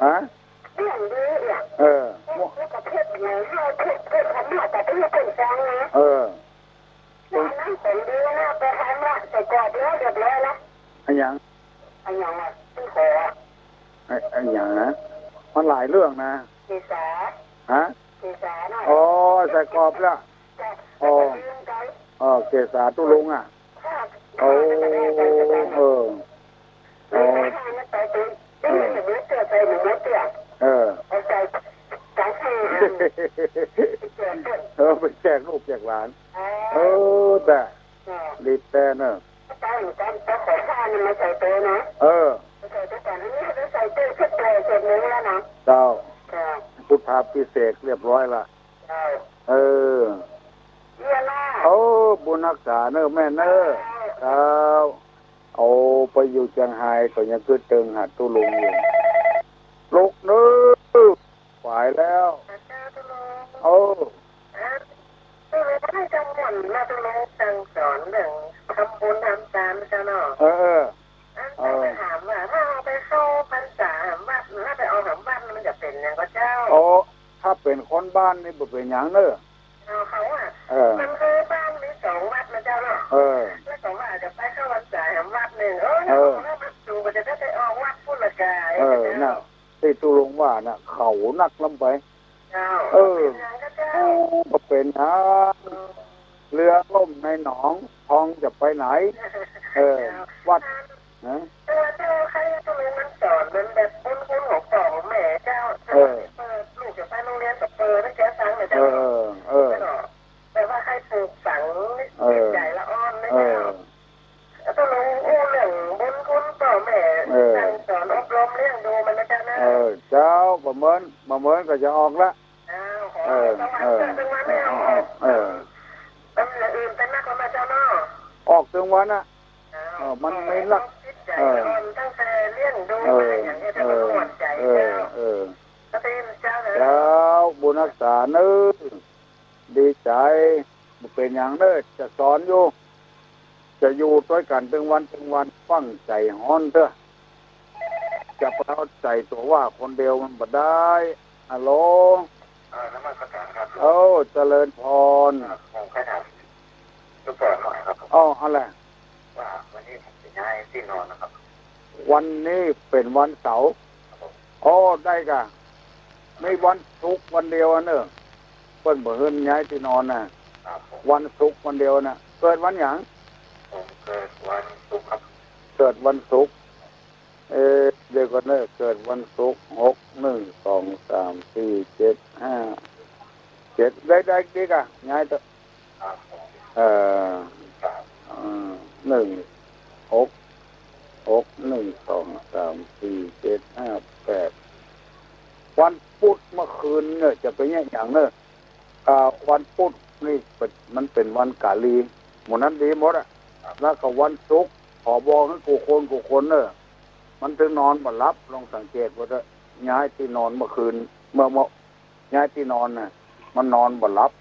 ฮะอันอย่างนะมันหลายเรื่องนะฮะอ๋อใส่กรอบละอ๋อเกษาตุลุงอ่ะโอ้ไปแจกลูกแจกหลานแต่รีบแต่เนอะเจ้าพุทธาพิเศษเรียบร้อยละบุญรักษาเนอะแม่เนอะครับเอาไปอยู่เชียงไฮ้ก็ยังคือตึงหัดตุลุงอยู่ลูกเนอะฝ่ายแล้วให้จังหวัดมาตุลุงสั่งสอนเรื่องทำบุญทำทานกันเนาะถามว่าถ้าเอาไปเข้าพรรษาวัดถ้าไปเอาของบ้านมันจะเป็นยังก็เจ้าถ้าเป็นคนบ้านนี่บ่เป็นอย่างเนอะเขามันคือบ้านมี2 วัดนะเจ้าเนาะแล้วก็ว่าจะไปเข้าพรรษาของวัดหนึ่งมันดูมันจะได้ไปออกวัดพุทธกายน่ะที่ตุลุงว่าน่ะเขานักลำไปบ่เป็นนะเรือล่มในหนองทองจะไปไหนวัดนะใครตุลุงมันสอนมันแบบบุญของพ่อของแม่เจ้าลูกจะไปโรงเรียนกับแล้วแกสั่งเจ้าแต่ว่าใครปลูกฝังใจละอ่อนนะเจ้าตุลุงเรื่องบุญคุณพ่อแม่สั่งสอนอบรมเลี้ยงดูมันนะเจ้านะเจ้าบ่เหมือนก็จะออกละออกถึงวันน่ะมันไม่รักตั้งแต่เลี้ยงดูอย่างนี้จะมันหวนใจเจ้าบุญรักษาเนื้อดีใจเป็นอย่างเนื้อจะสอนอยู่จะอยู่ด้วยกันถึงวันฟังใจฮ้อนเถอะจะเปล่าใจตัวว่าคนเดียวมันบ่ได้ฮัลโหลเจริญพรอะไรว่าวันนี้ผมจะย้ายที่นอนนะครับวันนี้เป็นวันเสาร์ได้กะไม่วันศุกร์วันเดียวเนอะเพิ่นบ่เฮิ่นย้ายที่นอนน่ะวันศุกร์วันเดียวน่ะเกิดวันหยังผมเกิดวันศุกร์ครับเกิดวันศุกร์เดี๋ยวก่อนเนอะเกิดวันศุกร์6 1 2 3 4 7 5 7ได้ดีกะย้ายเถอะ1 6 1 2 3 4 7 5 8วันพุธเมื่อคืนเนี่ยจะไปอย่างเนอะวันพุธนี่มันเป็นวันกาลีหมดนั้นดีหมดอ่ะแล้วก็วันศุกร์ขอบอกให้กูคนเนอะมันถึงนอนบ่หลับลองสังเกตว่าจะย้ายที่นอนเมื่อคืนเมื่อย้ายที่นอนน่ะมันนอนบ่หลับ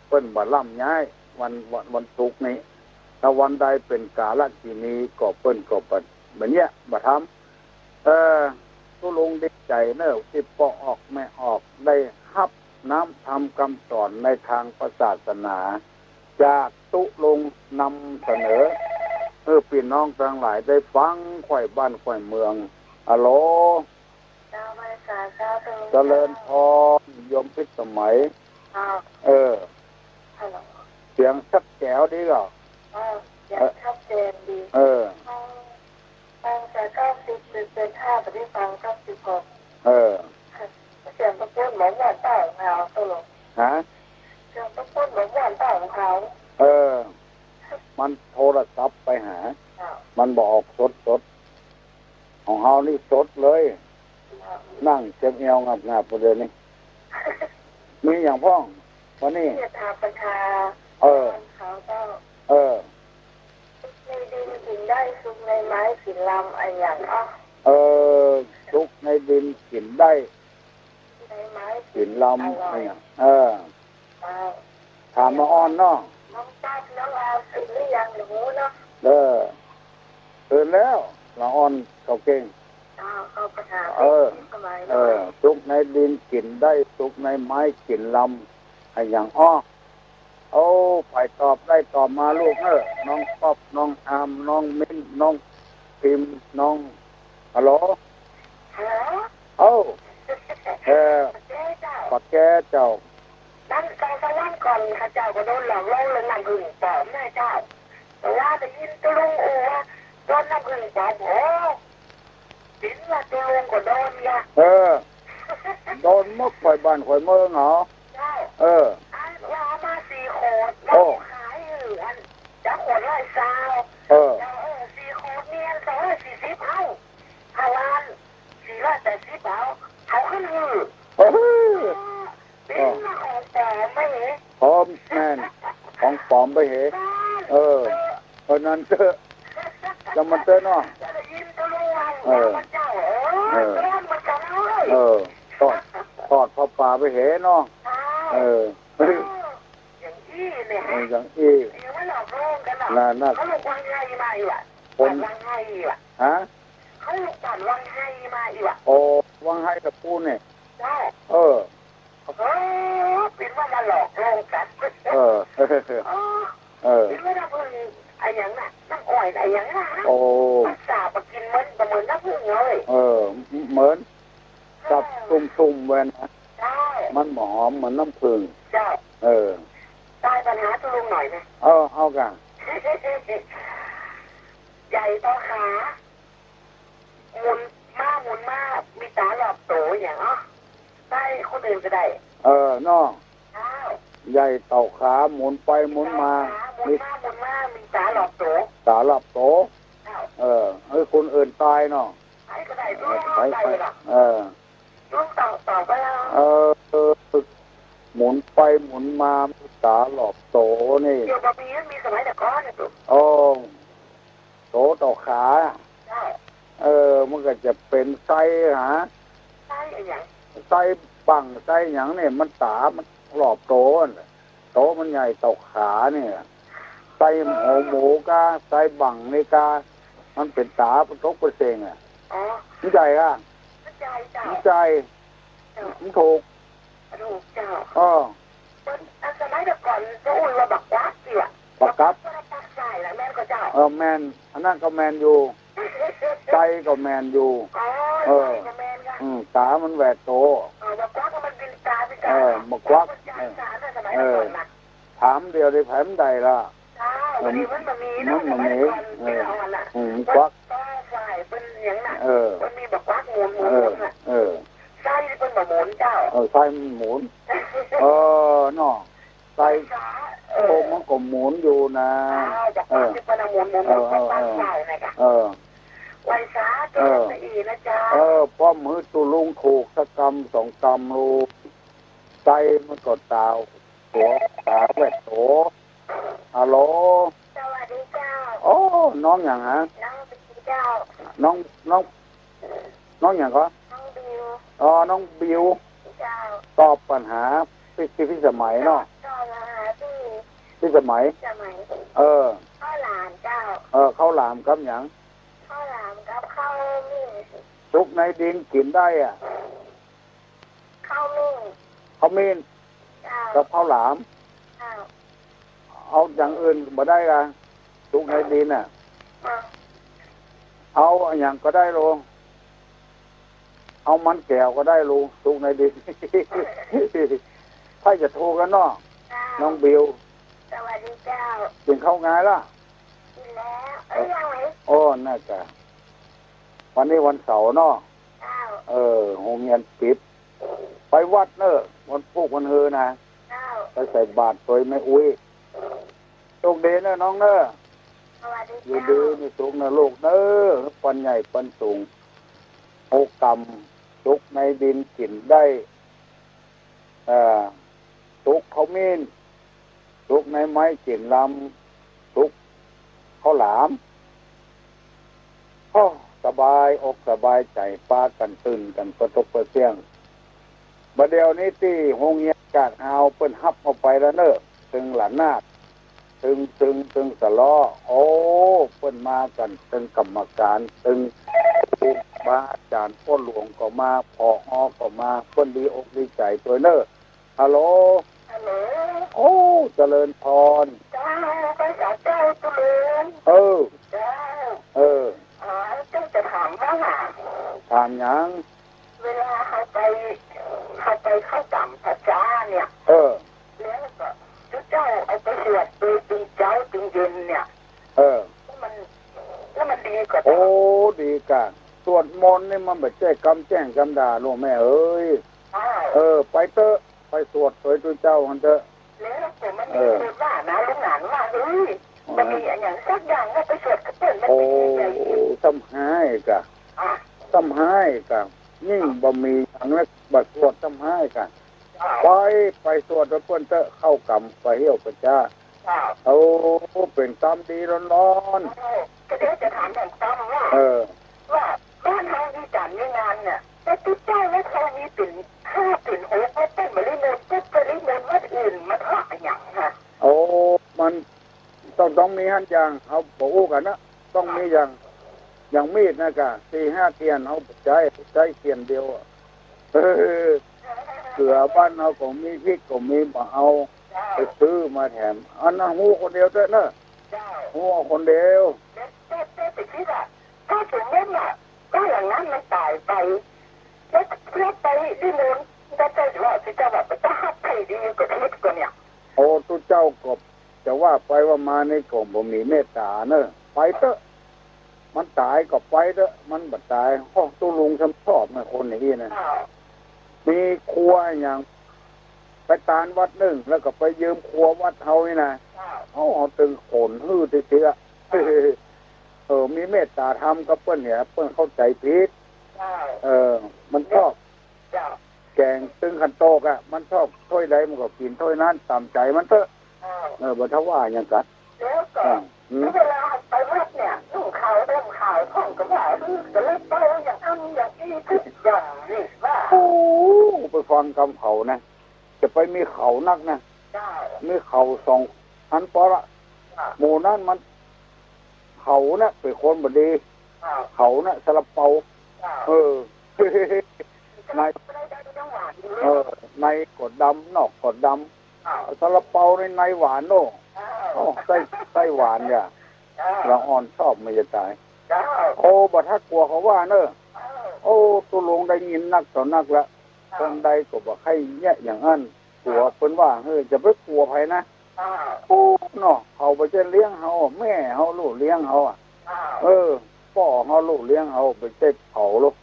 เปิ้นบ่ล่ำย้ายวันศุกร์นี้ถ้าวันใดเป็นกาลกินีก็เปิ้นก็ปัดแบบเนี้ยบ่ทำตุลุงดีใจเนอะที่ปอออกไม่ออกได้ฮับน้ำทำคำสอนในทางศาสนาจากตุลุงนำเสนอพี่น้องทั้งหลายได้ฟังข่อยบ้านข่อยเมืองฮัลโหลเจริญพรยมพิสมัยเสียงชัดแจ๋วดีเหรอเสียงชัดเจนดีฟังแต่90เป็น5ปฏิฟัง96เสียงตะโกนเหมือนว่าเต้าของเขาตุลุงเสียงตะโกนเหมือนว่าเต้าของเขามันโทรศัพท์ไปหามันบอกสดของเฮานี่สดเลย จะเอวงับประเดี๋ยวนี้มีอย่างพ้องวันนี้ทาประชาเขาก็ในดินกินได้ซุกในไม้กินลำอะไรอย่างซุกในดินกินได้ในไม้กินลำอะไรอย่างถามมาอ่อนเนาะน้องป้าน้องอาตื่นหรือยังหรือเนาะตื่นแล้วละอ่อนเขาเก่งเขาประชาซุกในดินกินได้ซุกในไม้กินลำอะไรอย่างไปตอบได้ตอบมาลูกน้องป๊อบน้องอามน้องมิ้นน้องพิมน้องฮัลโหลปัดแกเจ้านั่นการก่อนข้าเจ้าก็โดนหลอกล่อเลยนำหึงปอบแม่เจ้าแต่ว่าได้ยินตัวลุงว่าโดนนำหึงปอบดิ้นว่าตัวลุงก็โดนละโดนมุกข่อยบ้านข่อยเมืองเหรอว่ามา4 ขวดแล้วขายอยู่อันจะขวด100 ซาว4 ขวดเนี่ย240เอาล้าน480เอาขึ้นหือเป็นของปลอมไม่เหรอพร้อมแม่นของปลอมไปเหรอนั้นเถอะจะมันเถอะเนาะทอดพ่อป่าไปเหรอเนาะอย่างอี้น่าเขาลูกวังไห้มาอีกคนวังไห้อีกเขาลูกปั่นวังไห้มาอีกวังไห้กับปูเนี่ยเป็นว่ามาหลอกลวงกันเป็นว่าพึ่งไอ้ยังน่ะน้ำอ้อยไอ้ยังน่ะภาษาปะกินมันประเมินน้ำพึ่งเลยเหมือนกับตุ่มเว้นนะมันหอมเหมือนน้ำผึ้งได้ปัญหาตัวลุงหน่อยไหมเอากันใหญ่ต่อขาหมุนมามีตาหลอบโตอย่างได้คนอื่นก็ได้น้องใหญ่เต่าขาหมุนไปหมุนมามีตาหลอบโตคนอื่นตายเนาะใครก็ได้ลูกลูกต่อไปแล้วหมุนไปหมุนมามีตาหลอบโตนี่เดี๋ยวบางมีสมัยแต่ก้อนเนี่ยโตเต่าขามันก็จะเป็นไส้ไส้อย่างไส้บังไส้อย่างเนี่ยมันตามันหลอบโตมันใหญ่เต่าขาเนี่ยไส้หมูกาไส้บังนี่กามันเป็นตาเป็นทุกเปงมันใจมันใจมันถูกเจ้าสมัยแต่ก่อนจะอุ่นว่าบักวัดสิบักกับใช่แล้วแม่ก็เจ้าแมนอันนั้นก็แมนอยู่ใจก็แมนอยู่ตามันแหวกโตบักวัดมันเป็นตาบักวัดถามเดียวได้แผมใดล่ะมันมีควักใช่เป็นอย่างนั้นมันมีบักวัดหมุนไส้เป็นแบบหมุนเจ้าไส้หมุนเนาะไส้มันก็หมุนอยู่นะบักวัดเป็นหมุนตั้งใจนะคะไวสาตัวอีนะเจ้าพ่อมือตุลุงถูกสักกรรม2 กรรมรูไส้มันก็ตาหัวตาแหวกโตฮัลโหลสวัสดีเจ้าน้องอย่างฮะน้องเจ้าน้องอย่างก็น้องบิวน้องบิวเจ้าตอบปัญหาพี่สมัยเนาะพี่สมัยข้าวหลามเจ้าข้าวหลามครับอย่างข้าวหลามครับข้าวมิ่งซุกในดินกินได้ข้าวมิ่งกับข้าวหลามเอาอย่างอื่นมาได้ละซุกในดินเอาอย่างก็ได้ลงเอามันแก้วก็ได้ลงซุกในดินถ้าจะโทรกันเนาะน้องบิวสวัสดีเจ้ากินข้าวงายล่ะกินแล้วยังไงน่าจะวันนี้วันเสาร์เนาะโรงเรียนปิดไปวัดเนอะวันพุธวันเฮนะไปใส่บาตรตัวไม่อุ้ยโชคดีนะน้องเนอะอยู่ดีมีสุขนะลูกเนอะปันใหญ่ปันสูงโอกรรมโช สุกในดินกินได้สุกเขามีนสุกในไม้กินลำสุกเขาหลามสบายอกสบายใจปากันตื่นกันกระทบกระเสียงบัดเดี๋ยวนี้ที่โรงเรียนกาดเอาเปิ้นฮับเอาไปแล้วเนอะถึงหลานนาดถึงสะล้อโอ้เปิ้นมากันถึงกรรมการถึงครูบาอาจารย์พ่อหลวงก็มาผอ.ก็มาเปิ้นดีอกดีใจตัวเนอะฮัลโหลโอ้เจริญพรจ้าไปกับเจ้าเจริญจ้าเจ้าจะถามว่าถามหยังเวลาเขาไปเข้าต่ำพระจ้าเนี่ยแล้วก็เจ้าเอาไปสวดโดยตึงเจ้าตึงเย็นเนี่ยแล้วมันดีกว่าโอ้ดีกันสวดมนต์นี่มันแบบแจ้งกำแจ้งกำด่าลูกแม่เอ้ยไปเตอะไปสวดโดยตัวเจ้ามันเถอะแล้วแต่มันมีคนว่านะลูกหลานว่ามันมีอย่างสักอย่างว่าไปสวดกระเปิดมันมีซ้ำหายกะยิ่งบ่มีอย่างนั้นบัดสวดซ้ำหายกะไปสวดแล้วเพิ่นเตอะเข้ากรรมไปเหี่ยวพระเจ้าเอาเป็นกรรมดีร้อนก็เดี๋ยวจะถามอย่างตั้มว่าบ้านเฮามีการมีงานเนี่ยแต่ตุ๊เจ้าแล้วเขามีปิ่น5ปิ่น6ก็เป็นบริโภคก็บริโภควัดอื่นมาทอดอย่างค่ะมันต้องมีหันอย่างเอาปูกันนะต้องมีอย่างมีดนะกะ4-5เทียนเอาใจเทียนเดียวเกลือบ้านเราก็มีพริกก็มีมาเอาไปซื้อมาแถมอันนั้นหูคนเดียวเด้อเนอะหูคนเดียวแต่คิดว่าถ้าสมมติว่าบ้านหลังนั้นมันตายไปแล้วไปที่นู้นจะว่าจะแบบจะหักใครดีก็คิดกันเนี่ยตุเจ้ากบจะว่าไปว่ามาในกล่องบ่มีเมตตาเนอะไปเถอะมันตายก็ไปเถอะมันบัดตายตู้ลุงชอบนะคนอย่างนี้นะมีครัวอย่างไปตานวัดหนึ่งแล้วก็ไปยืมครัววัดเฮานี่นะเอาตึงโขนฮื้อเตี้ยมีเมตตาธรรมกับเปิ้นเนี่ยเปิ้นเข้าใจผิดมันชอบแกงตึงขันโตกมันชอบถ้วยใดมันก็กินถ้วยนั้นตามใจมันเถอะบ่ทว่าอย่างกันแล้วก็เวลาไปวัดเนี่ยนุ่งขาวท่องกับว่าจะเล่นไปอย่างนั้นอย่างนี้ทุกอย่างนี่ว่าไปฟังคำเขานะจะไปมีเขานักนะมีเขา2 อันปอละหมู่นั้นมันเขานะเป็นคนบดีเขานะสลับเปาในกดดำนอกกดดำสลับเปาในหวานโน่ไส้หวานเนี่ยเราอ่อนชอบไม่จะตายบัดถ้ากลัวเขาว่าเนอะตัวลงได้ยินนักต่อนักละคนใดก็บอกให้เนี่ยอย่างนั้นกลัวเพิ่นว่าจะไปกลัวใครนะเนาะเขาไปเจเลี้ยงเขาแม่เขาลูกเลี้ยงเขาพ่อเขาลูกเลี้ยงเขาไปเจ็บเขาลูก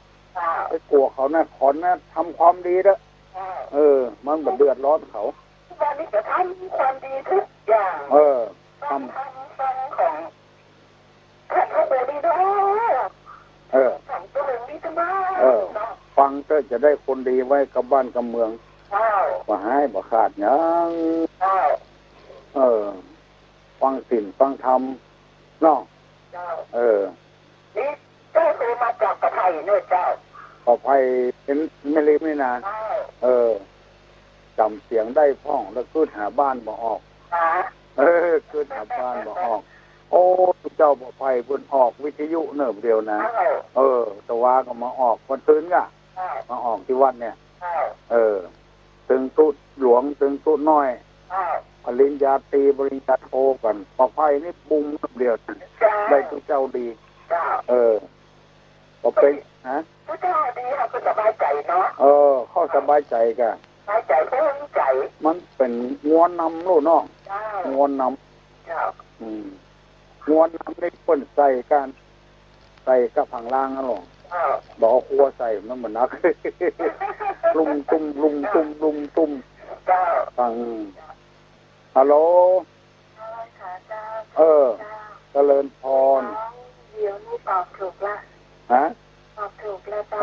ไปกลัวเขานะขอนนะทำความดีเด้อมันแบบเดือดร้อนเขาตอนนี้จะทำความดีทุกอย่างทำของเขาไปดีด้วยทำตัวเองดีมากฟังก็จะได้คนดีไว้กับบ้านกับเมืองบ่ให้บ่ขาดหยังฟังศีลฟังธรรมเนาะนี่เจ้าเคยมาจากกระไทยเนี่ยเจ้าขอภัยเป็นไม่รีบไม่นานจำเสียงได้พ่องแล้วขึ้นหาบ้านบ่ออกขึ้นหาบ้านบ่ออกเจ้าบ่ภัยบนออกวิทยุเนิ่มเดียวนะตะวาก็มาออกวันตื่นกะมาออกที่วัดเนี่ยตึงตุหลวงตึงตุน้อยปริญญาตรีปริญญาโทกันปอภัยนี่บุ้มเดียวได้ทุกเจ้าดีพอเป็นทุกเจ้าดีค่ะก็สบายใจเนาะเข้าสบายใจกันสบายใจเพิ่มใจมันเป็นงวนนำลูกน้องงวนนำงวนนำได้เปิ้นใส่กันใส่กับผังล่างนั่นหรอบอกครัวใส่มันเหมือนนักลุมตุ้มฟังฮัลโหลเจริญพรเดี๋ยวนี้ตอบถูกละฮะตอบถูกแล้วจ้ะ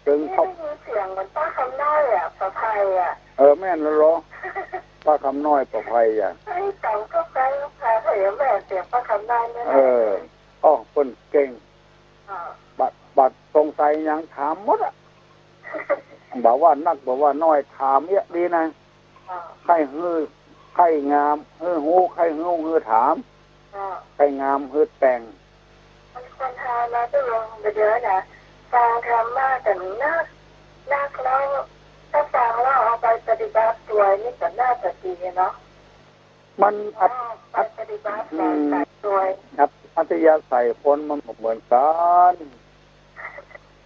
กึ่งเข้าเสียงเหมือนป้าคำน้อยอ่ะประภัยอ่ะแม่นแล้วหรอป้าคำน้อยประภัยอ่ะไอ้ตังก็ไปลูกค้าเสียงแม่เสียงป้าคำน้อยไม่ได้คนเก่งบัดสงสัยยังถามหมดอ่ะบอกว่านักบอกว่าน้อยถามเยอะดีนะใครใครงามหูใครฮือถามใครงามฮือแต่งมันคนทานมาตัวลงเยอะนะฟังธรรมะแต่นักแล้วถ้าฟังแล้วเอาไปปฏิบัติตัวนี่ก็น่าจะดีเนาะมันไปปฏิบัติตัวอัธยาศัยคนมันเหมือนกัน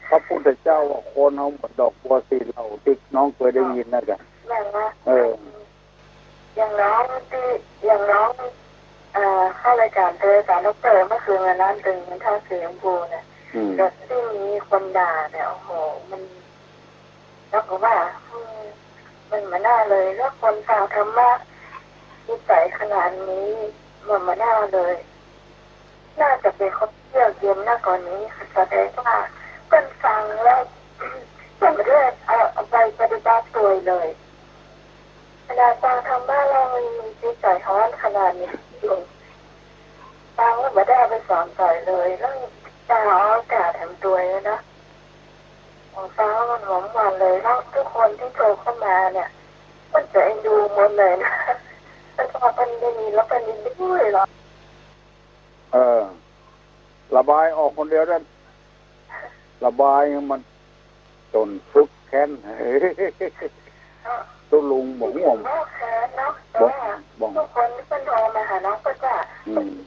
พระพุทธเจ้าว่าคนเอาเหมือนดอกบัวสีเหล่าที่น้องเคยได้ยินนะจ๊ะอย่างน้องเข้ารายการเจอสารนกเตอเมื่อคืนวันนั้นตึงมันท่าเสียงภูเนี่ยก็ที่มีคนด่าเนี่ยโอ้โหมันแล้วก็ว่ามันมาหน้าเลยแล้วคนฟังธรรมะนิสัยขนาดนี้มันมาหน้าเลยน่าจะเป็นคนเที่ยวเยี่ยมหน้าก่อนนี้แสดงว่าคนฟังแล้วก็ไม่ได้เอาไปปฏิบัติตัวเลยขนาดฟังธรรมะเรามีจิตใจฮ้อนขนาดนี้อยู่ฟังแล้วไม่ได้ไปสอนใจเลยแล้วจะเอาอากาศทำตัวนะฟังแล้วมันหวานเลยแล้วทุกคนที่โทรเข้ามาเนี่ยมันจะเอ็นดูหมดเลยนะแล้วพอเป็นดีแล้วเป็นดีด้วยหรอระบายออกคนเดียวได้ระบายมันจนฟุกแค้นตัวลุงบอกง่วงบอกทุกคนที่เป็นโทรมาหาน้องก็จะ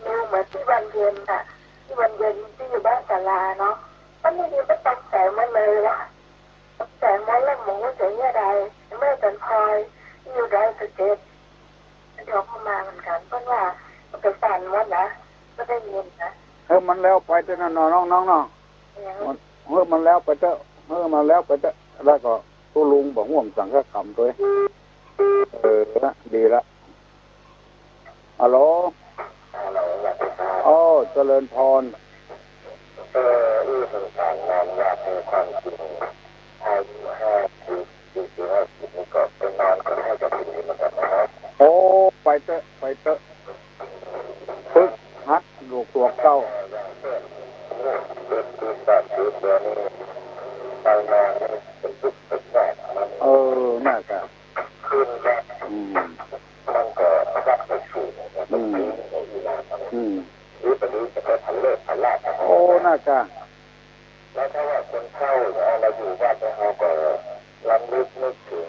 ดูเหมือนที่วันเย็นอ่ะที่วันเย็นที่อยู่บ้านศาลาเนาะมันไม่ดีก็ตัดแสงมาเลยละตัดแสงมาแล้วหมูเสียเนี่ยใดเมื่อจันพลอยอยู่ได้สเก็ตเดี๋ยวเข้ามาเหมือนกันเพราะว่ามันจะสั่นว่านะไม่ได้ยินนะมันแล้วไปเถอะน้องเนาะมันแล้วไปเถอะมันแล้วไปเถอะแล้วก็ตัวลุงบอกง่วงสั่งก็ขำด้วยดีละฮัลโหลเจริญพรเป็นการงานอยากมีความจริงอายุ50 ก็เป็นนอนก็ให้จะถึงนี้มันกันนะครับไปเถอะฝึกหัดลูกตัวเก้าน่าจะขึ้นแบบมันก็รับไปสู่หรือประเดี๋ยวจะไปทันเลิกทันลาดน่าจะแล้วถ้าว่าคนเข้าเราอยู่บ้านเราก็รำลึกนึกถึง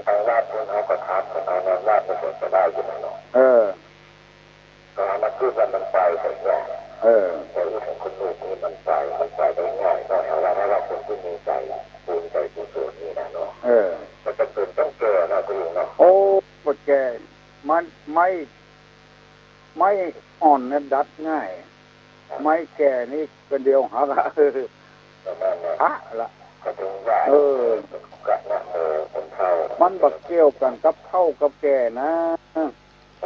ทางลาดคนเขาก็ทักทางลาดมันก็ได้อยู่เนาะก็มาขึ้นมันไปแต่ว่าแต่เรื่องของคนหนุ่มนี่มันไปได้ง่ายก็เอาละถ้าว่าคนที่มีใจภูมิใจกุศลนี่นะเนาะมันจะเป็นต้องแก่นะคุณลุงเนาะปวดแก่มันไม่อ่อนนะดัดง่ายไม่แก่นี่ก็เดียวหาละละมันบักเกี่ยวกันกับเข้ากับแก่นะ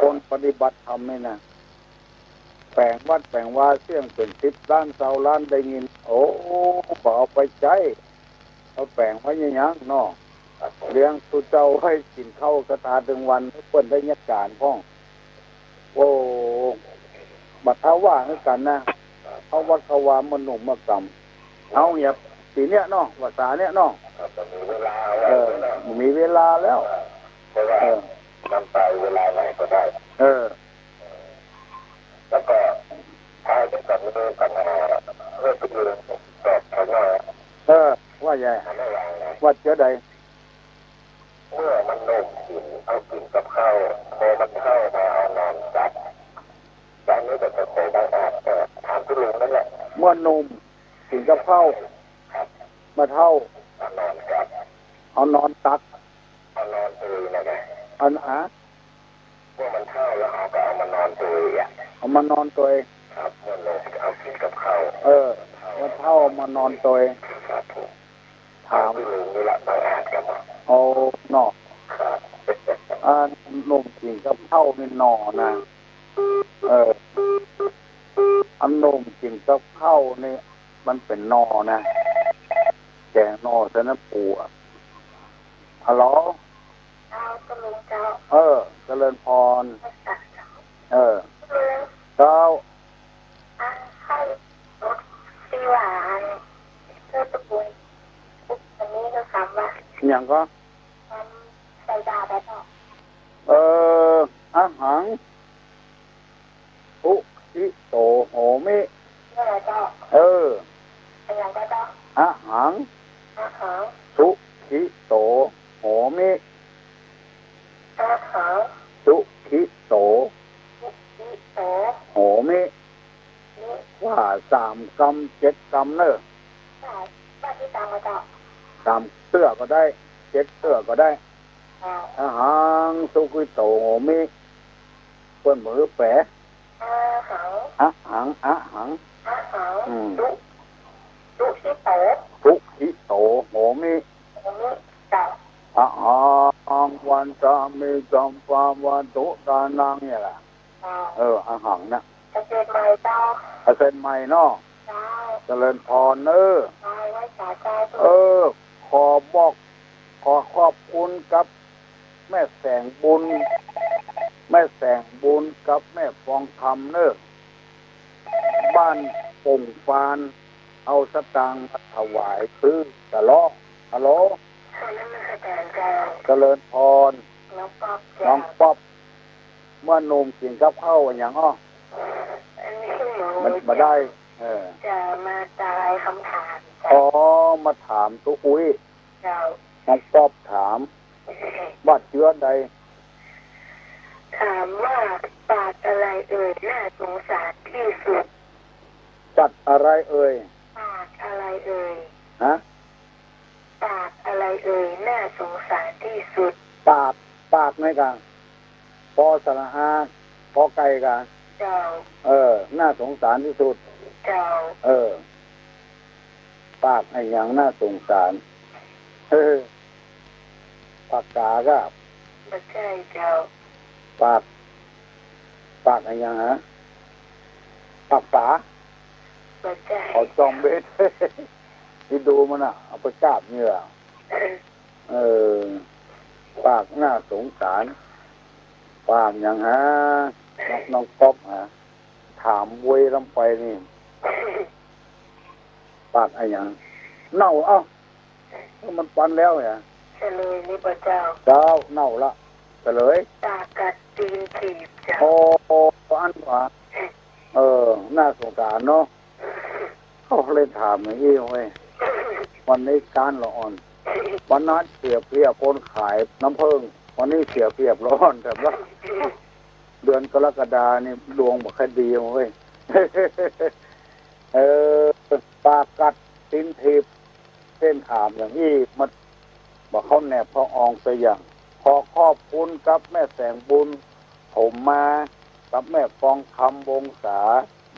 คนปฏิบัติธรรมนี่นะแปลงวัดแปลงว่าเสี่ยงเป็น10 ล้าน20 ล้านได้ยินบอกเอาไปใจเอาแปลงไว้ยังเนาะเลี้ยงสุเจ้าให้กินข้าวกระตาถึงวันให้เปิ้นได้ยัดการพ้องบัดเท้าว่าคือกันนะเอาวัดเขาวามหนุ่มมากำเอาอย่าสีเนี้ยเนาะภาษาเนี้ยเนาะมีเวลาแล้วนำไปเวลาไหนก็ได้แล้วก็ท้ายเป็นกับมือกันเพื่อตัวเองตอบเขาว่าว่าใหญ่ว่าเจอใดเมื่อมันโน้มกินเอากินกับข้าวพอมันเข้ามาเอานอนจับตอนนี้ก็จะโตได้แต่ถามคุณลุงนั่นแหละเมื่อนุ่มกินกับข้าวมาเท่าเอานอนจับเอานอนตักเอานอนตื่นนะไงอันเมื่อมันเข้าแล้วก็เอามานอนตื่นเอามานอนตัวครับเมื่อลงเอากินกับข้าวมาเท่ามานอนตัวถามคุณลุงนี่แหละบางอาจกันเนาะนมกินกับข้าวนี่หนอนะอันนมกินกับข้าวนี่มันเป็นนอนะ กงนอใส่น้ำปูฮัลโหลเจริญพรเจ้าที่ว่าเพื่อตะปุยอันนี้ก็คำว่าอย่างก็ใส่ดาได้ต่ออาหารทุกิโตโหมิอย่างได้ต่ออาหารทุกิโตโหมิทุกิโตโหมิว่า3 กรัม 7 กรัมเนอะ3 เตื้อก็ได้7 เตื้อก็ได้อาหารสุกิโตโหมิเปิ้นมือแปะอาหารทุกิโตโหมิอาหารวันสามีจำปาวันตุตานังเนี่ยแหละอาหารนะเซ็นใหม่เจ้าเซ็นใหม่เนาะเจริญพรขอขอบคุณกับแม่แสงบุญกับแม่ฟองคำเนอะบ้านป่งฟานเอาสตางค์มาถวายซื้อตะล้อฮัลโหลเจริญพรน้องป๊อบเมื่อนุ่มกินกับข้าวอย่างมันมาได้จะมาตายคำถามมาถามตุ๊กอุ้ยน้องป๊อบถามว่าเชื้อใดถามว่าปากอะไรน่าสงสารที่สุดจัดอะไรปากอะไรฮะปากอะไรน่าสงสารที่สุดปากไหมกันพอสระอาพอไก่กันเจ้าน่าสงสารที่สุดเจ้าปากไอ้อย่างน่าสงสารปากกาก็ไม่ใช่เจ้าปากไอ้อย่างฮะปากฝาไม่ใช่เอาจอมเบ็ดที่ดูมันเอาไปกาบเหงื่อปากน่าสงสารปากอย่างฮะน้องป๊อบถามเวยลำไปนี่ปากไอ้อย่างเน่ามันปันแล้วเนี่ยเฉลยนี่พระเจ้าเน่าละเฉลยตากัดตีนถีบจ้ะอันว่าน่าสงสารเนาะเขาเลยถามอย่างนี้เว้ยวันนี้การละอ่อนวันนั้นเสียเปรียบคนขายน้ำผึ้งวันนี้เสียเปรียบร้อนแต่ว่าเดือนกรกฎานี่ดวงบ่ค่อยดีเว้ยปากกัดตีนถีบเส้นถามอย่างนี้มันบอกเขาแนบพออองซะอย่างขอขอบคุณกับแม่แสงบุญผมมากับแม่ฟองคำวงศา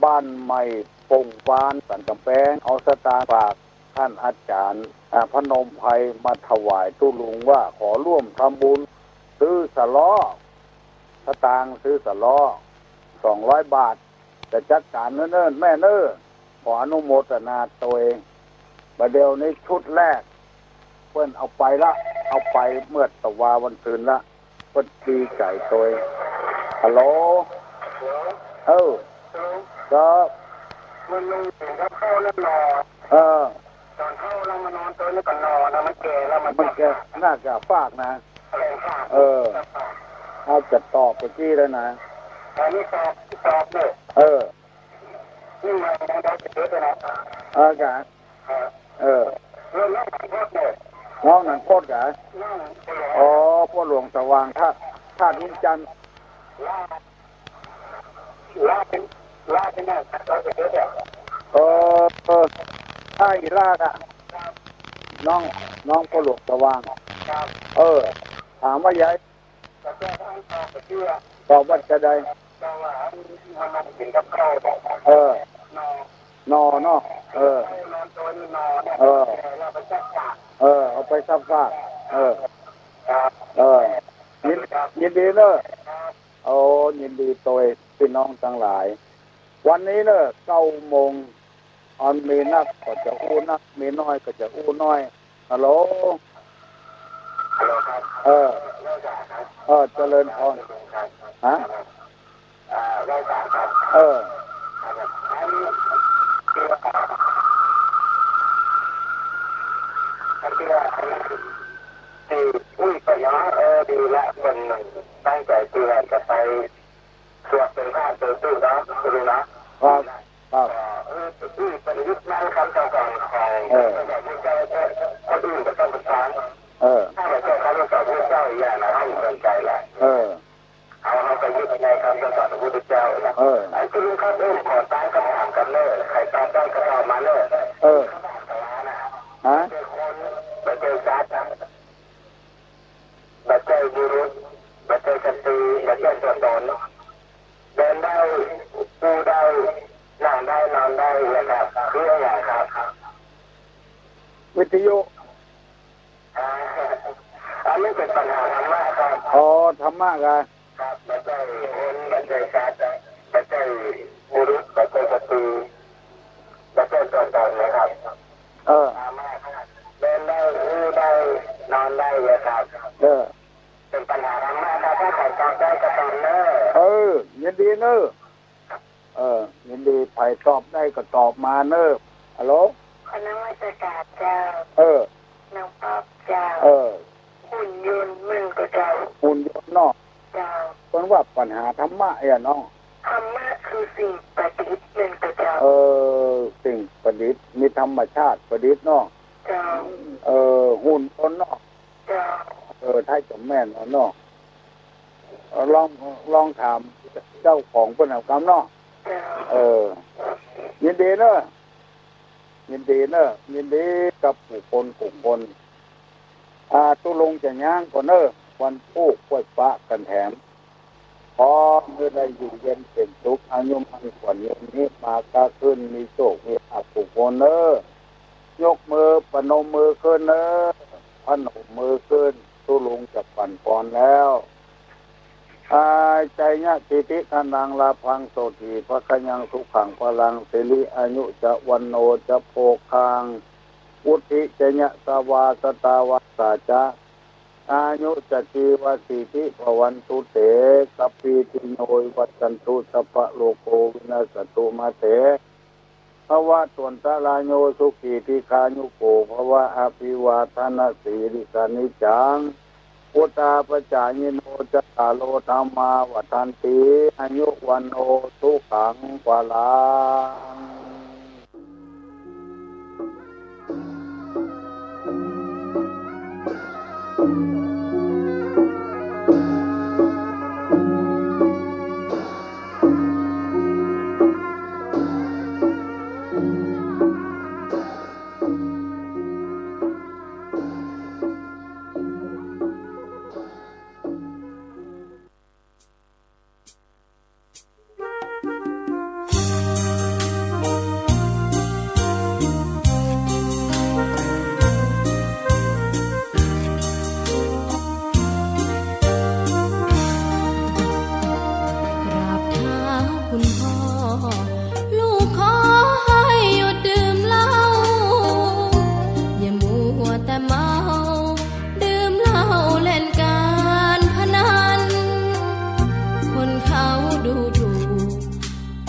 บ้านใหม่ป่งฟานสันกำแพงเอาสตางค์ฝากท่านอาจารย์พนมไพรมาถวายตู้ลุงว่าขอร่วมทำบุญซื้อสล้อสตางค์ซื้อสล้อ200 บาทจะจัดการเนิ่นแม่ขออนุโมทนาตัวเองประเดี๋ยวนี้ชุดแรกเพิ่นเอาไปเมื่อตะวาวันคืนละเพิ่นดีใจตัวเองฮัลโหลก็มันลงถึงเข้าแล้วนอนตอนเข้าเรามานอนตัวแล้วก็นอนมันแก่แล้วมันแก่น่าจะฟากนะเอาจะตอบไปที่แล้วนะอันนี้ตอบเลยนี่มันได้จะเกิดแล้วจ้ะน้องหนังโคตรจ้ะพ่อหลวงสว่างท่านินจันทร์ลาเป็นแม่เราจะเกิดใช่ลาดน้องพ่อหลวงสว่างถามว่ายายตอบว่าจะได้นอเนาะเอาไปซักผ้ายินดีเนอะยินดีโดยพี่น้องทั้งหลายวันนี้เนอะ9 โมง ออนมีนักก็จะอู้นักมีน้อยก็จะอู้น้อยฮัลโหลเจริญพรฮะอุ้ยไปย้อนดีละคนตั้งใจเตือนจะไปสวดเป็นข้าเตือนตู้นะดูนะครับเป็นยุคนั้นคำสั่งของแบบนี้เจ้าคนอื่นก็ต้องประสานถ้าเราเจ้าเขาต้องสอนพระเจ้าอย่างนั้นให้สนใจแหละเอาไปยึดในคำสั่งของพระพุทธเจ้านะไอ้ที่รู้ข้าเอื้อขอตายก็ถามกันเลยใครตายได้ก็เอามาเลยฮะบัจเจกัดบัจเจบุรุษบัจเจสตรีบัจเจตัวตนเดินได้ปูได้นั่งได้นอนได้นะครับคืออะไรครับวิทยุอันนี้เป็นปัญหาธรรมะครับธรรมะกันครับบัจเจคนบัจเจกัดบัจเจบุรุษบัจเจสตรีบัจเจตัวตนนะครับเดินได้ยืดได้นอนได้เลยครับเป็นปัญหาธรรมะครับถ้าใครตอบได้ก็ตอบเนอะยินดีเนอะยินดีใครตอบได้ก็ตอบมาเนอะฮัลโหลคณะวิชาการเจ้าน้องป๊อบเจ้าหุ่นยนต์มึงก็เจ้าหุ่นยนต์เนาะเจ้าคนว่าปัญหาธรรมะเนี่ยเนาะธรรมะคือสิ่งประดิษฐ์มึงก็เจ้าสิ่งประดิษฐ์มีธรรมชาติประดิษฐ์เนาะหุ่นยนต์เนาะถ้าจะแม่นเนาะลองถามเจ้าของเพิ่นเอาคำเนาะยินดีเนอะยินดีกับผู้คนตุลงจะย่างก่อนเนอะวันพูกกล้วยปะกันแถมพอเมื่อได้อยู่เย็นเป็นสุขอายุมันกว่านี้มากาขึ้นมีโชคมีลาภผู้คนเนอะยกมือปนมมือขึ้นเนอะพนมมือขึ้นตุลงจะปั่นปอนแล้วใจญะติติทานังลาพังโสติภะคะยังสุขังพลังสิริอายุจะวันโนจะโภคังอุทิจญะสวาสตาวาสาจะอายุจะจีวสิทิภวันตุเตกัปปิติโนวัตตันตุสัพพะโลโกวินาศตุมาเตภวะตวนตะลาโยสุขีติคายุโกภวะอภิวาทนาสีริสานิจังพุทธาปจายโนจัตตาโลธรรมาวัฏันติอายุวันโนสุขังภะลัง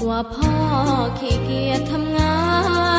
ว่าพ่อขี้เกียจทำงาน